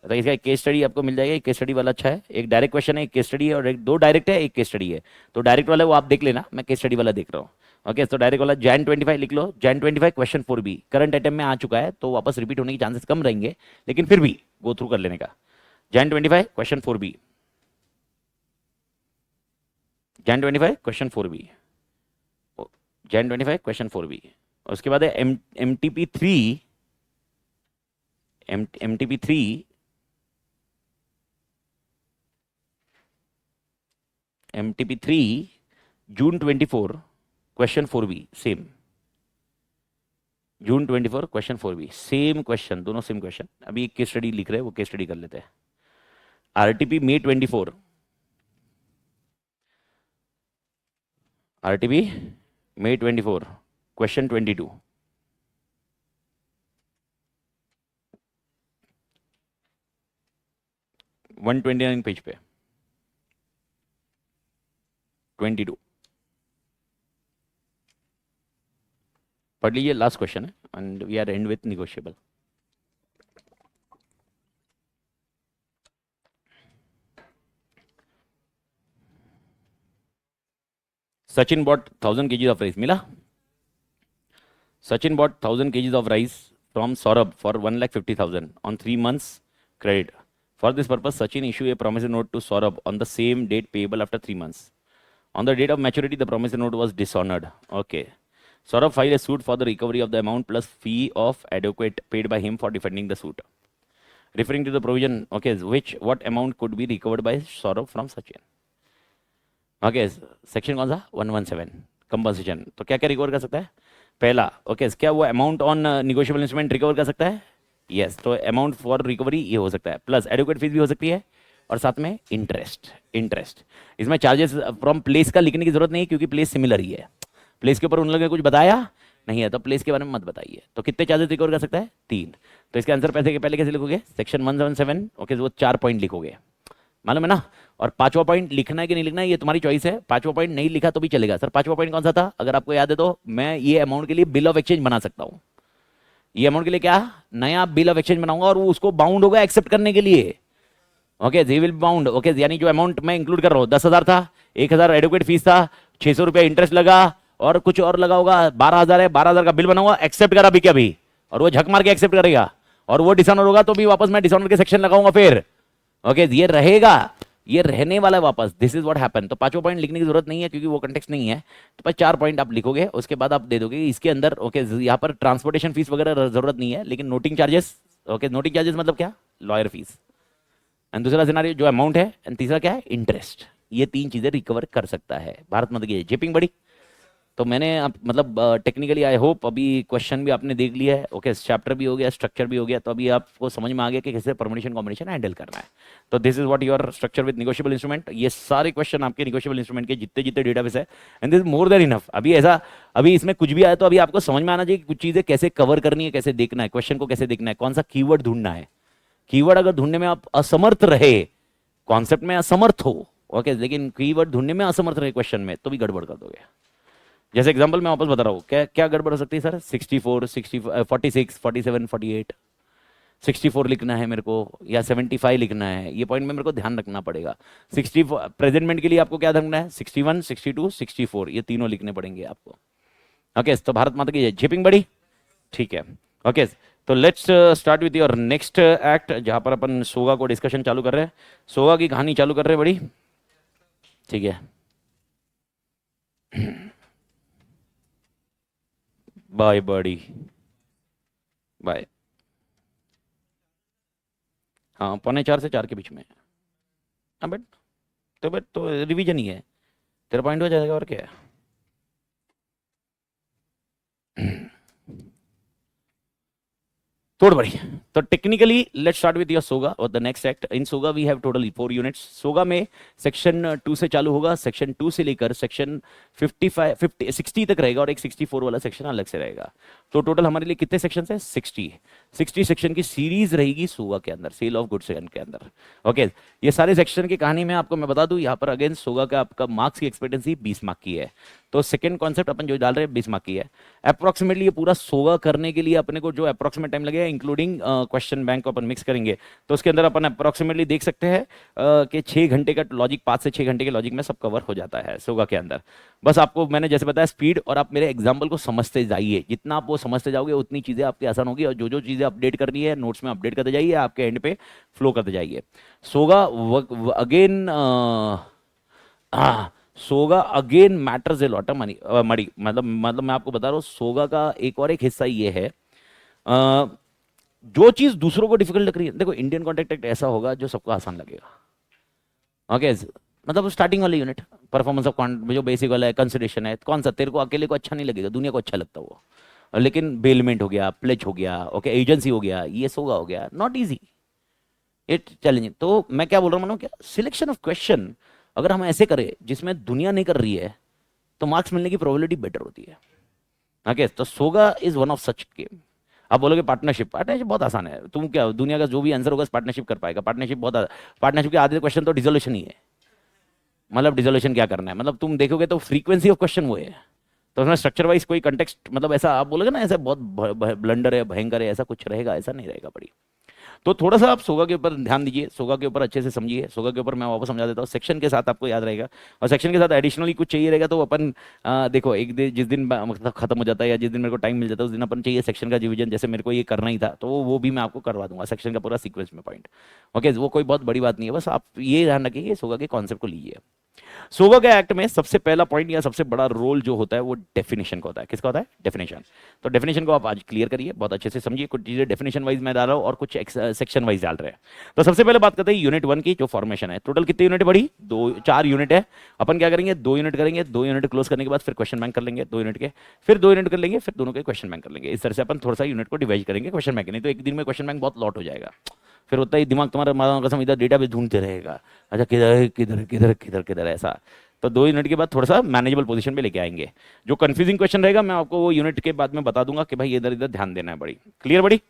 तो इसका एक केस स्टडी आपको मिल जाएगा, एक केस स्टडी वाला अच्छा है, एक डायरेक्ट क्वेश्चन है, एक केस स्टडी है, और एक दो डायरेक्ट है, एक केस स्टडी है। तो डायरेक्ट वाला वो आप देख लेना, मैं केस स्टडी वाला देख रहा हूँ। ओके, तो डायरेक्ट वाला Jan 25 लिख लो, Jan 25 question 4B current item में आ चुका है, तो वापस रिपीट होने के चांसेस कम रहेंगे, लेकिन फिर भी गो थ्रू कर लेने का। Jan 25 question 4B, Jan 25 question 4B, Jan 25 question 4B। उसके बाद है MTP3, MTP3 MTP3 June 24 question 4B, same. June 24 question 4B, same question, दोनों सेम क्वेश्चन। अभी एक केस स्टडी लिख रहे हैं, वो केस स्टडी कर लेते हैं। RTP May 24, RTP May 24 question 22, 129 page पे, 22 पढ़ लीजिए, लास्ट क्वेश्चन है, and we are end with negotiable. Sachin bought 1000 kgs of rice, मिला? Sachin bought 1000 kgs of rice from Saurabh for 1,50,000 on 3 months credit. For this purpose, Sachin issued a promissory note to Saurabh on the same date payable after 3 months. On the date of maturity, the promissory note was dishonored. Okay. Saurabh filed a suit for the recovery of the amount plus fee of adequate paid by him for defending the suit. Referring to the provision, okay, what amount could be recovered by Saurabh from Sachin? Okay, section कौन सा? 117, compensation. तो क्या क्या recover कर सकता है? पहला, okay, क्या वो amount on negotiable instrument recover कर सकता है? यस, तो अमाउंट फॉर रिकवरी ये हो सकता है, प्लस एडवोकेट फीस भी हो सकती है, और साथ में इंटरेस्ट। इसमें चार्जेस फ्रॉम प्लेस का लिखने की जरूरत नहीं, क्योंकि प्लेस सिमिलर ही है। प्लेस के ऊपर उन लोगों ने कुछ बताया नहीं है, तो प्लेस के बारे में मत बताइए। तो कितने चार्जेस रिकवर कर सकता है? 3। तो इसका आंसर पैसे के पहले कैसे लिखोगे? सेक्शन 177, ओके, वो 4 पॉइंट लिखोगे, मालूम है ना? और 5वां पॉइंट लिखना है कि नहीं लिखना है ये तुम्हारी चॉइस है। 5वां पॉइंट नहीं लिखा तो भी चलेगा। सर 5वां पॉइंट कौन सा था? अगर आपको याद है तो मैं ये अमाउंट के लिए बिल ऑफ एक्सचेंज बना सकता हूं। ये अमाउंट के लिए क्या नया बिल ऑफ एक्सचेंज बनाऊंगा, और वो उसको बाउंड होगा एक्सेप्ट करने के लिए। Okay, G will bound. Okay, यानी जो अमाउंट मैं इंक्लूड कर रहा हूं 10,000 था, 1,000 एडवोकेट फीस था, 600 रुपया इंटरेस्ट लगा, और कुछ और लगा होगा, 12,000 है, 12,000 का बिल बनाऊंगा, एक्सेप्ट करा भी क्या भी, और वो झक मार के एक्सेप्ट करेगा, और वो डिसऑनर होगा तो भी वापस मैं डिसऑनर के सेक्शन लगाऊंगा फिर। ओके, ये रहेगा, ये रहने वाला है वापस। This is what happen. तो 5वां पॉइंट लिखने की जरूरत नहीं है, क्योंकि वो कंटेक्स्ट नहीं है। तो बस 4 पॉइंट आप लिखोगे, उसके बाद आप दे दोगे इसके अंदर। ओके, यहाँ पर ट्रांसपोर्टेशन फीस वगैरह जरूरत नहीं है, लेकिन noting charges. Okay, noting charges मतलब क्या? Lawyer fees. एंड दूसरा सिनारियो जो अमाउंट है, एंड तीसरा क्या है? इंटरेस्ट। ये 3 चीजें रिकवर कर सकता है। भारत माता की जेपिंग बड़ी। तो मैंने मतलब टेक्निकली आई होप अभी क्वेश्चन भी आपने देख लिया है। ओके, चैप्टर भी हो गया, स्ट्रक्चर भी हो गया, तो अभी आपको समझ में आ गया कि कैसे परमुटेशन कॉम्बिनेशन हैंडल करना है। तो this is what your structure with negotiable instrument. ये सारे क्वेश्चन आपके निगोशिएबल इंस्ट्रूमेंट के जितने जितने डेटाबेस है, and this is more than enough. अभी इसमें कुछ भी आया तो अभी आपको समझ में आना चाहिए कि कुछ चीजें कैसे कवर करनी है, कैसे देखना है, क्वेश्चन को कैसे देखना है, कौन सा कीवर्ड ढूंढना है। कीवर्ड अगर ढूंढने में आप असमर्थ रहे, कॉन्सेप्ट में असमर्थ हो, ओके, लेकिन कीवर्ड ढूंढने में असमर्थ रहे क्वेश्चन में, तो भी गड़बड़ कर दोगे। जैसे एग्जांपल मैं वापस बता रहा हूँ, क्या क्या गड़बड़ हो सकती है सर? 64, 46, 47, 48, 64 लिखना है मेरे को, या 75 लिखना है, ये पॉइंट में मेरे को ध्यान रखना पड़ेगा। 64 प्रेजेंटमेंट के लिए आपको क्या रखना है? 61, 62, 64, ये तीनों लिखने पड़ेंगे आपको। ओके, तो भारत माता की जय। झिपिंग बड़ी। ठीक है। ओके, तो let's start with your next act, जहां पर अपन सोगा को डिस्कशन चालू कर रहे हैं, सोगा की कहानी चालू कर रहे हैं बड़ी। ठीक है। बाय बड़ी, बाय। हाँ, 3:45 से 4 के बीच में। हाँ बट तो रिवीजन ही है, तेरा पॉइंट हो जाएगा और क्या है। थोड़ी बड़ी। तो technically let's start with your SOGA और the next act. In SOGA we have total 4 units. SOGA में सेक्शन 2 से चालू होगा, सेक्शन 2 से लेकर सेक्शन 60 तक रहेगा और एक 64 वाला सेक्शन अलग से रहेगा। तो टोटल हमारे लिए कितने सेक्शन है? 60 सेक्शन की सीरीज रहेगी सोगा के अंदर, सेल ऑफ गुड्स के अंदर। ओके, ये सारे सेक्शन की कहानी में आपको मैं बता दूं, यहाँ पर अगेन सोगा का आपका मार्क्स की एक्सपेक्टेंसी 20 मार्क की है। तो सेकंड कॉन्सेप्ट अपन जो डाल रहे हैं 20 मार्क की है। अप्रोक्सीमेटली ये पूरा सोगा करने के लिए अपने को जो अप्रोक्सीमेट टाइम लगेगा, इंक्लूडिंग क्वेश्चन बैंक को अपन मिक्स करेंगे, तो उसके अंदर अपन अप्रोक्सीमेटली देख सकते हैं कि 6 घंटे का लॉजिक, 5 से 6 घंटे के लॉजिक में सब कवर हो जाता है सोगा के अंदर। बस आपको मैंने जैसे बताया स्पीड, और आप मेरे एग्जाम्पल को समझते जाइए, जितना आप वो समझते जाओगे उतनी चीजें आपकी आसान होगी, और जो जो चीजें अपडेट करनी है नोट्स में अपडेट करते जाइए, आपके एंड पे फ्लो करते जाइए। सोगा अगेन, हाँ, SOGA again matters a lot of money मड़ी, मतलब मैं आपको बता रहा हूँ सोगा का एक हिस्सा ये है, अ, जो चीज दूसरों को डिफिकल्ट लग रही है, देखो इंडियन कॉन्ट्रैक्ट एक्ट ऐसा होगा जो सबको आसान लगेगा। ओके, मतलब स्टार्टिंग वाला यूनिट, परफॉर्मेंस ऑफ जो बेसिक वाला है, कंसिडरेशन है, कौन सा तेरे को अकेले को अच्छा नहीं लगेगा, दुनिया को अच्छा लगता है वो, लेकिन बेलमेंट हो गया, प्लेज हो गया, ओके, एजेंसी हो गया, ये सोगा हो गया, नॉट इजी, इट चैलेंजिंग। तो मैं क्या बोल रहा हूँ मानो, क्या सिलेक्शन ऑफ क्वेश्चन अगर हम ऐसे करें जिसमें दुनिया नहीं कर रही है, तो मार्क्स मिलने की प्रोबेबिलिटी बेटर होती है। ओके, तो SOGA is one of such game. आप बोलोगे पार्टनरशिप, पार्टनरशिप बहुत आसान है, तुम क्या दुनिया का जो भी आंसर होगा पार्टनरशिप कर पाएगा, पार्टनरशिप बहुत, पार्टनरशिप के आधे क्वेश्चन तो डिसोल्यूशन ही है। मतलब डिसोल्यूशन क्या करना है, मतलब तुम देखोगे तो फ्रीक्वेंसी ऑफ क्वेश्चन वो है, तो उसमें स्ट्रक्चर वाइज कोई कंटेक्स्ट, मतलब ऐसा आप बोलोगे ना ऐसा बहुत ब्लंडर है, भयंकर है, ऐसा कुछ रहेगा, ऐसा नहीं रहेगा बड़ी। तो थोड़ा सा आप सोगा के ऊपर ध्यान दीजिए, सोगा के ऊपर अच्छे से समझिए। सोगा के ऊपर मैं वापस समझा देता हूँ, सेक्शन के साथ आपको याद रहेगा, और सेक्शन के साथ एडिशनली कुछ चाहिए रहेगा तो अपन देखो एक दिन जिस दिन मतलब खत्म हो जाता है या जिस दिन मेरे को टाइम मिल जाता है उस दिन अपन चाहिए सेक्शन का रिवीजन, जैसे मेरे को ये करना ही था, तो वो भी मैं आपको करवा दूंगा, सेक्शन का पूरा सीक्वेंस में पॉइंट। ओके, वो कोई बहुत बड़ी बात नहीं है, बस आप ये ध्यान रखिए सोगा के कॉन्सेप्ट को लीजिए। सोगा के एक्ट में सबसे पहला पॉइंट या सबसे बड़ा रोल जो होता है वो डेफिनेशन का होता है। किसका होता है? डेफिनेशन। तो डेफिनेशन को आप आज क्लियर करिए, बहुत अच्छे से समझिए, कुछ चीजें डेफिनेशन वाइज मैं डाल रहा हूं और कुछ सेक्शन वाइज डाल रहे हैं। तो सबसे पहले बात करते हैं यूनिट 1 की, जो फॉर्मेशन है। टोटल कितनी यूनिट बड़ी? 4 यूनिट है। अपन क्या करेंगे, 2 यूनिट करेंगे, 2 यूनिट क्लोज करने के बाद फिर क्वेश्चन बैंक कर लेंगे 2 यूनिट के, फिर 2 यूनिट कर लेंगे, फिर दोनों के क्वेश्चन बैंक कर लेंगे। इस तरह से अपन थोड़ा सा यूनिट को डिवाइड करेंगे क्वेश्चन बैंक, नहीं तो एक दिन में क्वेश्चन बैंक बहुत लॉट हो जाएगा, फिर होता ही दिमाग तुम्हारा मारा कसम इधर डेटा बेस ढूंढते रहेगा, अच्छा किधर किधर किधर किधर किधर ऐसा। तो 2 यूनिट के बाद थोड़ा सा मैनेजेबल पोजीशन पे लेके आएंगे। जो कंफ्यूजिंग क्वेश्चन रहेगा मैं आपको वो यूनिट के बाद में बता दूंगा कि भाई इधर इधर ध्यान देना है बड़ी। क्लियर बड़ी?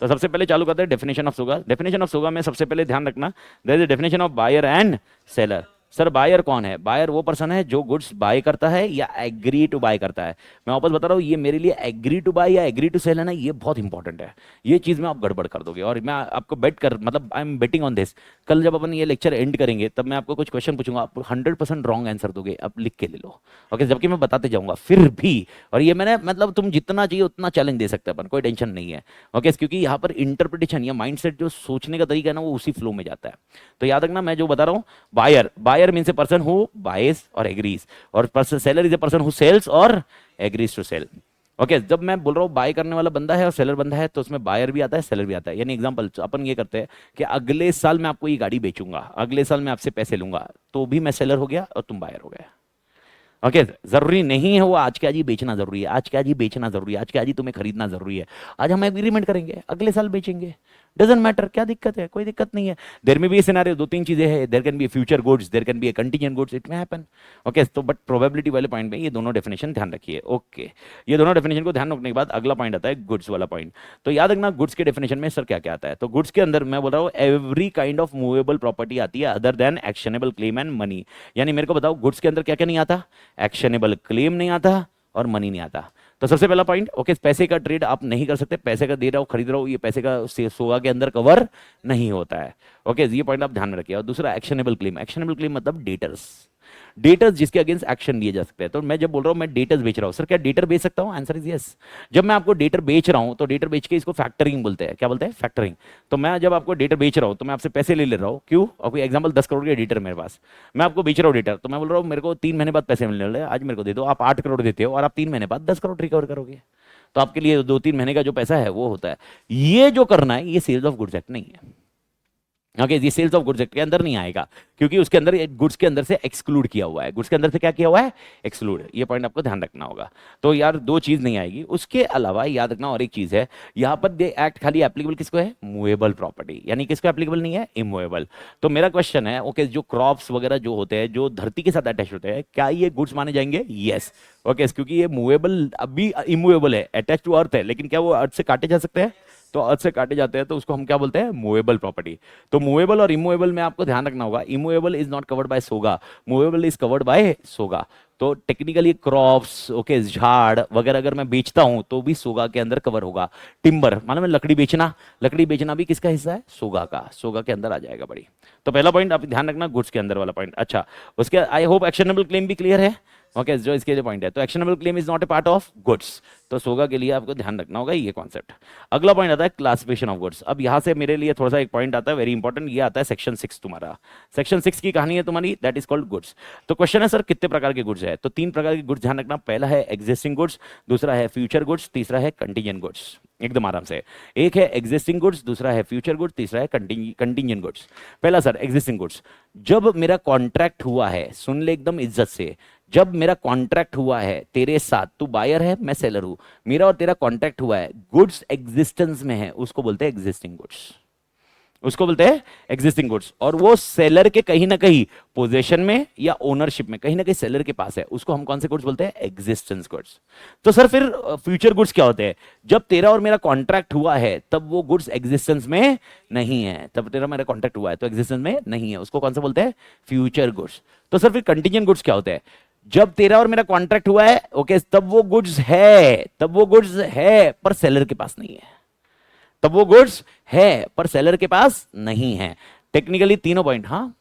तो सबसे पहले चालू करते हैं definition of SOGA. Definition of SOGA में सबसे पहले ध्यान रखना, there is a definition of buyer and seller. Sir buyer कौन है? बायर वो पर्सन है जो गुड्स बाय करता है या एग्री टू बाय करता है। मैं वापस बता रहा हूँ, ये मेरे लिए एग्री टू बाय या एग्री टू सेल है ना, ये बहुत इंपॉर्टेंट है। ये चीज में आप गड़बड़ कर दोगे, और मैं आपको बेट कर, मतलब I am betting on this, कल जब अपन ये लेक्चर एंड करेंगे तब मैं आपको कुछ क्वेश्चन पूछूंगा, आप 100% रॉन्ग आंसर दोगे, आप लिख के ले लो। ओके, जबकि मैं बताते जाऊंगा फिर भी, और ये मैंने मतलब तुम जितना चाहिए उतना चैलेंज दे सकते हैं अपन, कोई टेंशन नहीं है। ओके, क्योंकि यहाँ पर इंटरप्रिटेशन या माइंडसेट जो सोचने का तरीका है ना वो उसी फ्लो में जाता है। तो याद रखना मैं जो बता रहा हूँ, buyer, buyer means a person who buys और एग्रीज, और seller is a person who sells और एग्रीज टू सेल। ओके, जब मैं बोल रहा हूँ बाय करने वाला बंदा है और सेलर बंदा है, तो उसमें बायर भी आता है सेलर भी आता है। यानी एग्जांपल अपन ये करते हैं कि अगले साल मैं आपको ये गाड़ी बेचूंगा, अगले साल मैं आपसे पैसे लूंगा, तो भी मैं सेलर हो गया और तुम बायर हो गया। ओके, जरूरी नहीं है वो आज के आज ही बेचना जरूरी है, आज के आज ही बेचना जरूरी है, आज के आज ही तुम्हें खरीदना जरूरी है। आज हम एग्रीमेंट करेंगे, अगले साल बेचेंगे, डजंट मैटर, क्या दिक्कत है? कोई दिक्कत नहीं है। देयर में भी ये सिनेरियो, 2-3 चीजें हैं, there can be future goods, there can be a contingent goods, it may happen. Okay, तो बट प्रोबेबिलिटी वाले पॉइंट में ये दोनों डेफिनेशन ध्यान रखिए। ओके, ये दोनों डेफिनेशन को ध्यान रखने के बाद अगला पॉइंट आता है गुड्स वाला पॉइंट। तो याद रखना गुड्स के डेफिनेशन में सर क्या क्या आता है। तो गुड्स के अंदर मैं बोल रहा हूँ every kind of movable property आती है other than actionable claim and money. यानी मेरे को बताओ गुड्स के अंदर क्या क्या नहीं आता? एक्शनेबल क्लेम नहीं आता और मनी नहीं आता। तो सबसे पहला पॉइंट, ओके, पैसे का ट्रेड आप नहीं कर सकते, पैसे का दे रहा हो खरीद रहा हो, ये पैसे का सोगा के अंदर कवर नहीं होता है। ओके, ये पॉइंट आप ध्यान में रखिए। और दूसरा एक्शनेबल क्लेम, एक्शनेबल क्लेम मतलब डेटर्स, डेटर्स जिसके अगेंस्ट एक्शन लिए जा सकते हैं। तो मैं जब बोल रहा हूं मैं डेटर्स बेच रहा हूं, सर क्या डेटर बेच सकता हूं? Answer is yes. जब मैं आपको डेटर बेच रहा हूं तो डेटर बेच के इसको फैक्टरिंग बोलते हैं। क्या बोलते हैं? फैक्टरिंग। तो मैं जब आपको डेटर बेच रहा हूं तो मैं आपसे पैसे ले रहा हूं, क्यों? अब एग्जाम्पल 10 करोड़ के डेटर मेरे पास, मैं आपको बेच रहा हूं डेटर, तो मैं बोल रहा हूं मेरे को 3 महीने बाद पैसे मिलने वाले, आज मेरे को दे दो। आप 8 करोड़ देते हो और आप 3 महीने बाद 10 करोड़ रिकवर करोगे। तो आपके लिए 2-3 महीने का जो पैसा है वो होता है। ये जो करना है ये सेल्स ऑफ गुड्स एक्ट नहीं है। ओके, ये सेल्स ऑफ गुड्स के अंदर नहीं आएगा, क्योंकि उसके अंदर गुड्स के अंदर से एक्सक्लूड किया हुआ है। गुड्स के अंदर से क्या किया हुआ है? एक्सक्लूड। ये पॉइंट आपको ध्यान रखना होगा। तो यार दो चीज नहीं आएगी। उसके अलावा याद रखना और एक चीज है, यहां पर ये एक्ट खाली एप्लीकेबल किसको है? मूवेबल प्रॉपर्टी, यानी किसको एप्लीकेबल नहीं है? इमूवेबल। तो मेरा क्वेश्चन है, ओके, जो क्रॉप्स वगैरह जो होते हैं जो धरती के साथ अटैच होते हैं, क्या ये गुड्स माने जाएंगे? यस। ओके, क्योंकि ये मूवेबल अभी इमूवेबल है, अटैच टू अर्थ है, लेकिन क्या वो अर्थ से काटे जा सकते हैं? तो अर्थ से काटे जाते हैं, तो उसको हम क्या बोलते हैं? Movable property. तो मूवेबल और इमूवेबल में आपको ध्यान रखना होगा, immovable is not covered by SOGA, movable is covered by SOGA. तो टेक्निकली क्रॉप्स, ओके, झाड़ वगैरह अगर मैं बेचता हूं तो भी सोगा के अंदर कवर होगा। टिम्बर मालूम है, लकड़ी बेचना, लकड़ी बेचना भी किसका हिस्सा है? सोगा का, सोगा के अंदर आ जाएगा बड़ी। तो पहला पॉइंट आप ध्यान रखना, गुड्स के अंदर वाला पॉइंट। अच्छा, उसके आई होप एक्शनेबल क्लेम भी क्लियर है। ओके, जो इसके लिए पॉइंट है, तो actionable claim is not a part of goods. तो सोगा के लिए आपको ध्यान रखना होगा ये कॉन्सेप्ट। अगला पॉइंट आता है क्लासिफिकेशन ऑफ गुड्स। अब यहां से मेरे लिए थोड़ा सा एक पॉइंट आता है वेरी इंपॉर्टेंट, ये आता है सेक्शन 6 तुम्हारा। सेक्शन 6 की कहानी है तुम्हारी, दैट इज कॉल्ड गुड्स। तो क्वेश्चन है सर कितने प्रकार के गुड्स है? तो 3 प्रकार के गुड्स ध्यान रखना। पहला है एग्जिस्टिंग गुड्स, दूसरा है फ्यूचर गुड्स, तीसरा है कंटीजेंट गुड्स। एकदम आराम से, एक है एग्जिस्टिंग गुड्स, दूसरा है फ्यूचर गुड्स, तीसरा है कंटीजेंट गुड्स। पहला सर एग्जिस्टिंग गुड्स, जब मेरा कॉन्ट्रैक्ट हुआ है, सुन ले एकदम इज्जत से, जब मेरा कॉन्ट्रैक्ट हुआ है तेरे साथ, तू बायर है मैं सेलर हूं, मेरा और तेरा कॉन्ट्रैक्ट हुआ है, गुड्स एग्जिस्टेंस में है, उसको बोलते हैं एग्जिस्टिंग गुड्स, उसको बोलते हैं एग्जिस्टिंग गुड्स। और वो सेलर के कहीं ना कहीं पोजेशन में या ओनरशिप में कहीं ना कहीं सेलर के पास है, उसको हम कौन से गुड्स बोलते हैं? Existence goods. तो सर फिर फ्यूचर गुड्स क्या होते हैं? जब तेरा और मेरा कॉन्ट्रैक्ट हुआ है तब वो गुड्स एग्जिस्टेंस में नहीं है, तब तेरा मेरा कॉन्ट्रैक्ट हुआ है तो एग्जिस्टेंस में नहीं है, उसको कौन सा बोलते हैं? Future goods. तो सर फिर कंटीजेंट गुड्स क्या होते हैं? जब तेरा और मेरा कॉन्ट्रैक्ट हुआ है, ओके, तब वो गुड्स है, तब वो गुड्स है पर सेलर के पास नहीं है, तब वो गुड्स है पर सेलर के पास नहीं है। टेक्निकली तीनों पॉइंट। हाँ,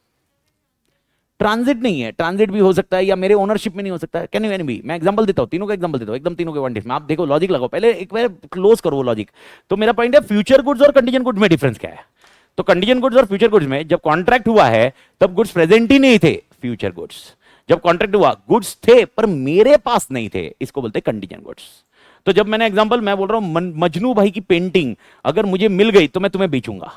ट्रांजिट नहीं है, ट्रांजिट भी हो सकता है या मेरे ओनरशिप में नहीं हो सकता है, कैन बी। मैं एग्जांपल देता हूं, तीनों का एग्जांपल देता हूं, एकदम तीनों के वन में। आप देखो लॉजिक लगाओ, पहले एक बार क्लोज करो वो लॉजिक। तो मेरा पॉइंट है फ्यूचर गुड्स और कंटीजेंट गुड्स में डिफरेंस क्या है? तो कंटीजेंट गुड्स और फ्यूचर गुड्स में जब कॉन्ट्रैक्ट हुआ है तब गुड्स प्रेजेंट ही नहीं थे, फ्यूचर गुड्स। जब कॉन्ट्रैक्ट हुआ गुड्स थे पर मेरे पास नहीं थे, इसको बोलते हैं कंटीजेंट गुड्स। तो जब मैंने एग्जांपल, मैं बोल रहा हूं मजनू भाई की पेंटिंग अगर मुझे मिल गई तो मैं तुम्हें बेचूंगा,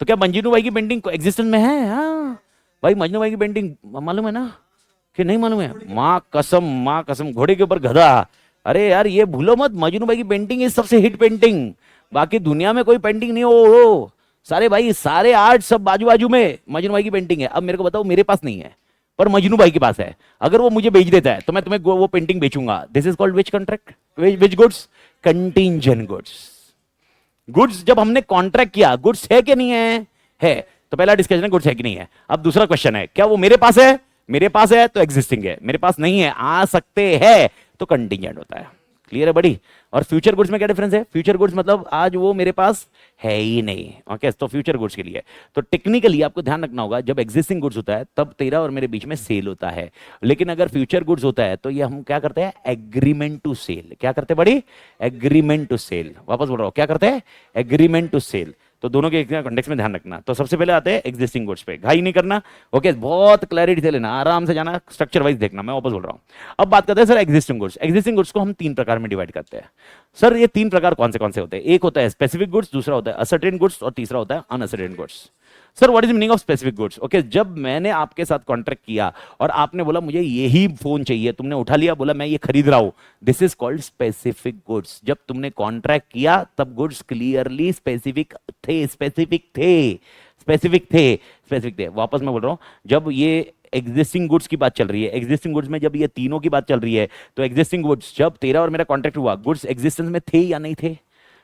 तो क्या मजनू भाई की पेंटिंग एग्जिस्टेंस में है? हाँ भाई, मजनू भाई की पेंटिंग मालूम है ना कि नहीं मालूम है? माँ कसम, माँ कसम, घोड़े के ऊपर गधा। अरे यार ये भूलो मत, मजनू भाई की पेंटिंग इज सबसे हिट पेंटिंग, बाकी दुनिया में कोई पेंटिंग नहीं हो सारे भाई, सारे आर्ट सब बाजू बाजू में मजनू भाई की पेंटिंग है। अब मेरे को बताओ, मेरे पास नहीं है पर मजनू भाई के पास है, अगर वो मुझे बेच देता है तो मैं तुम्हें वो पेंटिंग बेचूंगा। This is called which contract, which goods? Contingent goods. Goods जब हमने कॉन्ट्रैक्ट किया, गुड्स है कि नहीं है? है। तो पहला डिस्कशन है गुड्स है कि नहीं है। अब दूसरा क्वेश्चन है, क्या वो मेरे पास है? मेरे पास है तो एग्जिस्टिंग है, मेरे पास नहीं है, आ सकते हैं, तो कंटीजेंट होता है। क्लियर है बड़ी? और फ्यूचर गुड्स में क्या डिफरेंस है? फ्यूचर गुड्स मतलब आज वो मेरे पास है ही नहीं। ओके, तो फ्यूचर गुड्स के लिए तो टेक्निकली आपको ध्यान रखना होगा, जब एग्जिस्टिंग गुड्स होता है तब तेरा और मेरे बीच में सेल होता है, लेकिन अगर फ्यूचर गुड्स होता है तो ये हम क्या करते हैं? Agreement to sell. क्या करते हैं बड़ी? Agreement to sell. वापस बोल रहा हूं, क्या करते हैं? Agreement to sell. तो दोनों के कॉन्टेक्स्ट में ध्यान रखना। तो सबसे पहले आते हैं एग्जिस्टिंग गुड्स पे, घाई नहीं करना। ओके, बहुत क्लैरिटी से लेना, आराम से जाना, स्ट्रक्चर वाइज देखना, मैं वापस बोल रहा हूं। अब बात करते हैं sir existing goods. Existing goods को हम 3 प्रकार में डिवाइड करते हैं। सर ये 3 प्रकार कौन से होते हैं? एक होता है स्पेसिफिक गुड्स, दूसरा होता है असर्टेन गुड्स और तीसरा होता है uncertain goods. Sir what is meaning of specific goods? Okay, जब मैंने आपके साथ कॉन्ट्रैक्ट किया और आपने बोला मुझे यही फोन चाहिए, तुमने उठा लिया, बोला मैं ये खरीद रहा हूं, this is called specific goods. जब तुमने कॉन्ट्रैक्ट किया तब गुड्स क्लियरली स्पेसिफिक थे, स्पेसिफिक थे, स्पेसिफिक थे, स्पेसिफिक थे। वापस मैं बोल रहा हूं, जब ये एग्जिस्टिंग गुड्स की बात चल रही है, एग्जिस्टिंग गुड्स में जब ये तीनों की बात चल रही है, तो एग्जिस्टिंग गुड्स जब तेरा और मेरा कॉन्ट्रैक्ट हुआ, गुड्स एग्जिस्टेंस में थे या नहीं थे?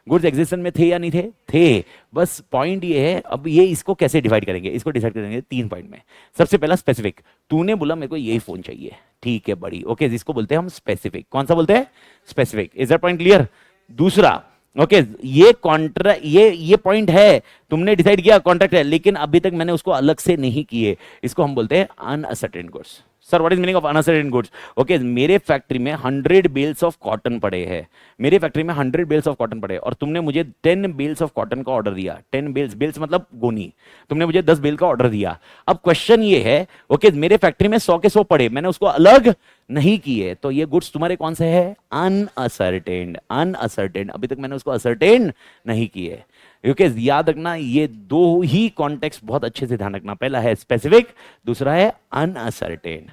गुड्स एग्जिस्टेंस में थे या नहीं थे? थे। बस पॉइंट ये है, अब ये इसको कैसे डिवाइड करेंगे? इसको डिसाइड करेंगे 3 पॉइंट में। सबसे पहला स्पेसिफिक, तूने बोला मेरे को यही फोन चाहिए, ठीक है बड़ी, ओके, जिसको बोलते हैं हम स्पेसिफिक। कौन सा बोलते हैं? Specific. Is that point clear? दूसरा, ओके, ये कॉन्ट्रैक्ट, ये पॉइंट है, तुमने डिसाइड किया कॉन्ट्रैक्ट है, लेकिन अभी तक मैंने उसको अलग से नहीं किए, इसको हम बोलते हैं uncertain goods. Sir what is meaning of uncertain goods? Okay, मेरे फैक्ट्री में 100 बेल्स ऑफ कॉटन पड़े हैं, मेरे फैक्ट्री में 100 बेल्स ऑफ कॉटन पड़े, और तुमने मुझे 10 बेल्स ऑफ कॉटन का ऑर्डर दिया। 10 बेल्स, बेल्स मतलब गोनी, तुमने मुझे 10 बेल का ऑर्डर दिया। अब क्वेश्चन ये है, ओके मेरे फैक्ट्री में 100 के 100 पड़े, मैंने उसको अलग नहीं किए, तो ये गुड्स तुम्हारे कौन से है? अनअसर्टेन्ड। अनअसर्टेन्ड, अभी तक मैंने उसको असर्टेन नहीं किए। ओके, याद रखना ये दो ही कॉन्टेक्स्ट बहुत अच्छे से ध्यान रखना, पहला है स्पेसिफिक, दूसरा है अनअसर्टेन।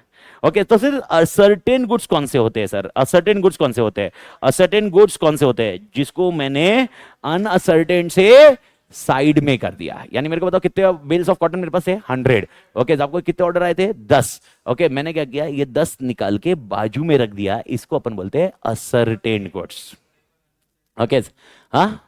ओके, तो फिर असर्टेन गुड्स कौन से होते हैं सर? असर्टेन गुड्स कौन से होते हैं? असर्टेन गुड्स कौन से होते हैं? जिसको मैंने अनअसर्टेन से साइड में कर दिया। यानी मेरे को बताओ कितने बेल्स ऑफ कॉटन मेरे पास है? 100। ओके, आपको कितने ऑर्डर आए थे? 10। ओके, मैंने क्या किया, ये 10 निकाल के बाजू में रख दिया, इसको अपन बोलते हैं असर्टेन गुड्स। ओके, हाँ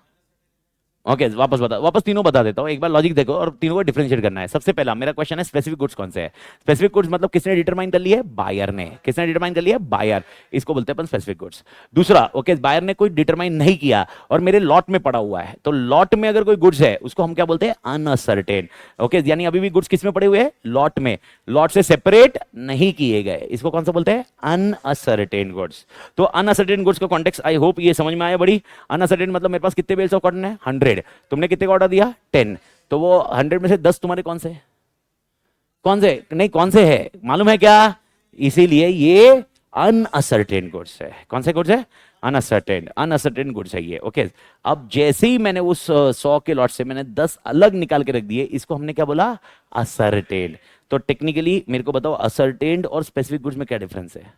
ओके, वापस तीनों बता देता हूं, एक बार लॉजिक देखो और तीनों को डिफरेंशिएट करना है। सबसे पहला मेरा क्वेश्चन है स्पेसिफिक गुड्स कौन से है? स्पेसिफिक गुड्स मतलब किसने डिटरमाइन कर लिया है? बायर ने। किसने डिटरमाइन कर लिया? बायर, इसको बोलते हैं अपन स्पेसिफिक गुड्स। दूसरा, ओके बायर ने कोई डिटरमाइन नहीं किया और मेरे लॉट में पड़ा हुआ है, तो लॉट में अगर कोई गुड्स है उसको हम क्या बोलते हैं? अनअसर्टेन। ओके, यानी अभी भी गुड्स किस में पड़े हुए हैं? लॉट में, लॉट से सेपरेट नहीं किए गए, इसको कौन सा बोलते हैं? Uncertain goods. तो अनअसर्टेन गुड्स का कॉन्टेक्स्ट आई होप ये समझ में आया बड़ी। अनअसर्टेन मतलब मेरे पास कितने बेल्स ऑफ कॉटन है? 100। तुमने कितने का ऑर्डर दिया? 10। तो वो 100 में से 10 तुम्हारे कौन से? कौन से नहीं, कौन से है मालूम है क्या? इसीलिए ये अनअसर्टेन गुड्स है। कौन से गुड्स है? अनअसर्टेन, अनअसर्टेन गुड्स है ये। ओके, अब जैसे ही मैंने उस 100 के लॉट से मैंने 10 अलग निकाल के रख दिए, इसको हमने क्या बोला? असर्टेन। तो टेक्निकली मेरे को बताओ असर्टेन्ड और स्पेसिफिक गुड्स में क्या डिफरेंस है?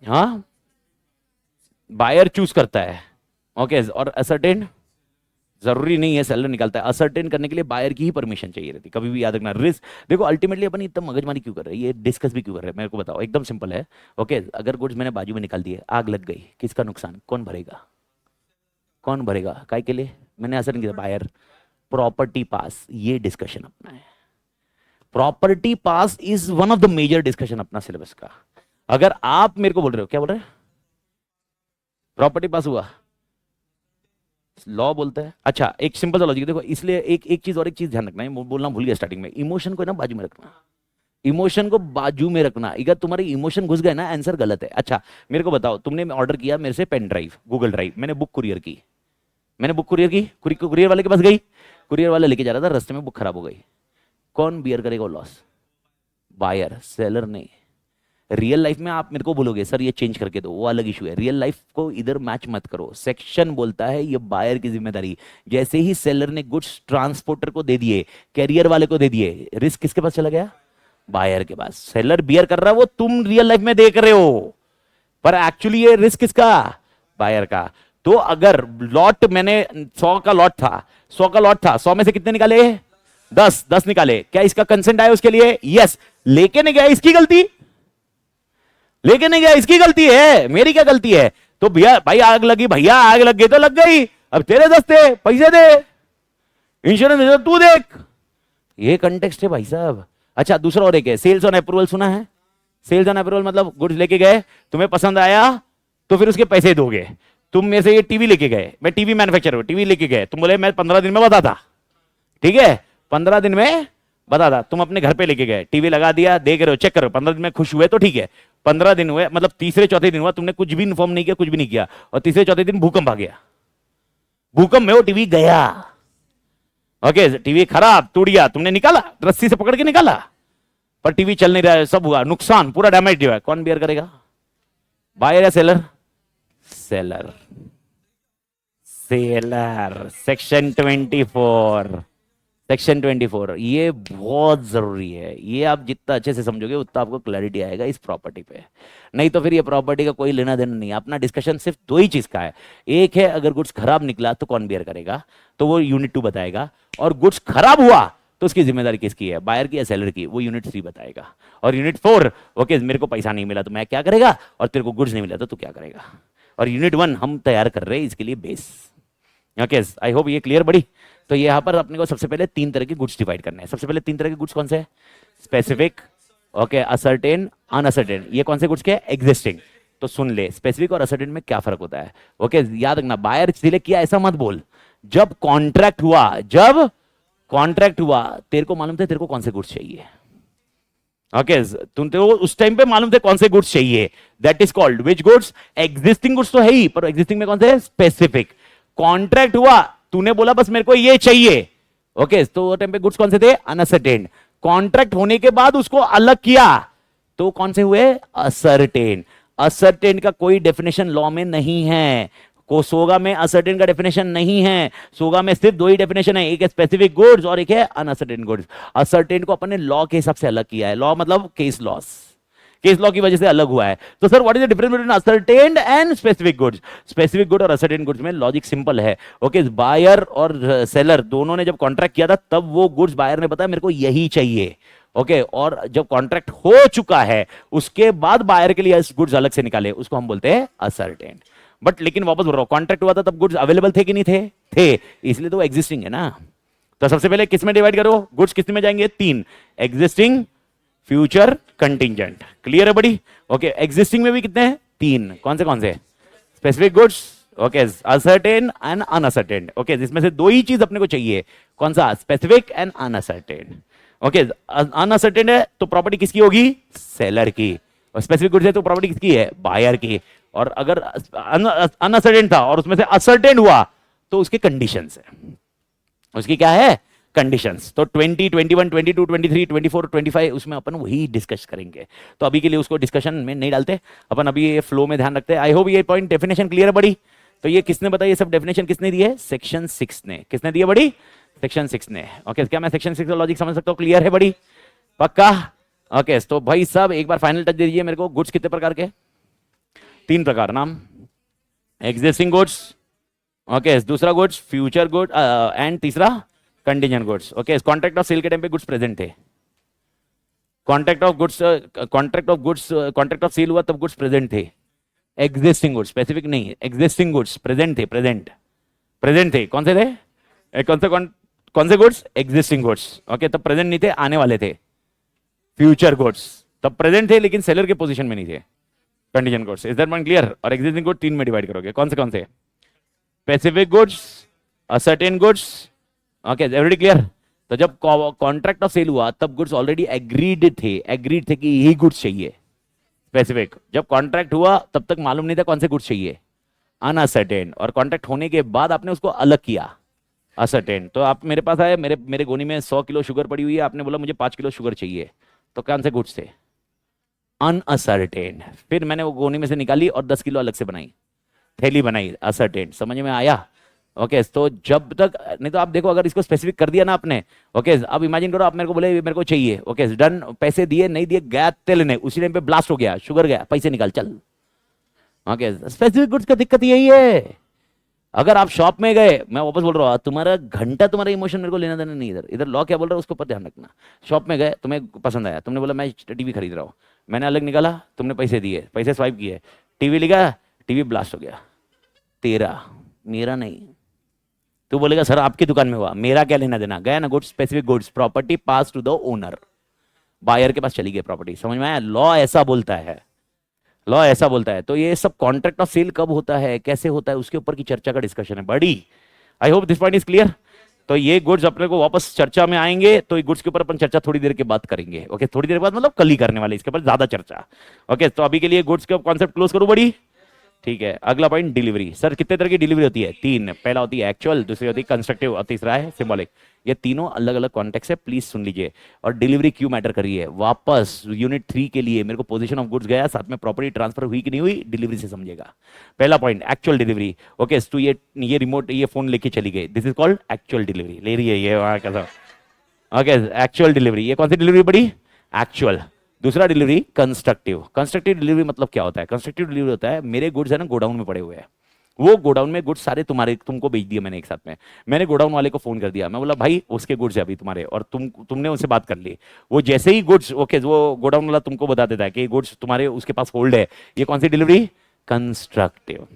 हाँ, बायर चूज करता है। ओके, और असर्टेन जरूरी नहीं है सेलर निकालता है। असर्टेन करने के लिए बायर की ही परमिशन चाहिए रहती, कभी भी याद रखना। रिस्क देखो, अल्टीमेटली अपन इतना मगजमारी क्यों कर रहे हैं, ये डिस्कस भी क्यों कर रहे हैं, मेरे को बताओ। एकदम सिंपल है। ओके, अगर गुड्स मैंने बाजू में निकाल दिए, आग लग गई, किसका नुकसान? कौन भरेगा? कौन भरेगा? काय के लिए मैंने असर नहीं किया? बायर। प्रॉपर्टी पास, ये डिस्कशन अपना है। Property pass is one of the major discussion अपना सिलेबस का। अगर आप मेरे को बोल रहे हो, क्या बोल रहे हैं? प्रॉपर्टी पास हुआ, लॉ बोलता है। अच्छा, एक सिंपल सा लॉजिक देखो, इसलिए एक चीज और एक चीज ध्यान रखना है, बोलना भूल गया स्टार्टिंग में, इमोशन को ना बाजू में रखना। इमोशन को बाजू में रखना, अगर तुम्हारे इमोशन घुस गए ना, आंसर गलत है। अच्छा मेरे को बताओ, तुमने ऑर्डर किया मेरे से पेन ड्राइव, गूगल ड्राइव, मैंने बुक कुरियर की, मैंने बुक कुरियर की, कुरियर वाले के पास गई, कुरियर वाला लेके जा रहा था, रास्ते में बुक खराब हो गई, कौन बियर करेगा लॉस? बायर, सेलर नहीं। रियल लाइफ में आप मेरे को बोलोगे सर ये चेंज करके दो, वो अलग इशू है। रियल लाइफ को इधर मैच मत करो। सेक्शन बोलता है ये बायर की जिम्मेदारी। जैसे ही सेलर ने गुड्स ट्रांसपोर्टर को दे दिए, कैरियर वाले को दे दिए, रिस्क किसके पास चला गया? बायर के पास। सेलर बियर कर रहा है, वो तुम रियल लाइफ में देख रहे हो, पर एक्चुअली ये रिस्क किसका? बायर का। तो अगर लॉट मैंने 100 का लॉट था, 100 का लॉट था, 100 में से कितने निकाले? 10 निकाले। क्या इसका कंसेंट आया उसके लिए? यस। लेके नहीं गया, इसकी गलती। लेके नहीं गया, इसकी गलती है, मेरी क्या गलती है? तो भैया भाई आग लगी, भैया आग लग गई तो लग गई, अब तेरे दस्ते, पैसे दे, इंश्योरेंस तू देख। ये कंटेक्स्ट है भाई साहब। अच्छा दूसरा और एक है, सेल्स ऑन अप्रूवल, सुना है? सेल्स ऑन अप्रूवल मतलब गुड्स लेके गए, तुम्हें पसंद आया तो फिर उसके पैसे दोगे। तुम मेरे से ये टीवी लेके गए, मैं टीवी मैन्युफैक्चरर हूं, टीवी लेके गए, तुम बोले मैं 15 दिन में बताता, ठीक है 15 दिन में बताता, तुम अपने घर पे लेके गए, टीवी लगा दिया, देख रहे हो, चेक करो, 15 दिन में खुश हुए तो ठीक है। 15 दिन हुए मतलब तीसरे चौथे दिन हुआ, तुमने कुछ भी इन्फॉर्म नहीं किया, कुछ भी नहीं किया, और तीसरे चौथे दिन भूकंप आ गया, भूकंप में वो टीवी गया। ओके, टीवी खराब, टूट गया, तुमने निकाला, रस्सी से पकड़ के निकाला, पर टीवी चल नहीं रहा है, सब हुआ नुकसान, पूरा डैमेज हुआ है, कौन बियर करेगा? बायर या seller? Seller. Seller. Section 24, section 24 ये बहुत जरूरी है। ये आप जितना अच्छे से समझोगे उतना आपको क्लैरिटी आएगा इस प्रॉपर्टी पे। नहीं तो फिर ये प्रॉपर्टी का कोई लेना देना नहीं। अपना डिस्कशन सिर्फ दो ही चीज का है। एक है अगर गुड्स खराब निकला तो कौन बियर करेगा, तो वो यूनिट 2 बताएगा, और गुड्स खराब हुआ तो उसकी जिम्मेदारी किसकी है, बायर की या सेलर की, वो यूनिट 3 बताएगा। और यूनिट 4 ओके मेरे को पैसा नहीं मिला तो मैं क्या करेगा, और तेरे को गुड्स नहीं मिला तो तू क्या करेगा। और यूनिट 1 हम तैयार कर रहे हैं इसके लिए बेस। ओके आई होप ये क्लियर बड़ी। तो यहाँ पर अपने को सबसे पहले 3 तरह के गुड्स डिवाइड करने हैं। सबसे पहले 3 तरह के गुड्स कौन से हैं? Specific, okay ascertain, uncertain. ये कौन से गुड्स के? एग्जिस्टिंग। तो सुन ले स्पेसिफिक और असर्टेन में क्या फर्क होता है। ओके याद रखना, बायर सिलेक्ट किया ऐसा मत बोल, जब कॉन्ट्रैक्ट हुआ, जब कॉन्ट्रैक्ट हुआ तेरे को मालूम था तेरे को कौन से गुड्स चाहिए, ओके तुम तो उस टाइम पे मालूम थे कौन से गुड्स चाहिए, that is called which goods. Existing goods तो है ही, पर एग्जिस्टिंग में कौन से स्पेसिफिक। कॉन्ट्रैक्ट हुआ, तूने बोला बस मेरे को ये चाहिए, ओके तो वो टाइम पे गुड्स कौन से थे, अनअसर्टेन। कॉन्ट्रैक्ट होने के बाद उसको अलग किया तो कौन से हुए, असर्टेन। असर्टेन का कोई डेफिनेशन लॉ में नहीं है, को सोगा में असर्टेन का डेफिनेशन नहीं है। सोगा में सिर्फ दो ही डेफिनेशन है, एक है स्पेसिफिक गुड्स और एक है अनअसर्टेन गुड्स। असर्टेन को अपन ने लॉ के हिसाब से अलग किया है, लॉ मतलब केस लॉस, केस लॉ की वजह से अलग हुआ है। तो sir what is the difference between ascertained and specific goods. Specific good और असर्टेन गुड्स में लॉजिक सिंपल है। ओके बायर और सेलर दोनों ने जब कॉन्ट्रैक्ट किया था तब वो गुड्स बायर ने बताया मेरे को यही चाहिए, ओके और जब कॉन्ट्रैक्ट हो चुका है उसके बाद बायर के लिए गुड्स अलग से निकाले, उसको हम बोलते हैं असर्टेन। बट लेकिन वापस बोल रहा हूं, कॉन्ट्रैक्ट हुआ था तब गुड्स अवेलेबल थे कि नहीं थे, थे, इसलिए तो वो एग्जिस्टिंग है ना। तो सबसे पहले किस में डिवाइड करो, गुड्स किस में जाएंगे, तीन, एग्जिस्टिंग, फ्यूचर, कंटिंजेंट। क्लियर है बड़ी, ओके एग्जिस्टिंग में भी कितने हैं, तीन, कौन से, specific goods, okay ascertain and uncertain. Okay जिसमें से दो ही चीज अपने को चाहिए, कौन सा, specific and uncertain. Okay uncertain है तो प्रॉपर्टी किसकी होगी, सेलर की, और स्पेसिफिक गुड्स है तो प्रॉपर्टी किसकी है, बायर की। और अगर अनअसर्टेन था और उसमें से असर्टेन हुआ तो उसके कंडीशंस है, उसकी क्या है, कंडीशंस। तो 20, 21, 22, 23, 24, 25 उसमें अपन वही डिस्कस करेंगे। तो अभी के लिए उसको डिस्कशन में नहीं डालते अपन, अभी ये फ्लो में ध्यान रखते हैं। आई होप ये पॉइंट डेफिनेशन क्लियर है बड़ी। तो ये किसने बताया, ये सब डेफिनेशन किसने दी है, सेक्शन 6 ने। किसने दी है बड़ी, सेक्शन 6 ने। ओके क्या मैं सेक्शन 6 का लॉजिक समझ सकता हूँ, क्लियर है बड़ी, पक्का। ओके तो भाई साहब एक बार फाइनल टच दे दीजिए मेरे को। गुड्स कितने प्रकार के, तीन प्रकार, नाम, एग्जिस्टिंग गुड्स, ओके दूसरा गुड्स फ्यूचर गुड एंड तीसरा contingent goods. Okay contract of sale के टाइम पे गुड्स प्रेजेंट थे, कॉन्ट्रैक्ट ऑफ सेल हुआ तब गुड्स प्रेजेंट थे। एग्जिस्टिंग गुड्स, स्पेसिफिक नहीं, एग्जिस्टिंग गुड्स प्रेजेंट थे, प्रेजेंट थे, कौन से थे, कौन से गुड्स, एग्जिस्टिंग गुड्स। ओके तब प्रेजेंट नहीं थे, आने वाले थे। फ्यूचर गुड्स तब प्रेजेंट थे लेकिन सेलर के पोजीशन में नहीं थे, contingent goods. Is that point clear. और एग्जिस्टिंग गुड तीन में डिवाइड करोगे, कौन से, specific goods, ascertain goods, okay everybody clear. तो जब कॉन्ट्रैक्ट ऑफ सेल हुआ तब गुड्स ऑलरेडी एग्रीड थे कि यही गुड्स चाहिए, स्पेसिफिक। जब कॉन्ट्रैक्ट हुआ तब तक मालूम नहीं था कौन से गुड्स चाहिए, अनअसर्टेन। और कॉन्ट्रैक्ट होने के बाद आपने उसको अलग किया, असर्टेन। तो आप मेरे पास आए, मेरे गोनी में 100 किलो शुगर पड़ी हुई है, आपने बोला मुझे 5 किलो शुगर चाहिए, तो कौन से गुड्स थे, अनअसर्टेन। फिर मैंने वो गोनी में से निकाली और 10 किलो अलग से बनाई, थैली बनाई, असर्टेन। समझ में आया। ओके तो जब तक नहीं, तो आप देखो अगर इसको स्पेसिफिक कर दिया ना आपने, ओके अब इमेजिन करो आप मेरे को बोले मेरे को चाहिए, ओके डन, पैसे दिए नहीं दिए, गया तेल ने, उसी टाइम पे ब्लास्ट हो गया, शुगर गया, पैसे निकाल चल। ओके स्पेसिफिक गुड्स का दिक्कत यही है। अगर आप शॉप में गए, मैं वापस बोल रहा हूँ, तुम्हारा घंटा तुम्हारा इमोशन मेरे को लेना देना नहीं, इधर इधर लॉ क्या बोल रहा है उसके ऊपर ध्यान रखना। शॉप में गए, तुम्हें पसंद आया, तुमने बोला मैं टीवी खरीद रहा हूँ, मैंने अलग निकाला, तुमने पैसे दिए, पैसे स्वाइप किए, टीवी लिखा, टीवी ब्लास्ट हो गया, तेरा, मेरा नहीं। तू बोलेगा सर आपकी दुकान में हुआ, मेरा क्या लेना देना, गया ना goods, specific goods, property pass to the owner, buyer के पास चली गई प्रॉपर्टी। समझ में आया, लॉ ऐसा बोलता है, लॉ ऐसा बोलता है। तो ये सब कॉन्ट्रैक्ट ऑफ सेल कब होता है, कैसे होता है, उसके ऊपर की चर्चा का डिस्कशन है बड़ी। I hope this point is clear. तो ये गुड्स अपने को वापस चर्चा में आएंगे, तो ये गुड्स के ऊपर अपन चर्चा थोड़ी देर के बाद करेंगे। ओके थोड़ी देर बाद मतलब कल ही करने वाले इसके ऊपर ज्यादा चर्चा। ओके तो अभी के लिए गुड्स के कॉन्सेप्ट क्लोज करूं बड़ी, ठीक है। अगला पॉइंट डिलीवरी। सर कितने तरह की डिलीवरी होती है, तीन। पहला होती है एक्चुअल, दूसरी होती है कंस्ट्रक्टिव और तीसरा है सिंबॉलिक। ये तीनों अलग अलग कॉन्टेक्स्ट है, प्लीज सुन लीजिए। और डिलीवरी क्यों मैटर कर रही है, वापस यूनिट 3 के लिए मेरे को पोजीशन ऑफ गुड्स गया, साथ में प्रॉपर्टी ट्रांसफर हुई कि नहीं हुई, डिलीवरी से समझेगा। पहला पॉइंट एक्चुअल डिलीवरी। ओके तो ये रिमोट, ये फोन लेके चली गई, this is called actual delivery, ले रही है ये वहां कैसा। ओके एक्चुअल डिलीवरी, ये कौन सी डिलीवरी बड़ी, एक्चुअल। दूसरा डिलीवरी कंस्ट्रक्टिव। कंस्ट्रक्टिव डिलीवरी मतलब क्या होता है, कंस्ट्रक्टिव डिलीवरी होता है मेरे गुड्स है ना गोडाउन में पड़े हुए हैं, वो गोडाउन में गुड्स सारे तुम्हारे, तुमको बेच दिया मैंने एक साथ में। मैंने गोडाउन वाले को फोन कर दिया, मैं बोला भाई उसके गुड्स है अभी तुम्हारे, और तुमने उनसे बात कर ली। वो जैसे ही गुड्स, ओके वो गोडाउन वाला तुमको बता देता है कि गुड्स तुम्हारे उसके पास होल्ड है, ये कौन सी डिलीवरी, कंस्ट्रक्टिव।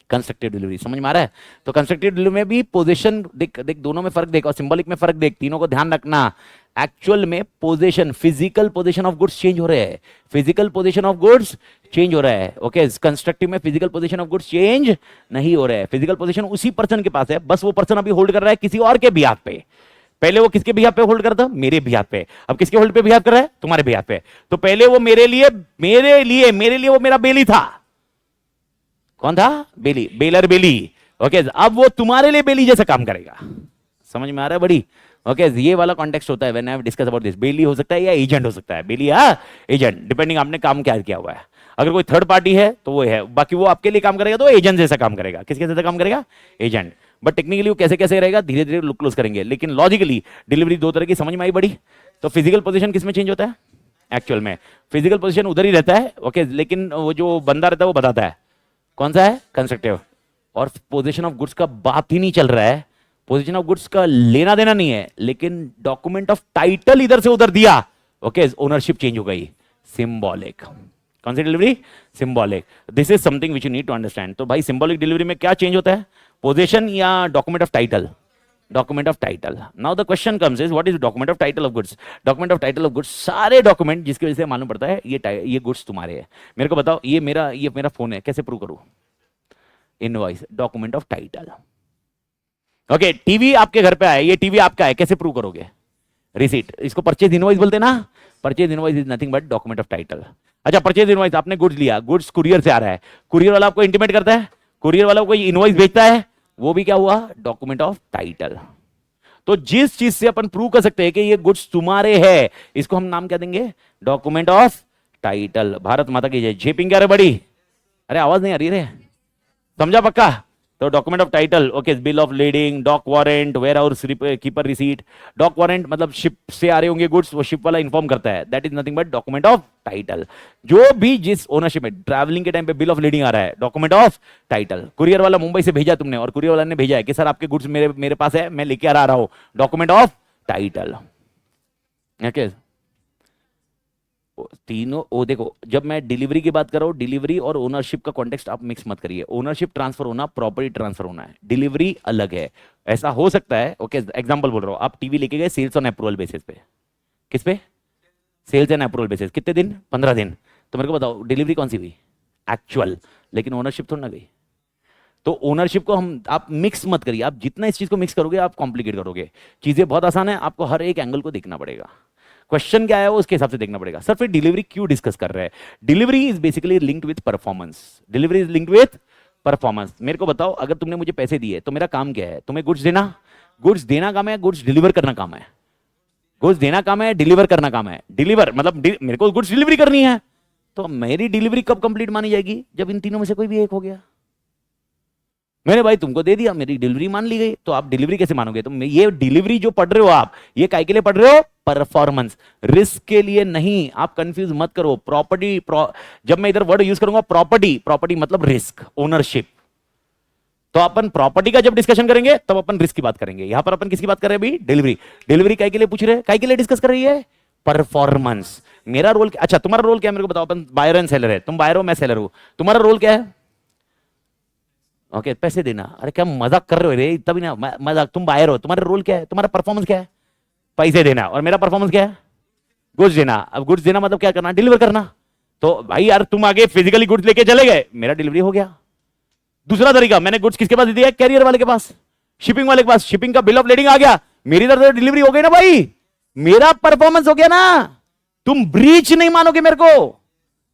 कंस्ट्रक्टिव डिलीवरी समझ में आ रहा है। तो कंस्ट्रक्टिव डिलीवरी में भी पोजीशन देख, दोनों में फर्क देख और सिंबॉलिक में फर्क देख, तीनों को ध्यान रखना। एक्चुअल में position, physical position of goods change हो रहे हैं, physical position of goods change हो रहा है। ओके कंस्ट्रक्टिव में physical position of goods change नहीं हो रहा है, फिजिकल पोजीशन उसी पर्सन के पास है, बस वो पर्सन अभी होल्ड कर रहा है किसी और के बिहाफ पे। पहले वो किसके बिहाफ पे होल्ड कर रहा था? मेरे बिहाफ पे। अब किसके होल्ड पे बिहाफ कर रहा है? तुम्हारे बिहाफ पे। तो पहले वो मेरे लिए वो मेरा बेली था। कौन था? बेली, बेलर बेली। ओके, अब वो तुम्हारे लिए बेली जैसा काम करेगा। समझ में आ रहा है बड़ी? ओके, ये वाला कॉन्टेक्स्ट होता है when I discuss about this. Bailee हो सकता है या एजेंट हो सकता है। बेली या एजेंट, डिपेंडिंग आपने काम क्या किया हुआ है। अगर कोई थर्ड पार्टी है तो वो है, बाकी वो आपके लिए काम करेगा तो एजेंट जैसा काम करेगा। किसके जैसा काम करेगा? एजेंट। बट टेक्निकली वो कैसे कैसे रहेगा, धीरे धीरे लुक क्लोज करेंगे। लेकिन लॉजिकली डिलीवरी दो तरह की समझ में आई बड़ी? तो फिजिकल पोजीशन किस में चेंज होता है? एक्चुअल में फिजिकल पोजीशन उधर ही रहता है। ओके, लेकिन वो जो बंदा रहता है वो बताता है कौन सा है कंस्ट्रक्टिव। और पोजीशन ऑफ गुड्स का बात ही नहीं चल रहा है, पोजीशन ऑफ गुड्स का लेना देना नहीं है, लेकिन डॉक्यूमेंट ऑफ टाइटल इधर से उधर दिया। ओके, ओनरशिप चेंज हो गई। सिंबॉलिक। कौन सी delivery? Symbolic. This is something which you need to understand. तो भाई सिंबॉलिक डिलीवरी में क्या चेंज होता है? पोजीशन या document of title? Document of title. Now the question comes is what is document of title of goods? Document of title of goods सारे document जिसकी वजह से मालूम पड़ता है ये गुड्स तुम्हारे हैं। मेरे को बताओ, ये मेरा फोन है, कैसे प्रूव करूं? Invoice, document of title. Okay, TV आपके घर पे आया, ये टीवी आपका है, कैसे प्रूव करोगे? रिसीट। इसको परचेज इनवॉइस बोलते हैं ना। Purchase invoice is nothing but document of title. अच्छा, परचेज इनवॉइस, आपने गुड्स लिया, गुड्स कुरियर से आ रहा है, कुरियर वाला आपको इंटीमेट करता है, कुरियर वाला कोई इनवॉइस भेजता है, वो भी क्या हुआ? Document of title. तो जिस चीज से अपन प्रूव कर सकते हैं कि ये गुड्स तुम्हारे हैं, इसको हम नाम क्या देंगे? Document of title. Bharat Mata की जय। जेपिंग क्या रे बड़ी? अरे आवाज नहीं आ रही रे, समझा पक्का? तो document of title, okay, bill of lading, dock warrant, warehouse keeper receipt. Dock warrant मतलब शिप से आ रहे होंगे गुड्स, वो शिप वाला इन्फॉर्म करता है, that is nothing but document of title. जो भी जिस ओनरशिप में ट्रैवलिंग के टाइम पे बिल ऑफ लीडिंग आ रहा है, डॉक्यूमेंट ऑफ टाइटल। कुरियर वाला मुंबई से भेजा तुमने और कुरियर वाला ने भेजा है कि सर आपके गुड्स मेरे पास है, मैं लेके आ रहा हूं, डॉक्यूमेंट ऑफ टाइटल। ओके, तीनों, ओ देखो, जब मैं डिलीवरी की बात कर रहा हूं, डिलीवरी और ओनरशिप का कॉन्टेक्स्ट आप मिक्स मत करिए। ओनरशिप ट्रांसफर होना, प्रॉपर्टी ट्रांसफर होना है, डिलीवरी अलग है। ऐसा हो सकता है, ओके, एग्जांपल बोल रहा हूं, आप टीवी लेके गए सेल्स ऑन अप्रूवल बेसिस पे। किस पे? Sales and approval basis. कितने दिन? 15 दिन। तो मेरे को बताओ डिलीवरी कौन सी हुई? एक्चुअल। लेकिन ओनरशिप थोड़ी ना गई। तो ओनरशिप को आप मिक्स मत करिए। आप जितना इस चीज को मिक्स करोगे आप कॉम्प्लिकेट करोगे। चीजें बहुत आसान है, आपको हर एक एंगल को देखना पड़ेगा। क्वेश्चन क्या है वो उसके हिसाब से देखना पड़ेगा। सर फिर डिलीवरी क्यों डिस्कस कर रहे हैं? Delivery is basically linked with performance. Delivery is linked with performance. मेरे को बताओ, अगर तुमने मुझे पैसे दिए तो मेरा काम क्या है? तुम्हें गुड्स देना। गुड्स देना काम है, गुड्स डिलीवर करना काम है। गुड्स देना काम है, डिलीवर करना काम है। डिलीवर मतलब मेरे को गुड्स डिलीवरी करनी है। तो मेरी डिलीवरी कब कंप्लीट मानी जाएगी? जब इन तीनों में से कोई भी एक हो गया। मैंने भाई तुमको दे दिया, मेरी डिलीवरी मान ली गई, तो आप डिलीवरी कैसे मानोगे? तो ये डिलीवरी जो पढ़ रहे हो आप, ये काय के लिए पढ़ रहे हो? परफॉर्मेंस, रिस्क के लिए नहीं। आप कंफ्यूज मत करो। प्रॉपर्टी जब मैं इधर वर्ड यूज करूंगा प्रॉपर्टी मतलब रिस्क, ओनरशिप। तो अपन प्रॉपर्टी का जब डिस्कशन करेंगे तब अपन रिस्क की बात करेंगे। यहां पर अपन किसकी बात कर रहे हैं अभी? डिलीवरी। डिलीवरी काय के लिए पूछ रहे हैं? काय के लिए डिस्कस कर रही है? परफॉर्मेंस। मेरा रोल, अच्छा तुम्हारा रोल क्या है मेरे को बताओ। अपन बायर एंड सेलर है, तुम बायर हो मैं सेलर हूं, तुम्हारा रोल क्या है? ओके, पैसे देना। अरे क्या मजाक कर रहे हो रे? तभी ना मजाक। तुम बायर हो, तुम्हारा रोल क्या है? तुम्हारा परफॉर्मेंस क्या है? पैसे देना। और मेरा परफॉर्मेंस क्या है? गुड्स देना। अब गुड्स देना मतलब क्या करना? डिलीवर करना। तो भाई यार तुम आगे फिजिकली गुड्स लेके चले गए, मेरा डिलीवरी हो गया। दूसरा तरीका, मैंने गुड्स किसके पास दे दिया? कैरियर वाले के पास, शिपिंग वाले के पास, शिपिंग का बिल ऑफ लीडिंग आ गया, मेरी तरफ से डिलीवरी हो गई ना भाई, मेरा परफॉर्मेंस हो गया ना। तुम ब्रीच नहीं मानोगे मेरे को,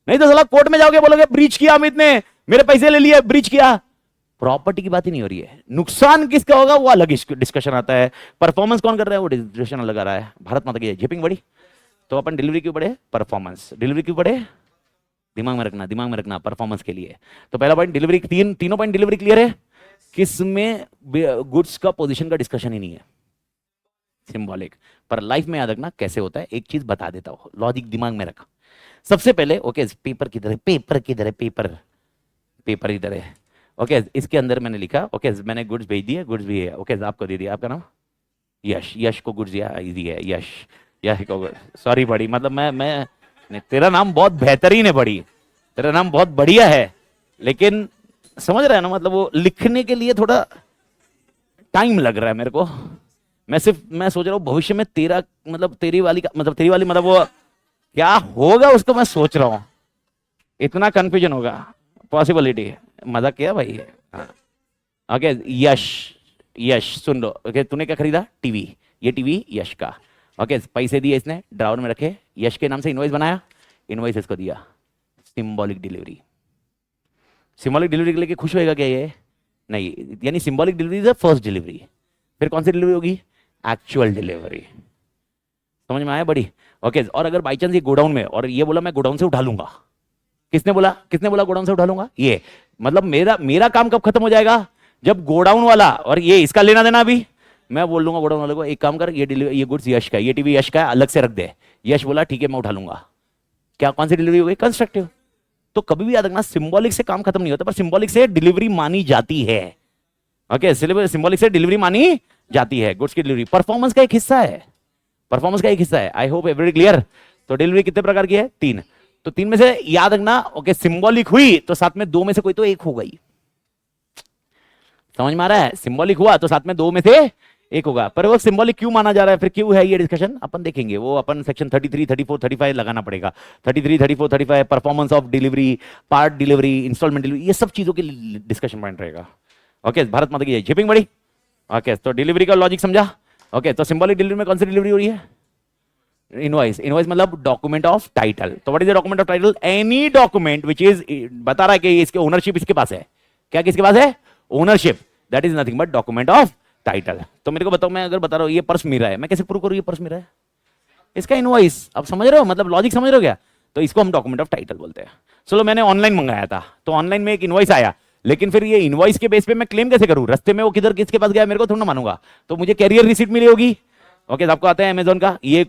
नहीं तो साला कोर्ट में जाओगे, बोलोगे ब्रीच किया अमित ने, मेरे पैसे ले लिए, ब्रीच किया। प्रॉपर्टी की बात ही नहीं हो रही है। नुकसान किसका होगा वो अलग डिस्कशन आता है। परफॉर्मेंस कौन कर रहा है वो डिस्कशन अलग आ रहा है। भारत माता की जिपिंग बड़ी। तो अपन डिलीवरी क्यों पढ़े? परफॉर्मेंस। डिलीवरी क्यों पढ़े? दिमाग में रखना परफॉर्मेंस के लिए। तो पहला पॉइंट डिलीवरी, तीनों पॉइंट डिलीवरी क्लियर है। किसमें गुड्स का पोजीशन का डिस्कशन ही नहीं है, सिंबॉलिक। पर लाइफ में याद रखना कैसे होता है, एक चीज बता देता हूं, लॉजिक दिमाग में रखा। सबसे पहले ओके, पेपर किधर है? पेपर इधर है। ओके, इसके अंदर मैंने लिखा, ओके मैंने गुड्स भेज दिए, गुड्स भी है, ओके आपको दे दिया। आपका नाम यश, यश को गुड्स दिया, इजी है यश, यश को। सॉरी बड़ी, मतलब मैं तेरा नाम बहुत बेहतरीन है बड़ी, तेरा नाम बहुत बढ़िया है, लेकिन समझ रहा है ना, मतलब वो लिखने के लिए थोड़ा टाइम लग रहा है मेरे को। मैं सोच रहा हूँ भविष्य में तेरा मतलब तेरी वाली मतलब वो क्या होगा उसको मैं सोच रहा हूँ। इतना कंफ्यूजन होगा, पॉसिबिलिटी है। मजाक किया भाई। ओके यश, यश सुन लो। ओके तूने क्या खरीदा? टीवी। ये टीवी यश का। ओके, पैसे दिए इसने, ड्रावर में रखे, यश के नाम से इनवॉइस बनाया, इनवॉइस इसको दिया, सिंबॉलिक डिलीवरी। सिंबॉलिक डिलीवरी के लिए खुश होएगा क्या ये? नहीं, यानी symbolic delivery is first delivery. फिर कौन सी डिलीवरी होगी? Actual delivery. समझ में आया बड़ी? ओके, और अगर बाई चांस ये गोडाउन में, और ये बोला मैं गोडाउन से उठा लूंगा, किसने बोला गोडाउन से उठा लूंगा? ये मतलब मेरा काम कब खत्म हो जाएगा? जब गोडाउन वाला, और ये इसका लेना देना, अभी मैं बोल लूंगा गोडाउन वाले को एक काम कर, ये गुड्स यश का, ये टीवी यश का, अलग से रख दे। यश बोला ठीक है मैं उठा लूंगा। क्या कौन सी डिलीवरी हो गई? कंस्ट्रक्टिव। तो कभी भी याद रखना, सिंबॉलिक से काम खत्म नहीं होता, पर सिंबॉलिक से डिलीवरी मानी जाती है। ओके, सिंबॉलिक से डिलीवरी मानी जाती है, गुड्स की डिलीवरी परफॉर्मेंस का एक हिस्सा है, परफॉर्मेंस का एक हिस्सा है। I hope everybody clear. तो डिलीवरी कितने प्रकार की है? 3। तो 3 में से याद रखना, ओके, सिंबॉलिक हुई तो साथ में 2 में से कोई तो एक हो गई। समझ में आ रहा है? सिंबॉलिक हुआ तो साथ में 2 में से एक होगा। पर वो सिंबॉलिक क्यों माना जा रहा है, फिर क्यों है ये डिस्कशन अपन देखेंगे, वो अपन सेक्शन 33, 34, 35 लगाना पड़ेगा। 33, 34, 35 performance of delivery, part delivery, instalment delivery, ये सब चीजों के डिस्कशन पॉइंट रहेगा। ओके, भारत माता की शिपिंग बड़ी। ओके, तो डिलीवरी का लॉजिक समझा। ओके, तो सिंबॉलिक डिलीवरी में कौन सी डिलीवरी हो रही है? इनवॉइस। इनवॉइस मतलब डॉक्यूमेंट ऑफ टाइटल। तो what is the document of title? Any document which is, बता रहा है कि इसके ओनरशिप इसके पास है। क्या किसके पास है? Ownership. That is nothing but document of title. तो मेरे को बताओ, मैं अगर बता रहा हूं ये पर्स मेरा है, मैं कैसे प्रूव करूं ये पर्स मेरा है? इसका इनवॉइस। अब समझ रहे हो, मतलब लॉजिक समझ रहे हो क्या? तो इसको हम डॉक्यूमेंट ऑफ टाइटल बोलते हैं। चलो, मैंने ऑनलाइन मंगाया था, तो ऑनलाइन में एक इनवॉइस आया, लेकिन फिर ये इनवॉइस के बेस पे मैं क्लेम कैसे करूं? रास्ते में वो किधर किसके पास गया मेरे को थोड़ा ना मानूंगा, तो मुझे कैरियर रिसीट मिली होगी। ओके, आपको आता है अमेजोन का, ये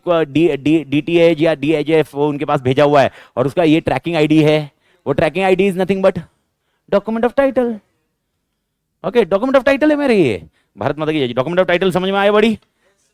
DTH या DHF वो उनके पास भेजा हुआ है, और उसका ये ट्रैकिंग आईडी है। वो tracking ID is nothing but document of title. Okay, document of title है मेरे ये। भारत माता की डॉक्यूमेंट ऑफ टाइटल समझ में आया बड़ी?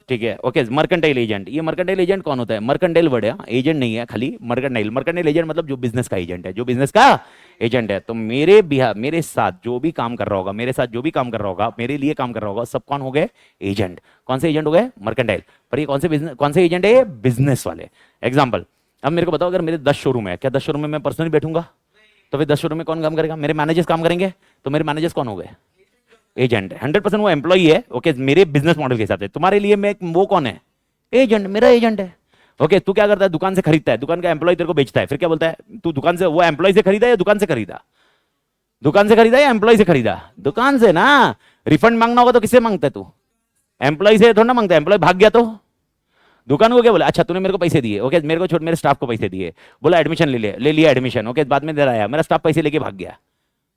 ठीक है। Okay, mercantile agent. ये मर्केंटाइल एजेंट कौन होता है? मर्केंटाइल वर्ड है, एजेंट नहीं है खाली, मर्केंटाइल। मर्केंटाइल एजेंट मतलब जो बिजनेस का एजेंट है, जो बिजनेस का एजेंट है। तो मेरे साथ जो भी काम कर रहा होगा, मेरे लिए काम कर रहा होगा, सब कौन हो गए? एजेंट। कौन से एजेंट हो गए? मर्केंटाइल। पर ये कौन से एजेंट है? बिजनेस वाले। एग्जाम्पल, अब मेरे को बताओ, अगर मेरे 10 शोरूम है, क्या 10 शोरूम में मैं पर्सनली बैठूंगा? तो फिर 10 शोरूम में कौन काम करेगा? मेरे मैनेजर्स काम करेंगे। तो मेरे मैनेजर्स कौन हो गए? एजेंट। 100% वो एम्प्लॉई है। ओके, मेरे बिजनेस मॉडल के हिसाब से। तुम्हारे लिए मैं वो कौन है? एजेंट, मेरा एजेंट है। ओके, तू क्या करता है? दुकान से खरीदता है, दुकान का एम्प्लॉय तेरे को बेचता है, फिर क्या बोलता है? तू दुकान से, वो एम्प्लॉय से खरीदा या दुकान से खरीदा? दुकान से खरीदा या एम्प्लॉय से खरीदा? दुकान से ना। रिफंड मांगना होगा तो किससे मांगता है तू? एम्प्लॉय से थोड़ा ना मांगता है। एम्प्लॉय भाग गया तो दुकान को क्या बोला? अच्छा, तूने मेरे को पैसे दिए, ओके, मेरे को छोड़, मेरे स्टाफ को पैसे दिए, बोला एडमिशन ले लिया एडमिशन। ओके, बाद में दे आया, मेरा स्टाफ पैसे लेके भाग गया।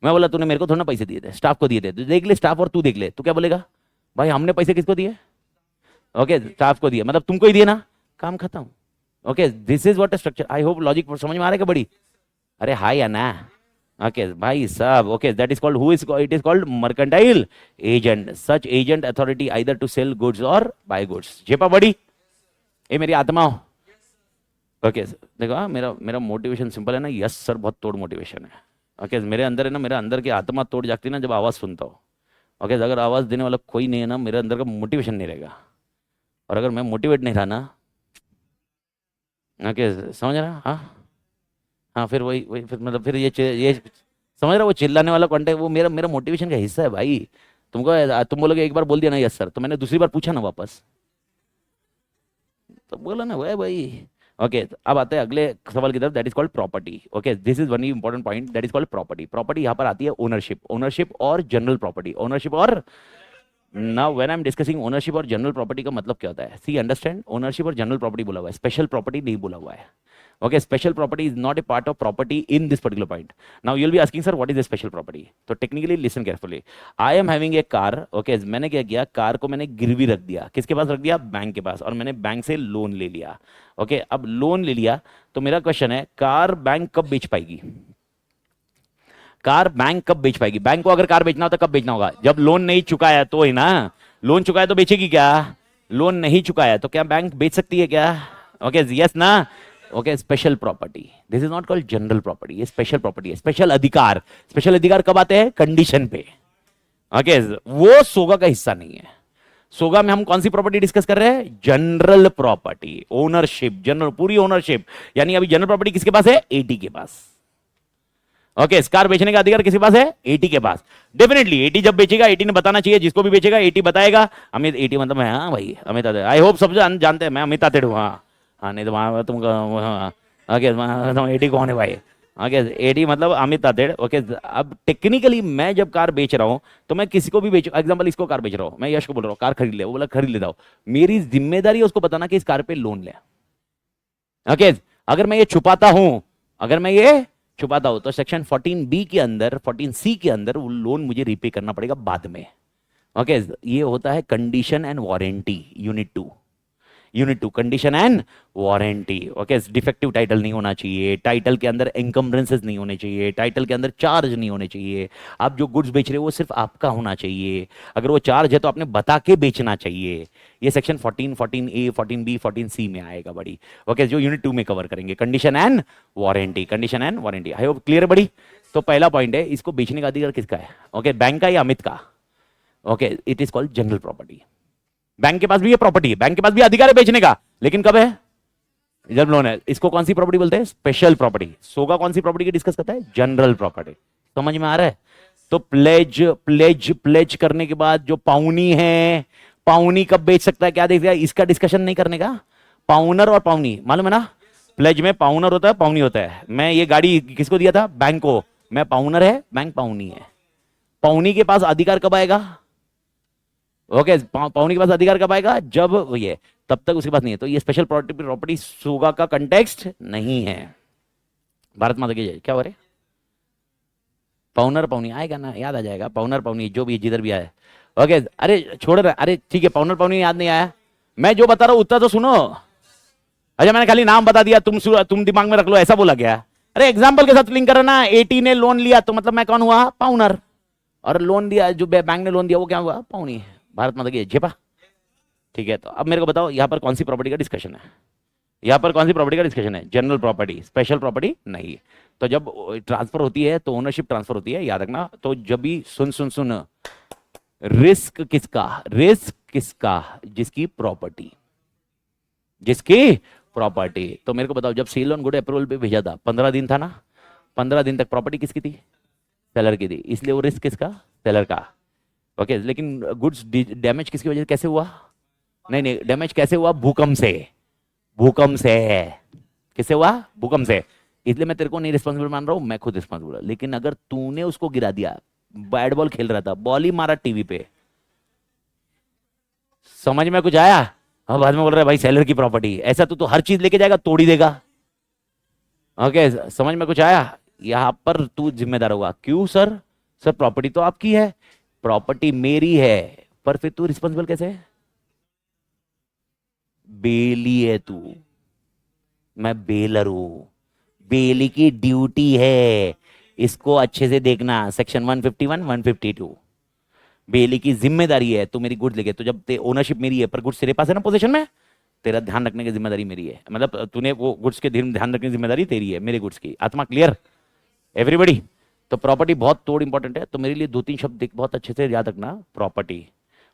मैं बोला तूने मेरे को थोड़ा ना पैसे दिए थे, स्टाफ को दिए थे, तो देख ले स्टाफ और तू देख ले। तू क्या बोलेगा? भाई हमने पैसे किसको दिए? ओके, स्टाफ को दिए, मतलब तुमको ही दिए ना, काम खत्म। Okay, this is what structure. I hope logic समझ में आ रहा है क्या बड़ी? अरे हाय या ना? ओके भाई साहब। Okay, that is called, who is it is called mercantile agent. Such agent authority either to sell goods or buy goods. जेपा बड़ी, ये मेरी आत्मा हो। ओके, देखो मेरा मेरा मोटिवेशन सिंपल है ना, यस सर, बहुत तोड़ मोटिवेशन है। ओके, मेरे अंदर है ना, मेरे अंदर की आत्मा तोड़ जाती है ना जब आवाज़ सुनता हूँ। ओके, अगर आवाज़ देने वाला कोई नहीं है ना, मेरे अंदर का मोटिवेशन नहीं रहेगा। और अगर मैं मोटिवेट नहीं रहा ना, ओके, समझ रहा? हाँ हाँ, फिर वही वही फिर मतलब फिर ये समझ रहा? वो चिल्लाने वाला कॉन्टेक्ट वो मेरा मेरा मोटिवेशन का हिस्सा है भाई। तुम बोलोगे एक बार बोल दिया ना यस सर, तो मैंने दूसरी बार पूछा ना वापस, तो बोला ना वह भाई। ओके, अब आते हैं अगले सवाल की तरफ, that is called property. Okay, this is one important point, that is called property. Property यहाँ पर आती है ओनरशिप, ओनरशिप और जनरल प्रॉपर्टी, ओनरशिप और, now when I am discussing ownership और जनरल प्रॉपर्टी का मतलब क्या होता है? सी अंडरस्टैंड, ओनरशिप और जनरल प्रॉपर्टी बोला हुआ है, स्पेशल प्रॉपर्टी नहीं बोला हुआ है। Okay, special property is not a part of property in this particular point. Now you'll be asking, sir, what is a special property? So technically listen carefully. I am having a car. Okay, मैंने क्या किया? Car को मैंने गिरवी रख दिया। किसके पास रख दिया? बैंक के पास। और मैंने बैंक से लोन ले लिया। ओके, अब लोन ले लिया, तो मेरा क्वेश्चन है, कार बैंक कब बेच पाएगी? कार बैंक कब बेच पाएगी? बैंक को अगर कार बेचना हो तो कब बेचना होगा? जब लोन नहीं चुकाया तो ही ना। लोन चुकाया तो बेचेगी क्या? लोन नहीं चुकाया तो क्या बैंक बेच सकती है क्या? ओके, यस ना? Okay, special property, this is not called general property, ये स्पेशल प्रॉपर्टी है, स्पेशल अधिकार। स्पेशल अधिकार कब आते हैं? कंडीशन पे। ओके, वो सोगा का हिस्सा नहीं है। सोगा में हम कौन सी प्रॉपर्टी डिस्कस कर रहे हैं? जनरल प्रॉपर्टी, ओनरशिप, जनरल, पूरी ओनरशिप। यानी अभी जनरल प्रॉपर्टी किसके पास है? एटी के पास। ओके, कार बेचने का अधिकार किसी पास है? एटी के पास। डेफिनेटली एटी जब बेचेगा, एटी ने बताना चाहिए, जिसको भी बेचेगा एटी बताएगा। अमित एटी मतलब मैं, हाँ भाई अमित आते, आई होप सब जानते हैं मैं अमित आते हूँ। हाँ हाँ, नहीं तो वहाँ तुम ओके तुम एटी कौन है भाई? ओके, एटी मतलब अमित आतेड़। ओके, अब टेक्निकली मैं जब कार बेच रहा हूँ तो मैं किसी को भी बेच, एग्जांपल इसको कार बेच रहा हूँ, मैं यश को बोल रहा हूँ कार खरीद ले, वो बोला खरीद लेता हूँ, मेरी जिम्मेदारी है उसको बताना कि इस कार पे लोन ले। ओके, अगर मैं ये छुपाता हूं, अगर मैं ये छुपाता हूं तो सेक्शन 14 बी के अंदर, 14 सी के अंदर वो लोन मुझे रीपे करना पड़ेगा बाद में। ओके, ये होता है condition and warranty, unit 2 condition and warranty. Okay, defective title नहीं होना चाहिए, टाइटल के अंदर एनकम्बरेंसेस नहीं होने चाहिए, टाइटल के अंदर चार्ज नहीं होने चाहिए, आप जो गुड्स बेच रहे हो वो सिर्फ आपका होना चाहिए, अगर वो चार्ज है तो आपने बता के बेचना चाहिए। ये सेक्शन 14, 14 ए, 14 बी, 14 सी में आएगा बड़ी। ओके, जो यूनिट 2 में कवर करेंगे, condition and warranty, condition and warranty. I hope clear है बड़ी। तो पहला पॉइंट है, इसको बेचने का अधिकार किसका है? ओके, बैंक का या अमित का? Okay, it is called general property. Bank के पास भी ये प्रॉपर्टी है, बैंक के पास भी अधिकार है बेचने का, लेकिन कब है? जब लोन है। इसको कौन सी प्रॉपर्टी बोलते हैं? Special property. सोगा कौन सी प्रॉपर्टी की डिस्कस करता है? General property. समझ में आ रहा है? तो प्लेज प्लेज प्लेज करने के बाद जो पाउनी है, पाउनी कब बेच सकता है, क्या देखिए, इसका डिस्कशन नहीं करने का। पाउनर और पाउनी मालूम है ना? प्लेज में पाउनर होता है, पाउनी होता है। मैं ये गाड़ी किसको दिया था? बैंक को। मैं पाउनर है, बैंक पाउनी है। पाउनी के पास अधिकार कब आएगा? ओके, पाउनी के पास अधिकार कब आएगा? जब ये, तब तक उसके पास नहीं है। तो ये स्पेशल प्रॉपर्टी सोगा का कंटेक्स्ट नहीं है। भारत माता की जय। क्या हो रहे? पाउनर पाउनी आएगा ना, याद आ जाएगा। पाउनर पाउनी जो भी जिधर भी आए। ओके, अरे छोड़ रहे, अरे ठीक है, पाउनर पाउनी याद नहीं आया, मैं जो बता रहा हूं उतना तो सुनो। अच्छा, मैंने खाली नाम बता दिया, तुम दिमाग में रख लो, ऐसा बोला गया? अरे एग्जाम्पल के साथ लिंक करो ना। एटी ने लोन लिया तो मतलब मैं कौन हुआ? पाउनर। और लोन दिया, जो बैंक ने लोन दिया वो क्या हुआ? पाउनी। भारत माता की जेपा। ठीक है, तो अब मेरे को बताओ यहां पर कौन सी प्रॉपर्टी का डिस्कशन है? यहां पर कौन सी प्रॉपर्टी का डिस्कशन है? जनरल प्रॉपर्टी, स्पेशल प्रॉपर्टी नहीं। तो जब ट्रांसफर होती है तो ओनरशिप ट्रांसफर होती है, याद रखना। तो जब भी सुन सुन सुन, रिस्क किसका? रिस्क किसका? जिसकी प्रॉपर्टी, जिसकी प्रॉपर्टी। तो मेरे को बताओ, जब सेल ऑन गुड अप्रूवल पे भेजा था 15 दिन था ना, 15 दिन तक प्रॉपर्टी किसकी थी? सेलर की थी, इसलिए वो रिस्क किसका? सेलर का। ओके, लेकिन गुड्स डैमेज किसकी वजह से, कैसे हुआ? नहीं नहीं, डैमेज कैसे हुआ? भूकंप से। भूकंप से। किससे हुआ? भूकंप से। इसलिए मैं तेरे को नहीं रिस्पॉन्सिबल मान रहा हूं, मैं खुद रिस्पॉन्सिबल। लेकिन अगर तूने उसको गिरा दिया, बैट बॉल खेल रहा था, बॉल ही मारा टीवी पे, समझ में कुछ आया? हाँ, बाद में बोल रहा है भाई सेलर की प्रॉपर्टी, ऐसा तो हर चीज लेके जाएगा, तोड़ ही देगा। ओके, समझ में कुछ आया? यहां पर तू जिम्मेदार होगा। क्यों सर? सर प्रॉपर्टी तो आपकी है, प्रॉपर्टी मेरी है, पर फिर तू रिस्पॉन्सिबल कैसे है? बेली है तू, मैं बेलर हूं। बेली की ड्यूटी है, इसको अच्छे से देखना, सेक्शन 151, 152। बेली की जिम्मेदारी है, तू मेरी गुड्स लेके, तो जब ओनरशिप मेरी है पर गुड्स तेरे पास है ना पोजीशन में, तेरा ध्यान रखने की जिम्मेदारी मेरी है। मतलब तूने वो गुड्स के ध्यान रखने की जिम्मेदारी तेरी है, मेरे गुड्स की। आत्मा क्लियर एवरीबडी? तो प्रॉपर्टी बहुत तोड़ इंपॉर्टेंट है। तो मेरे लिए 2-3 शब्द बहुत अच्छे से याद रखना। Property,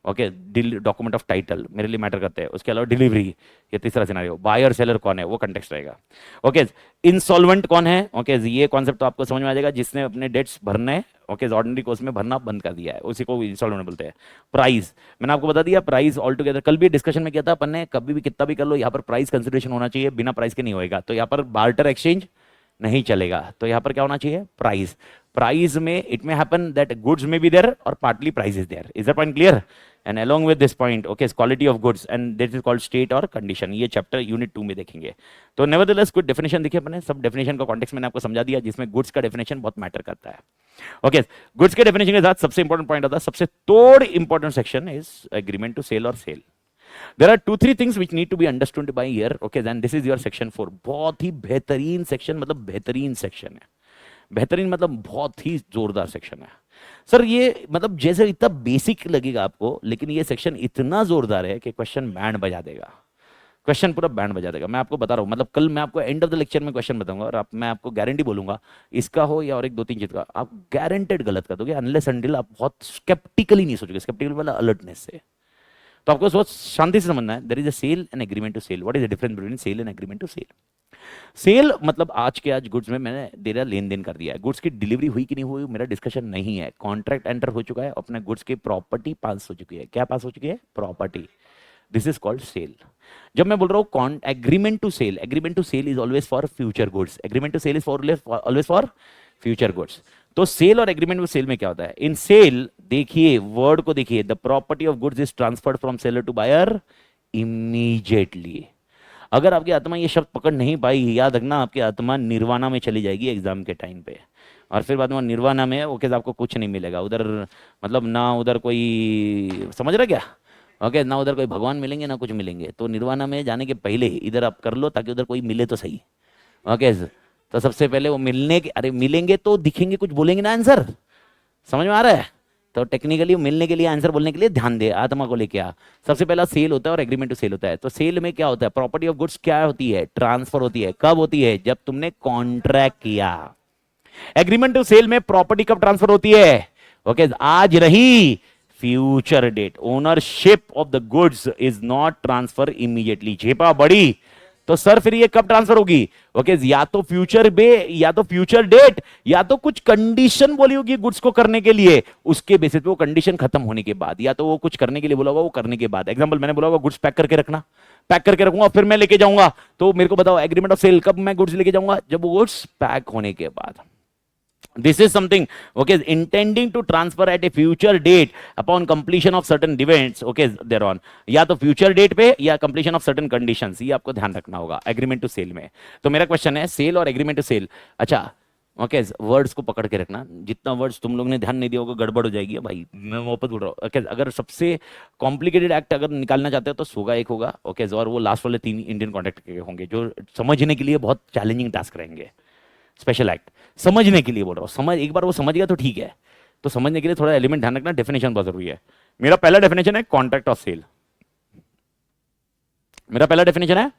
okay, document of title मेरे लिए मैटर करते हैं। उसके अलावा डिलीवरी, ये तीसरा सिनेरियो। बायर सेलर कौन है, वो कंटेक्स्ट रहेगा। ओके, इंसॉल्वेंट कौन है? ओके, ये कॉन्सेप्ट तो आपको समझ में आ जाएगा, जिसने अपने डेट्स भरने, ओके, ऑर्डिनरी कोर्स में भरना बंद कर दिया है, उसी को इंसॉल्वेंट बोलते हैं। प्राइस, मैंने आपको बता दिया, प्राइस ऑल टुगेदर कल भी डिस्कशन में किया था अपन ने, कभी भी कितना भी कर लो, यहाँ पर प्राइस कंसिडरेशन होना चाहिए, बिना प्राइस के नहीं होएगा। तो यहाँ पर बार्टर एक्सचेंज नहीं चलेगा, तो यहाँ पर क्या होना चाहिए? प्राइस। प्राइस में it may happen that goods may be there or partly price is there. Is the point clear? And along with this point, okay, quality of goods and this is called state और condition। ये chapter unit 2 में देखेंगे। तो nevertheless कुछ definition देखिए अपने, सब definition का कॉन्टेक्स्ट मैंने आपको समझा दिया, जिसमें गुड्स का डेफिनेशन बहुत मैटर करता है। ओके, गुड्स के डेफिनेशन के साथ सबसे इंपॉर्टेंट पॉइंट आता है, सबसे तोड़ important section is agreement to sell और sale. There are 2-3 things which need to be understood by here, okay, then this is your section 4। बहुत ही बेहतरीन सेक्शन, मतलब बेहतरीन सेक्शन है। बेहतरीन मतलब बहुत ही जोरदार सेक्शन है सर। ये मतलब जैसे इतना बेसिक लगेगा आपको, लेकिन ये सेक्शन इतना जोरदार है कि क्वेश्चन बैंड बजा देगा, क्वेश्चन पूरा बैंड बजा देगा। मैं आपको बता रहा हूँ, मतलब कल मैं आपको एंड ऑफ द लेक्चर में क्वेश्चन बताऊंगा, और मैं आपको गारंटी बोलूंगा, इसका हो या और एक 2-3 चीज का, आप गारंटेड गलत कर दोगे अनलेस अनटिल आप बहुत स्केप्टिकली नहीं सोचोगे। स्केप्टिकल मतलब अलर्टनेस से। तो आपको सोच शांति से समझना है, there is a sale and agreement to sell. What is the difference between sale and agreement to cell? Sale मतलब आज के आज गुड्स में मैंने तेरा लेन देन कर दिया है, गुड्स की डिलीवरी हुई कि नहीं हुई मेरा डिस्कशन नहीं है, कॉन्ट्रैक्ट एंटर हो चुका है, अपने गुड्स की प्रॉपर्टी पास हो चुकी है। क्या पास हो चुकी है? Property. This is called sale. जब मैं बोल रहा हूँ agreement to sell is always for future goods, agreement to sell is always for future goods. तो सेल और एग्रीमेंट टू सेल में क्या होता है? इन सेल देखिए वर्ड को देखिए, the property of goods is transferred from seller to buyer immediately. अगर आपकी आत्मा ये शब्द पकड़ नहीं पाई, याद रखना आपकी आत्मा निर्वाणा में चली जाएगी एग्जाम के टाइम पे, और फिर बाद में निर्वाणा में ओके आपको कुछ नहीं मिलेगा उधर, मतलब ना उधर कोई, समझ रहा क्या? ओके ना उधर कोई भगवान मिलेंगे ना कुछ मिलेंगे। तो निर्वाणा में जाने के पहले इधर आप कर लो ताकि उधर कोई मिले तो सही। ओके तो सबसे पहले वो मिलने के, अरे मिलेंगे तो दिखेंगे, कुछ बोलेंगे ना आंसर, समझ में आ रहा है? तो टेक्निकली मिलने के लिए, आंसर बोलने के लिए ध्यान दे, आत्मा को लेके आ। सबसे पहला सेल होता है और एग्रीमेंट टू सेल होता है। तो सेल में क्या होता है? प्रॉपर्टी ऑफ गुड्स क्या होती है? ट्रांसफर होती है। कब होती है? जब तुमने कॉन्ट्रैक्ट किया। एग्रीमेंट टू सेल में प्रॉपर्टी कब ट्रांसफर होती है? ओके आज रही future date. Ownership of the goods is not transfer immediately. झेपा बड़ी तो सर फिर ये कब ट्रांसफर होगी? ओके या तो फ्यूचर बे, या तो फ्यूचर डेट, या तो कुछ कंडीशन बोली होगी गुड्स को करने के लिए, उसके बेसिस पे वो कंडीशन खत्म होने के बाद, या तो वो कुछ करने के लिए बोला होगा, वो करने के बाद। एग्जांपल मैंने बोला होगा गुड्स पैक करके रखना, पैक करके रखूंगा फिर मैं लेके जाऊंगा। तो मेरे को बताओ एग्रीमेंट ऑफ सेल कब मैं गुड्स लेके जाऊंगा? जब वो गुड्स पैक होने के बाद। This is something okay intending to transfer at a future date upon completion of certain events okay thereon, या तो future date पे या completion of certain conditions। ये आपको ध्यान रखना होगा एग्रीमेंट टू सेल में। तो मेरा क्वेश्चन है सेल और एग्रीमेंट टू सेल। अच्छा ओके वर्ड्स को पकड़ के रखना, जितना वर्ड्स तुम लोग ने ध्यान नहीं दिया होगा गड़बड़ हो जाएगी भाई, मैं वापस बोल रहा हूँ। ओके अगर सबसे कॉम्प्लिकेटेड एक्ट अगर निकालना चाहते हो तो सोगा एक होगा ओके, और वो लास्ट वाले 3 इंडियन कॉन्ट्रैक्ट के होंगे जो समझने के लिए बहुत चैलेंजिंग टास्क रहेंगे। स्पेशल एक्ट समझने के लिए बोल रहा हूँ, समझ एक बार वो समझ गया तो ठीक है, तो समझने के लिए थोड़ा एलिमेंट ध्यान रखना, डेफिनेशन बहुत जरूरी है। मेरा पहला डेफिनेशन है कॉन्ट्रैक्ट ऑफ सेल, मेरा पहला डेफिनेशन है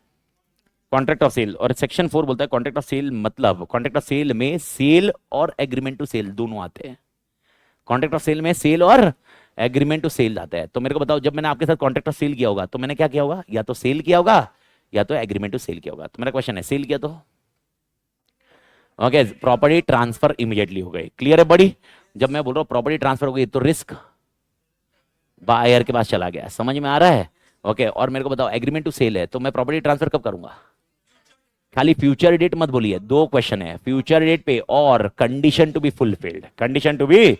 कॉन्ट्रैक्ट ऑफ सेल, और सेक्शन 4 बोलता है कॉन्ट्रैक्ट ऑफ सेल मतलब कॉन्ट्रैक्ट ऑफ सेल में सेल और एग्रीमेंट टू सेल दोनों आते हैं। कॉन्ट्रैक्ट ऑफ सेल में सेल और एग्रीमेंट टू सेल आता है। तो मेरे को बताओ जब मैंने आपके साथ कॉन्ट्रैक्ट ऑफ सेल किया होगा तो मैंने क्या किया होगा? या तो सेल किया होगा या तो एग्रीमेंट टू सेल किया होगा। तो मेरा क्वेश्चन है सेल किया तो ओके प्रॉपर्टी ट्रांसफर इमीडिएटली हो गई। क्लियर है बड़ी? जब मैं बोल रहा हूं प्रॉपर्टी ट्रांसफर हो गई तो रिस्क बायर के पास चला गया, समझ में आ रहा है? ओके और मेरे को बताओ एग्रीमेंट टू सेल है तो मैं प्रॉपर्टी ट्रांसफर कब करूंगा? खाली फ्यूचर डेट मत बोलिए, 2 क्वेश्चन है, फ्यूचर डेट पे और condition to be fulfilled, condition to be,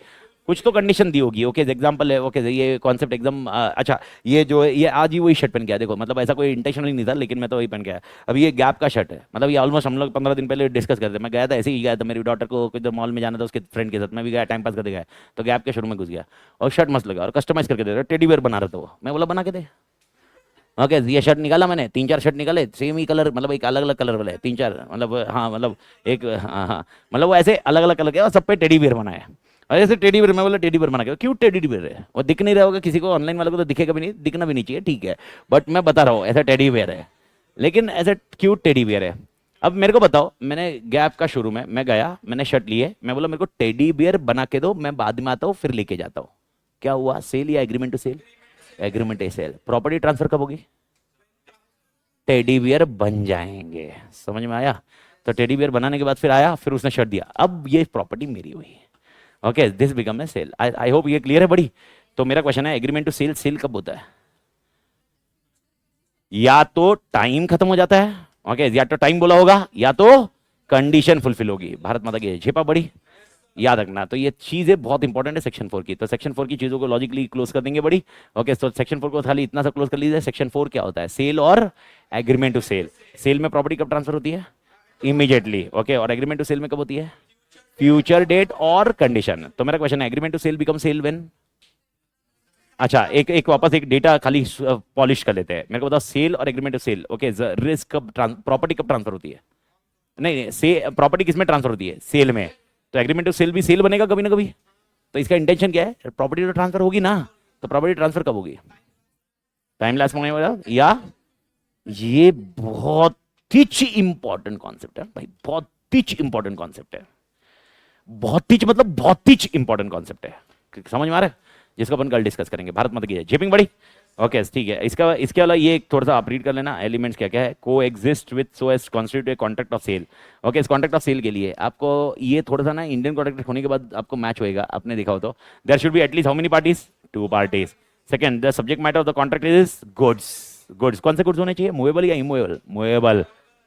कुछ तो कंडीशन दी होगी। ओके एग्जांपल है ओके ये कॉन्सेप्ट एकदम अच्छा, ये जो ये आज ही वही शर्ट पहन के आया, देखो मतलब ऐसा कोई इंटेंशनली नहीं था लेकिन मैं तो वही पहन के आया। अब ये गैप का शर्ट है, मतलब ये ऑलमोस्ट हम लोग 15 दिन पहले डिस्कस करते, मैं गया था ऐसे ही गया था, मेरी डॉटर को किधर मॉल में जाना था उसके फ्रेंड के साथ, मैं भी गया टाइम पास करके गया, तो गैप के शोरूम में घुस गया और शर्ट मस्त लगा और कस्टमाइज करके दे रहा, टेडी बेयर बना रहा था वो, मैं बोला बना के दे। ओके ये शर्ट निकाला मैंने, 3-4 शर्ट निकाले सेम ही कलर, मतलब एक अलग अलग कलर वाले 3-4, मतलब हाँ मतलब एक हाँ मतलब वो ऐसे अलग अलग कलर के और सब पे टेडी बियर बनाए। और ऐसे टेडी बियर, मैं बोला टेडी बियर बना के, क्यों टेडी बियर है? वो दिख नहीं रहा होगा किसी को, ऑनलाइन वालों को तो दिखेगा भी नहीं, दिखना भी नहीं चाहिए ठीक है, बट मैं बता रहा हूँ ऐसा टेडी बियर है, लेकिन ऐसा क्यूट टेडी बियर है। अब मेरे को बताओ, मैंने गैप का शोरूम है, मैं गया मैंने शर्ट लिए, मैं बोला मेरे को टेडी बियर बना के दो, मैं बाद में आता हूँ फिर लेके जाता हूँ। क्या हुआ? सेल या agreement to sell? Agreement to sell. Property transfer कब होगी? टेडी बियर बन जाएंगे, समझ में आया? तो टेडी बियर बनाने के बाद फिर आया, फिर उसने शर्ट दिया, अब ये प्रॉपर्टी मेरी हुई। Okay this become a sale. I hope ये क्लियर है बड़ी? तो मेरा क्वेश्चन है एग्रीमेंट टू सेल, सेल कब होता है? या तो टाइम खत्म हो जाता है ओके, या तो टाइम बोला होगा या तो कंडीशन फुलफिल होगी। भारत माता की झेपा बड़ी, याद रखना। तो ये चीजें बहुत इंपॉर्टेंट है सेक्शन 4 की, तो सेक्शन 4 की चीजों को लॉजिकली क्लोज कर देंगे बड़ी। ओके तो सेक्शन 4 को खाली इतना सा क्लोज कर लीजिए। सेक्शन 4 क्या होता है? सेल और एग्रीमेंट टू सेल। सेल में प्रॉपर्टी कब ट्रांसफर होती है? इमीडिएटली। ओके और एग्रीमेंट टू सेल में कब होती है? फ्यूचर डेट और कंडीशन। तो मेरा क्वेश्चन है agreement to sale become sale when? अच्छा एक वापस एक डेटा खाली पॉलिश कर लेते हैं। मेरे को बताओ सेल और agreement to cell okay risk कब, प्रॉपर्टी कब ट्रांसफर होती है? नहीं से प्रॉपर्टी किस में ट्रांसफर होती है? सेल में। तो एग्रीमेंट टू सेल भी सेल बनेगा कभी ना कभी, तो इसका इंटेंशन क्या है? प्रॉपर्टी तो ट्रांसफर होगी ना, तो प्रॉपर्टी ट्रांसफर कब होगी? टाइम लास्ट होने वाला, या ये बहुत ही इंपॉर्टेंट कॉन्सेप्ट है भाई, बहुत ही इंपॉर्टेंट कॉन्सेप्ट है, बहुत ही मतलब बहुत ही इंपॉर्टेंट कॉन्सेप्ट है, समझ में आ रहा है? जिसको अपन कल डिस्कस करेंगे। भारत माता की जय। जेपिंग बड़ी ओके ठीक है, इसका इसके अलावा ये एक थोड़ा सा आप रीड कर लेना, एलिमेंट्स क्या क्या है। Coexist with so as constitute a contract of sale. Okay, इस कॉन्ट्रैक्ट ऑफ सेल के लिए आपको ये थोड़ा सा ना इंडियन कॉन्ट्रैक्ट होने के बाद आपको मैच होएगा, आपने देखा हो तो। There should be at least how many parties, 2 parties. Second, the subject matter of the contract is goods. Goods कौन से गुड्स होने चाहिए, मूवेबल या immovable, movable.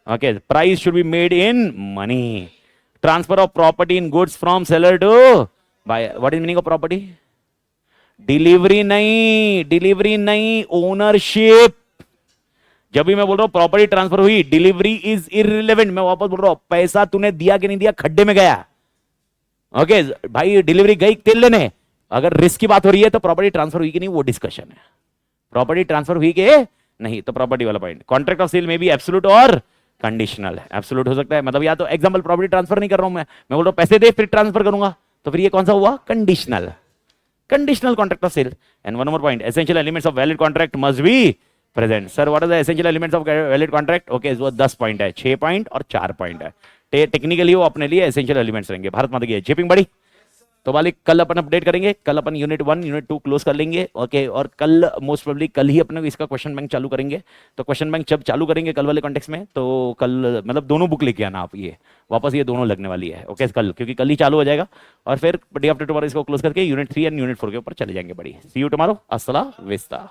Okay, price should be made in money. Transfer of property in goods from seller to buy. What is meaning of property, delivery नहीं, delivery नहीं, ownership. जब भी मैं बोल रहा हूं प्रॉपर्टी ट्रांसफर हुई, डिलीवरी इज इररिलेवेंट। मैं वापस बोल रहा हूं, पैसा तूने दिया कि नहीं दिया, खड्डे में गया। ओके भाई, डिलीवरी गई तेल लेने, अगर रिस्क की बात हो रही है तो प्रॉपर्टी ट्रांसफर हुई कि नहीं वो डिस्कशन है। प्रॉपर्टी ट्रांसफर हुई कि नहीं, तो प्रॉपर्टी वाला पॉइंट। कॉन्ट्रैक्ट ऑफ सेल में भी एब्सोल्यूट और कंडीशनल है। एब्सोल्यूट हो सकता है, मतलब या तो एग्जांपल प्रॉपर्टी ट्रांसफर नहीं कर रहा हूं मैं बोल रहा हूं पैसे दे फिर ट्रांसफर करूंगा, तो फिर ये कौन सा हुआ, conditional. Conditional contract of sale. And one more point, essential elements of valid contract must be present. Sir what are the essential elements of valid contract. Okay, वो 10 पॉइंट है, 6 पॉइंट और 4 पॉइंट है। टेक्निकली वो अपने लिए essential elements रहेंगे। भारत माता की shipping बड़ी। तो वाली कल अपन अपडेट करेंगे, कल अपन यूनिट 1 यूनिट 2 क्लोज कर लेंगे। ओके, और कल मोस्ट प्रोबेबली कल ही अपने इसका क्वेश्चन बैंक चालू करेंगे। तो क्वेश्चन बैंक जब चालू करेंगे कल वाले कॉन्टेक्स्ट में, तो कल मतलब दोनों बुक लेके आना आप, ये वापस ये दोनों लगने वाली है। ओके कल, क्योंकि कल ही चालू हो जाएगा और फिर डे आफ्टर टुमारो इसको क्लोज करके यूनिट 3 एंड यूनिट 4 के ऊपर चले जाएंगे। बड़ी सी यू टुमारो, अस्सलाम वालेकुम।